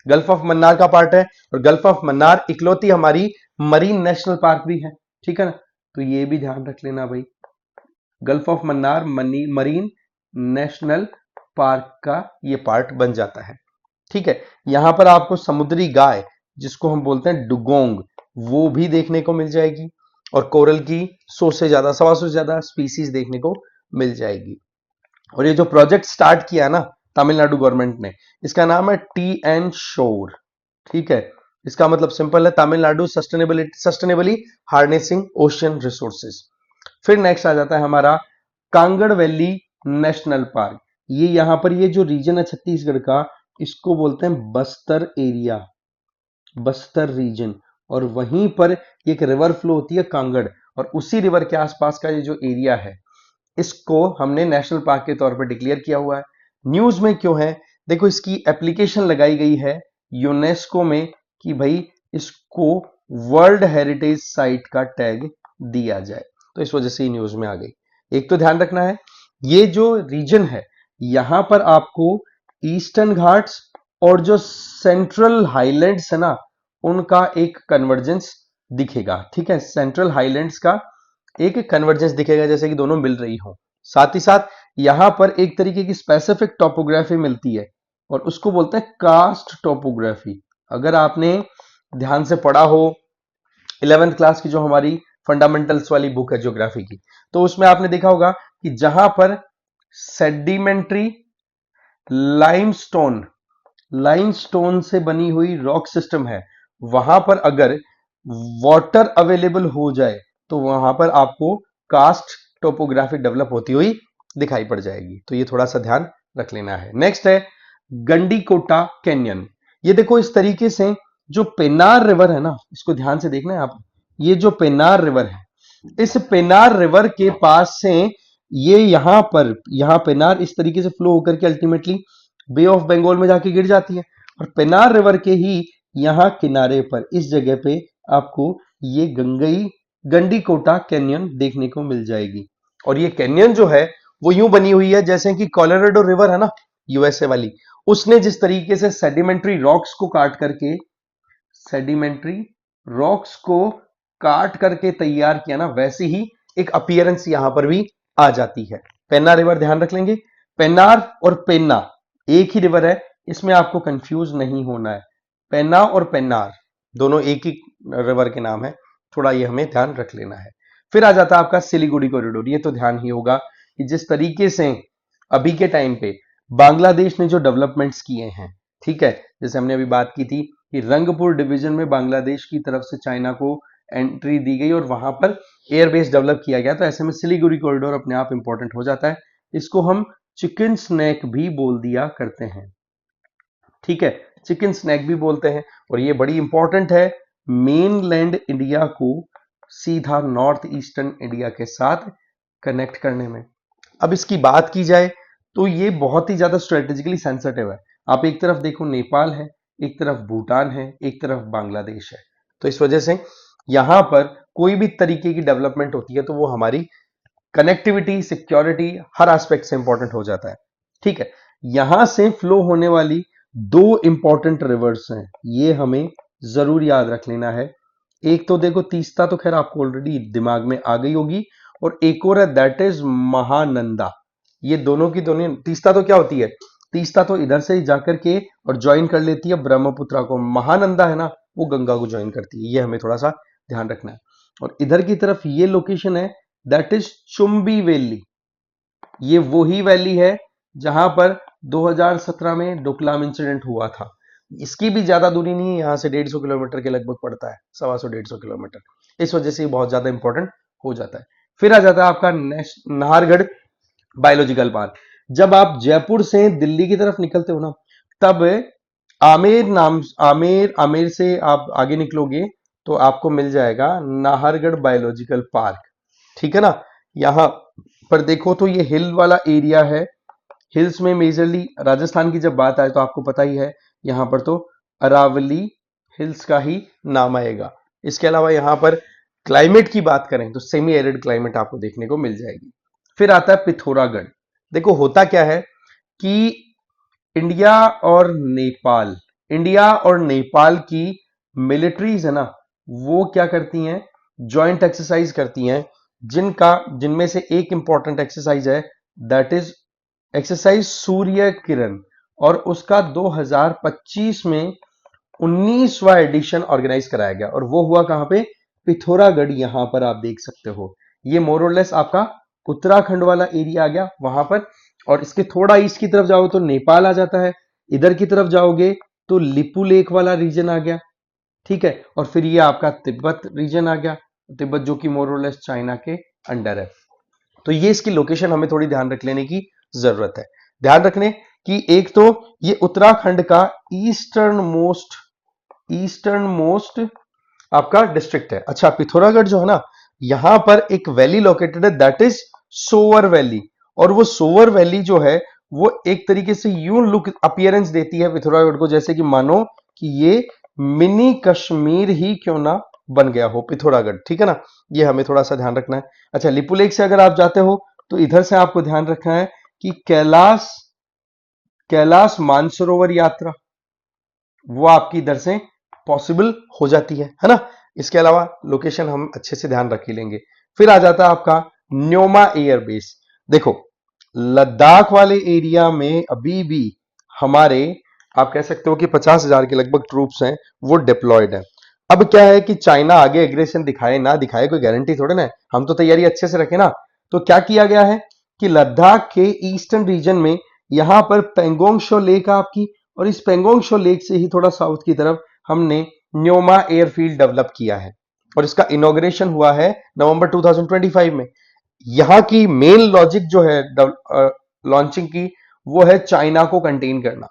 गल्फ ऑफ मन्नार का पार्ट है, और गल्फ ऑफ मन्नार इकलौती हमारी मरीन नेशनल पार्क भी है, ठीक है ना। तो ये भी ध्यान रख लेना भाई, gulf of Mannar marine national park का ये पार्ट बन जाता है, ठीक है। यहां पर आपको समुद्री गाय जिसको हम बोलते हैं डुगोंग, वो भी देखने को मिल जाएगी, और कोरल की 100 से ज्यादा 125 से ज्यादा स्पीसीज देखने को मिल जाएगी। और ये जो प्रोजेक्ट स्टार्ट किया ना तमिलनाडु गवर्नमेंट ने, इसका नाम है TN शोर, ठीक है। इसका मतलब सिंपल है, Tamil Nadu sustainably harnessing ocean resources. फिर नेक्स्ट आ जाता है हमारा कांगड़ वैली नेशनल पार्क। ये यहां पर ये जो रीजन है छत्तीसगढ़ का, इसको बोलते हैं बस्तर एरिया, बस्तर रीजन। और वहीं पर एक रिवर फ्लो होती है कांगड़, और उसी रिवर के आसपास का ये जो एरिया है इसको हमने नेशनल पार्क के तौर पर डिक्लेयर किया हुआ है। न्यूज में क्यों है, देखो इसकी एप्लीकेशन लगाई गई है यूनेस्को में कि भाई इसको वर्ल्ड हेरिटेज साइट का टैग दिया जाए, तो इस वजह से ही न्यूज में आ गई। एक तो ध्यान रखना है ये जो रीजन है यहां पर आपको ईस्टर्न घाट्स और जो सेंट्रल हाईलैंड्स है ना उनका एक कन्वर्जेंस दिखेगा, ठीक है। सेंट्रल हाईलैंड्स का एक कन्वर्जेंस दिखेगा जैसे कि दोनों मिल रही हो, साथ ही साथ यहां पर एक तरीके की स्पेसिफिक टोपोग्राफी मिलती है और उसको बोलते हैं कास्ट टोपोग्राफी। अगर आपने ध्यान से पढ़ा हो 11th क्लास की जो हमारी फंडामेंटल्स वाली बुक है ज्योग्राफी की, तो उसमें आपने देखा होगा कि जहां पर सेडिमेंट्री लाइमस्टोन लाइमस्टोन से बनी हुई रॉक सिस्टम है, वहां पर अगर वाटर अवेलेबल हो जाए तो वहां पर आपको कास्ट टोपोग्राफी डेवलप होती हुई दिखाई पड़ जाएगी। तो ये थोड़ा सा ध्यान रख लेना है। नेक्स्ट है गंडीकोटा कैन्यन। ये देखो इस तरीके से जो पेन्नार रिवर है ना, इसको ध्यान से देखना है आप। ये जो पेन्नार रिवर है, इस पेन्नार रिवर के पास से ये यहां पेन्नार इस तरीके से फ्लो होकर के अल्टीमेटली बे ऑफ बंगाल में जाके गिर जाती है। और पेन्नार रिवर के ही यहां किनारे पर इस जगह पे आपको ये गंडीकोटा कैन्यन देखने को मिल जाएगी। और ये कैन्यन जो है वो यूं बनी हुई है जैसे कि कोलोराडो रिवर है ना, यूएसए वाली, उसने जिस तरीके से सेडिमेंट्री रॉक्स को काट करके तैयार किया ना, वैसे ही एक अपीयरेंस यहां पर भी आ जाती है। पेन्ना रिवर ध्यान रख लेंगे। पेन्नार और पेन्ना एक ही रिवर है, इसमें आपको कंफ्यूज नहीं होना है। पेन्ना और पेन्नार दोनों एक ही रिवर के नाम है, थोड़ा ये हमें ध्यान रख लेना है। फिर आ जाता है आपका सिलीगुड़ी कॉरिडोर। ये तो ध्यान ही होगा कि जिस तरीके से अभी के टाइम पे बांग्लादेश ने जो डेवलपमेंट्स किए हैं, ठीक है, जैसे हमने अभी बात की थी कि रंगपुर डिवीजन में बांग्लादेश की तरफ से चाइना को एंट्री दी गई और वहां पर एयरबेस डेवलप किया गया, तो ऐसे में सिलीगुड़ी कॉरिडोर अपने आप इंपॉर्टेंट हो जाता है। इसको हम चिकन स्नैक भी बोल दिया करते हैं, ठीक है, चिकन स्नैक भी बोलते हैं। और ये बड़ी इंपॉर्टेंट है मेनलैंड इंडिया को सीधा नॉर्थ ईस्टर्न इंडिया के साथ कनेक्ट करने में। अब इसकी बात की जाए तो ये बहुत ही ज्यादा स्ट्रेटेजिकली सेंसिटिव है। आप एक तरफ देखो नेपाल है, एक तरफ भूटान है, एक तरफ बांग्लादेश है, तो इस वजह से यहां पर कोई भी तरीके की डेवलपमेंट होती है तो वो हमारी कनेक्टिविटी, सिक्योरिटी, हर एस्पेक्ट से इंपॉर्टेंट हो जाता है, ठीक है। यहां से फ्लो होने वाली दो इंपॉर्टेंट रिवर्स हैं, ये हमें जरूर याद रख लेना है। एक तो देखो तीस्ता, तो खैर आपको ऑलरेडी दिमाग में आ गई होगी, और एक और है दैट इज महानंदा। ये दोनों की दोनों, तीस्ता तो क्या होती है, तीस्ता तो इधर से जाकर के और ज्वाइन कर लेती है ब्रह्मपुत्रा को, महानंदा है ना वो गंगा को ज्वाइन करती है, ये हमें थोड़ा सा ध्यान रखना है। और इधर की तरफ ये लोकेशन है दैट इज चुंबी वैली। ये वही वैली है जहां पर 2017 में डोकलाम इंसिडेंट हुआ था। इसकी भी ज्यादा दूरी नहीं है, यहां से 150 किलोमीटर के लगभग पड़ता है, 125 किलोमीटर। इस वजह से ये बहुत ज्यादा इंपॉर्टेंट हो जाता है। फिर आ जाता है आपका नाहरगढ़ बायोलॉजिकल पार्क। जब आप जयपुर से दिल्ली की तरफ निकलते हो ना, तब आमेर से आप आगे निकलोगे तो आपको मिल जाएगा नाहरगढ़ बायोलॉजिकल पार्क, ठीक है ना। यहां पर देखो तो ये हिल वाला एरिया है, हिल्स में मेजरली राजस्थान की जब बात आए तो आपको पता ही है, यहां पर तो अरावली हिल्स का ही नाम आएगा। इसके अलावा यहां पर क्लाइमेट की बात करें तो सेमी एरिड क्लाइमेट आपको देखने को मिल जाएगी। फिर आता है पिथौरागढ़। देखो होता क्या है कि इंडिया और इंडिया और नेपाल की मिलिट्रीज है ना, वो क्या करती हैं, ज्वाइंट एक्सरसाइज करती हैं, जिनमें से एक इंपॉर्टेंट एक्सरसाइज है that is exercise Surya Kiran. और उसका 2025 में 19वां एडिशन ऑर्गेनाइज कराया गया, और वो हुआ कहां पे, पिथौरागढ़। यहां पर आप देख सकते हो, ये मोर और लेस आपका उत्तराखंड वाला एरिया आ गया वहां पर। और इसके थोड़ा ईस्ट की तरफ जाओ तो नेपाल आ जाता है, इधर की तरफ जाओगे तो लिपू लेक वाला रीजन आ गया, ठीक है। और फिर ये आपका तिब्बत रीजन आ गया, तिब्बत जो कि मोर और लेस चाइना के अंडर है। तो ये इसकी लोकेशन हमें थोड़ी ध्यान रख लेने की जरूरत है। ध्यान रखने कि एक तो ये उत्तराखंड का ईस्टर्न मोस्ट आपका डिस्ट्रिक्ट है। अच्छा, पिथौरागढ़ जो है ना, यहां पर एक वैली लोकेटेड है दैट इज सोवर वैली। और वो सोवर वैली जो है वो एक तरीके से यूं लुक अपीयरेंस देती है पिथौरागढ़ को, जैसे कि मानो कि ये मिनी कश्मीर ही क्यों ना बन गया हो पिथौरागढ़, ठीक है ना। ये हमें थोड़ा सा ध्यान रखना है। अच्छा, लिपुलेख से अगर आप जाते हो तो इधर से आपको ध्यान रखना है कि कैलाश मानसरोवर यात्रा वो आपकी इधर से पॉसिबल हो जाती है ना। इसके अलावा लोकेशन हम अच्छे से ध्यान रख ही लेंगे। फिर आ जाता है आपका न्योमा एयरबेस। देखो लद्दाख वाले एरिया में अभी भी हमारे, आप कह सकते हो कि 50,000 के लगभग ट्रूप्स हैं वो डिप्लॉयड है। अब क्या है कि चाइना आगे एग्रेशन दिखाए ना दिखाए कोई गारंटी थोड़े ना है, हम तो तैयारी अच्छे से रखें ना। तो क्या किया गया है कि लद्दाख के ईस्टर्न रीजन में यहां पर पेंगोंग शो लेक आपकी, और इस पेंगोंग शो लेक से ही थोड़ा साउथ की तरफ हमने न्योमा एयरफील्ड डेवलप किया है और इसका इनॉग्रेशन हुआ है नवंबर 2025 में। यहां की मेन लॉजिक जो है लॉन्चिंग की, वो है चाइना को कंटेन करना,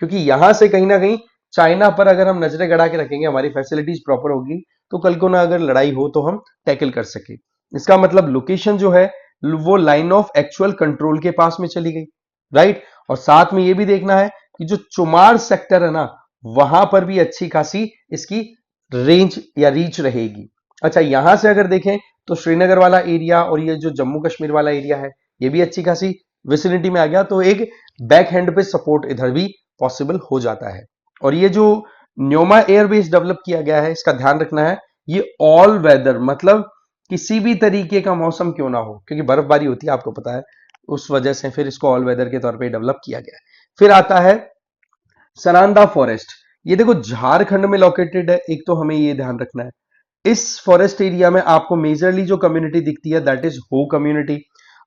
क्योंकि यहां से कहीं ना कहीं चाइना पर अगर हम नजरें गड़ा के रखेंगे, हमारी फैसिलिटीज प्रॉपर होगी, तो कल को ना अगर लड़ाई हो तो हम टैकल कर सके। इसका मतलब लोकेशन जो है वो लाइन ऑफ एक्चुअल कंट्रोल के पास में चली गई, राइट। और साथ में ये भी देखना है कि जो चुमार सेक्टर है ना, वहां पर भी अच्छी खासी इसकी रेंज या रीच रहेगी। अच्छा, यहां से अगर देखें तो श्रीनगर वाला एरिया और ये जो जम्मू कश्मीर वाला एरिया है, ये भी अच्छी खासी विसिनिटी में आ गया, तो एक बैक हैंड पे सपोर्ट इधर भी पॉसिबल हो जाता है। और ये जो न्योमा एयरबेस डेवलप किया गया है, इसका ध्यान रखना है, ये ऑल वेदर, मतलब किसी भी तरीके का मौसम क्यों ना हो, क्योंकि बर्फबारी होती है आपको पता है, उस वजह से फिर इसको ऑल वेदर के तौर पे डेवलप किया गया है। फिर आता है सनांदा फॉरेस्ट। ये देखो झारखंड में लोकेटेड है, एक तो हमें ये ध्यान रखना है। इस फॉरेस्ट एरिया में आपको मेजरली जो कम्युनिटी दिखती है दैट इज हो कम्युनिटी।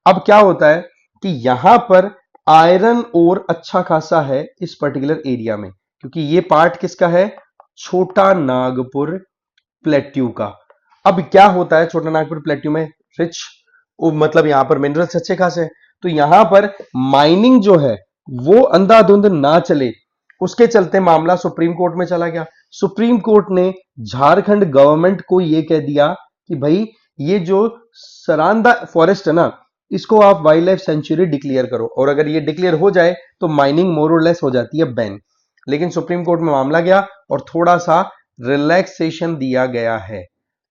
अब क्या होता है कि यहां पर आयरन ओर अच्छा खासा है इस पर्टिकुलर एरिया में, क्योंकि ये पार्ट किसका है, छोटा नागपुर प्लेट्यू का। अब क्या होता है छोटा नागपुर प्लेट्यू में, रिच, मतलब यहां पर मिनरल्स अच्छे खासे हैं, तो यहां पर माइनिंग जो है वो अंधाधुंध ना चले, उसके चलते मामला सुप्रीम कोर्ट में चला गया। सुप्रीम कोर्ट ने झारखंड गवर्नमेंट को यह कह दिया कि भाई ये जो सरांदा फॉरेस्ट है ना, इसको आप वाइल्ड लाइफ सेंचुरी डिक्लेयर करो, और अगर ये डिक्लेयर हो जाए तो माइनिंग मोर और लेस हो जाती है बैन। लेकिन सुप्रीम कोर्ट में मामला गया और थोड़ा सा रिलैक्सेशन दिया गया है,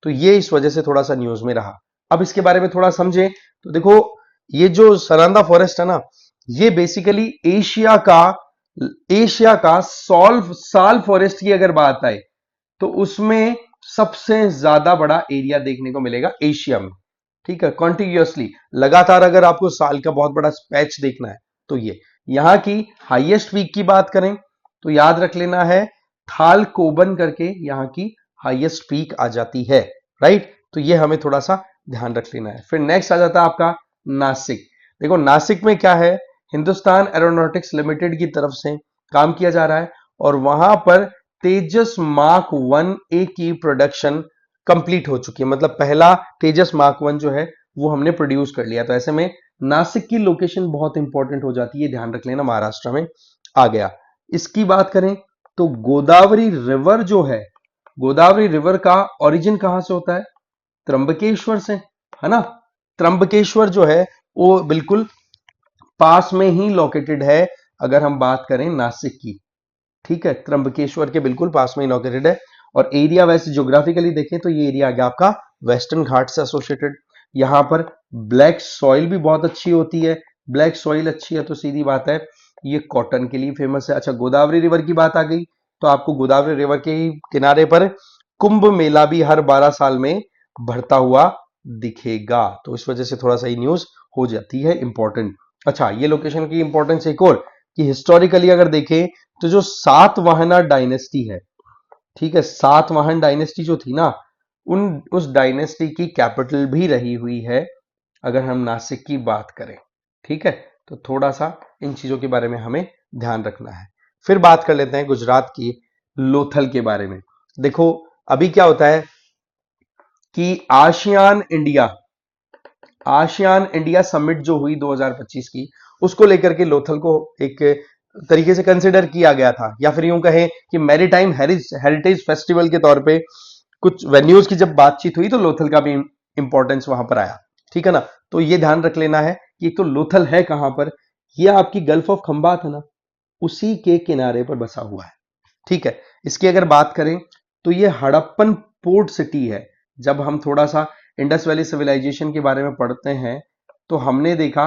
तो ये इस वजह से थोड़ा सा न्यूज में रहा। अब इसके बारे में थोड़ा समझें तो देखो, ये जो सरांदा फॉरेस्ट है ना, ये बेसिकली एशिया का साल फॉरेस्ट की अगर बात आए तो उसमें सबसे ज्यादा बड़ा एरिया देखने को मिलेगा एशिया में। ठीक है, कॉन्टिन्यूअसली लगातार अगर आपको साल का बहुत बड़ा पैच देखना है तो ये यहां की हाईएस्ट पीक की बात करें तो याद रख लेना है, थाल कोबन करके यहां की हाईएस्ट पीक आ जाती है, राइट। तो ये हमें थोड़ा सा ध्यान रख लेना है। फिर नेक्स्ट आ जाता है आपका नासिक। देखो नासिक में क्या है, हिंदुस्तान एरोनॉटिक्स लिमिटेड की तरफ से काम किया जा रहा है और वहां पर तेजस मार्क 1 ए की प्रोडक्शन कंप्लीट हो चुकी है, मतलब पहला तेजस मार्क 1 जो है वो हमने प्रोड्यूस कर लिया। तो ऐसे में नासिक की लोकेशन बहुत इंपॉर्टेंट हो जाती है, ध्यान रख लेना, महाराष्ट्र में आ गया। इसकी बात करें तो गोदावरी रिवर जो है, गोदावरी रिवर का ओरिजिन कहां से होता है, त्र्यंबकेश्वर से, है ना। त्र्यंबकेश्वर जो है वो बिल्कुल पास में ही लोकेटेड है अगर हम बात करें नासिक की। ठीक है, त्र्यंबकेश्वर के बिल्कुल पास में लोकेटेड है। और एरिया वैसे ज्योग्राफिकली देखें तो ये एरिया आ गया आपका वेस्टर्न घाट से एसोसिएटेड। यहां पर ब्लैक सॉइल भी बहुत अच्छी होती है, ब्लैक सॉइल अच्छी है तो सीधी बात है ये कॉटन के लिए फेमस है। अच्छा, गोदावरी रिवर की बात आ गई तो आपको गोदावरी रिवर के ही किनारे पर कुंभ मेला भी हर 12 साल में बढ़ता हुआ दिखेगा, तो इस वजह से थोड़ा सा ही न्यूज हो जाती है इंपॉर्टेंट। अच्छा, ये लोकेशन की इंपॉर्टेंस एक और कि हिस्टोरिकली अगर देखें तो जो सातवाहना डायनेस्टी है, ठीक है, सातवाहन डायनेस्टी जो थी ना, उस डायनेस्टी की कैपिटल भी रही हुई है अगर हम नासिक की बात करें। ठीक है, तो थोड़ा सा इन चीजों के बारे में हमें ध्यान रखना है। फिर बात कर लेते हैं गुजरात की लोथल के बारे में। देखो अभी क्या होता है कि आसियान इंडिया समिट जो हुई 2025 की, उसको लेकर के लोथल को एक तरीके से कंसिडर किया गया था, या फिर यूं कहें कि मैरीटाइम हेरिटेज फेस्टिवल के तौर पे कुछ वेन्यूज की जब बातचीत हुई तो लोथल का भी इंपॉर्टेंस वहां पर आया। ठीक है ना, तो ये ध्यान रख लेना है कि एक तो लोथल है कहां पर, ये आपकी गल्फ ऑफ खंबात है ना, उसी के किनारे पर बसा हुआ है। ठीक है, इसकी अगर बात करें तो ये हड़प्पन पोर्ट सिटी है। जब हम थोड़ा सा इंडस वैली सिविलाइजेशन के बारे में पढ़ते हैं तो हमने देखा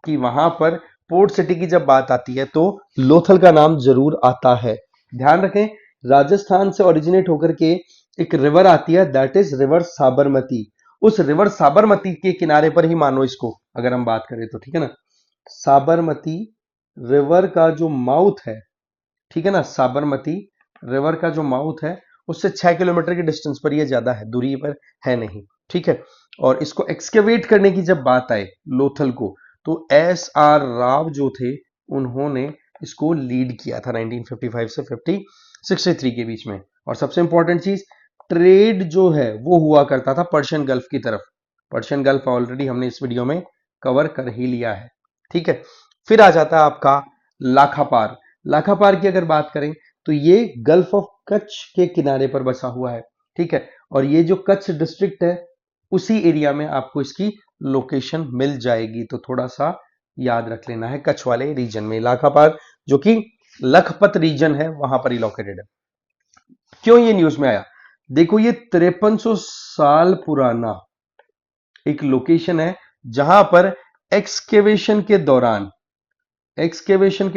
कि वहां पर पोर्ट सिटी की जब बात आती है तो लोथल का नाम जरूर आता है। ध्यान रखें, राजस्थान से ओरिजिनेट होकर के एक रिवर आती है दैट इज रिवर साबरमती। उस रिवर साबरमती के किनारे पर ही मानो इसको अगर हम बात करें तो, ठीक है ना, साबरमती रिवर का जो माउथ है, ठीक है ना, साबरमती रिवर का जो माउथ है उससे 6 किलोमीटर के डिस्टेंस पर, ये ज्यादा है दूरी पर है नहीं। ठीक है, और इसको एक्सकेवेट करने की जब बात आए लोथल को, तो एस आर राव जो थे उन्होंने इसको लीड किया था 1955 से 63 के बीच में। और सबसे इंपॉर्टेंट चीज, ट्रेड जो है वो हुआ करता था पर्शियन गल्फ की तरफ। पर्शियन गल्फ ऑलरेडी हमने इस वीडियो में कवर कर ही लिया है, ठीक है। फिर आ जाता है आपका लाखापार। लाखापार की अगर बात करें तो ये गल्फ ऑफ कच्छ के किनारे पर बसा हुआ है, ठीक है। और ये जो कच्छ डिस्ट्रिक्ट है उसी एरिया में आपको इसकी लोकेशन मिल जाएगी, तो थोड़ा सा याद रख लेना है। कच्छ वाले रीजन में लाखापार, जो कि लखपत रीजन है, वहां पर ही लोकेटेड है। क्यों ये न्यूज में आया? देखो, ये 5300 साल पुराना एक लोकेशन है जहां पर एक्सकेवेशन के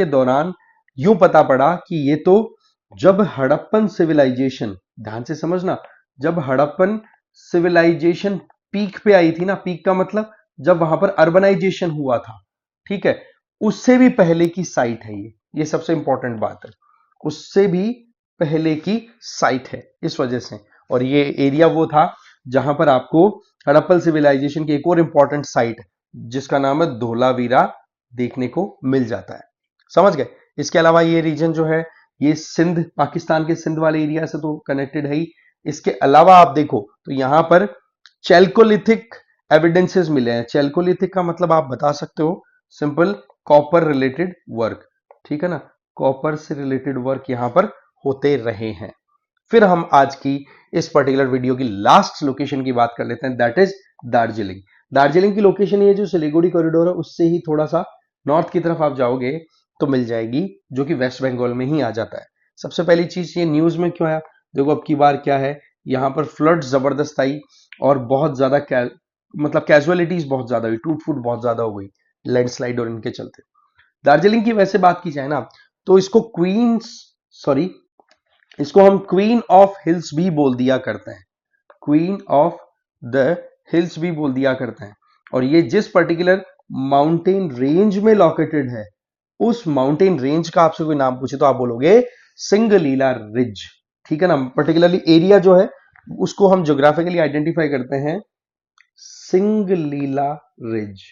दौरान यूं पता पड़ा कि ये तो जब हड़प्पन सिविलाइजेशन, ध्यान से समझना, जब हड़प्पन सिविलाइजेशन पीक पे आई थी ना, पीक का मतलब जब वहां पर अर्बनाइजेशन हुआ था, ठीक है, उससे भी पहले की साइट है ये सबसे इंपॉर्टेंट बात है, उससे भी पहले की साइट है इस वजह से। और ये एरिया वो था जहां पर आपको हड़प्पन सिविलाइजेशन की एक और इंपॉर्टेंट साइट जिसका नाम है धोलावीरा देखने को मिल जाता है। समझ गए? इसके अलावा ये रीजन जो है ये सिंध, पाकिस्तान के सिंध वाले एरिया से तो कनेक्टेड है ही। इसके अलावा आप देखो तो यहां पर चैल्कोलिथिक एविडेंसेस मिले हैं। चैल्कोलिथिक का मतलब आप बता सकते हो सिंपल, कॉपर रिलेटेड वर्क, ठीक है ना, कॉपर से रिलेटेड वर्क यहां पर होते रहे हैं। फिर हम आज की इस पर्टिकुलर वीडियो की लास्ट लोकेशन की बात कर लेते हैं, दैट इज दार्जिलिंग। दार्जिलिंग की लोकेशन ये जो सिलीगुड़ी कॉरिडोर है उससे ही थोड़ा सा नॉर्थ की तरफ आप जाओगे तो मिल जाएगी, जो कि वेस्ट बंगाल में ही आ जाता है। सबसे पहली चीज, ये न्यूज में क्यों आया? देखो अब की बार क्या है, यहां पर फ्लड जबरदस्त आई और बहुत ज्यादा मतलब कैजुअलिटीज बहुत ज्यादा हुई, टूट फूट बहुत ज्यादा हो गई लैंडस्लाइड और इनके चलते। दार्जिलिंग की वैसे बात की जाए ना तो इसको हम क्वीन ऑफ हिल्स भी बोल दिया करते हैं, क्वीन ऑफ द हिल्स भी बोल दिया करते हैं। और ये जिस पर्टिकुलर माउंटेन रेंज में लोकेटेड है, उस माउंटेन रेंज का आपसे कोई नाम पूछे तो आप बोलोगे सिंगलीला रिज, ठीक है ना। पर्टिकुलरली एरिया जो है उसको हम ज्योग्राफिकली आइडेंटिफाई करते हैं सिंगलीला रिज,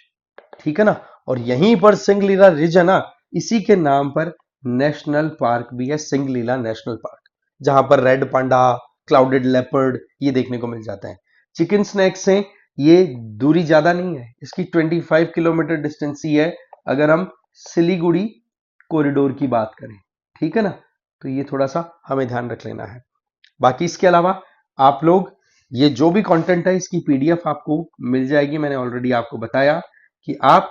ठीक है ना। और यहीं पर सिंगलीला रिज है ना, इसी के नाम पर नेशनल पार्क भी है, सिंगलीला नेशनल पार्क, जहां पर रेड पांडा, क्लाउडेड लेपर्ड ये देखने को मिल जाता है। चिकन स्नैक से ये दूरी ज्यादा नहीं है, इसकी 25 किलोमीटर डिस्टेंस ही है अगर हम सिलीगुड़ी कॉरिडोर की बात करें, ठीक है ना। तो ये थोड़ा सा हमें ध्यान रख लेना है। बाकी इसके अलावा आप लोग ये जो भी कंटेंट है इसकी पीडीएफ आपको मिल जाएगी। मैंने ऑलरेडी आपको बताया कि आप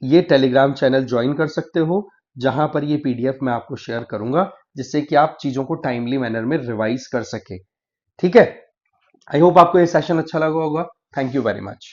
ये टेलीग्राम चैनल ज्वाइन कर सकते हो जहां पर ये पीडीएफ मैं आपको शेयर करूंगा, जिससे कि आप चीजों को टाइमली मैनर में रिवाइज कर सके, ठीक है। आई होप आपको ये सेशन अच्छा लगा होगा। Thank you very much.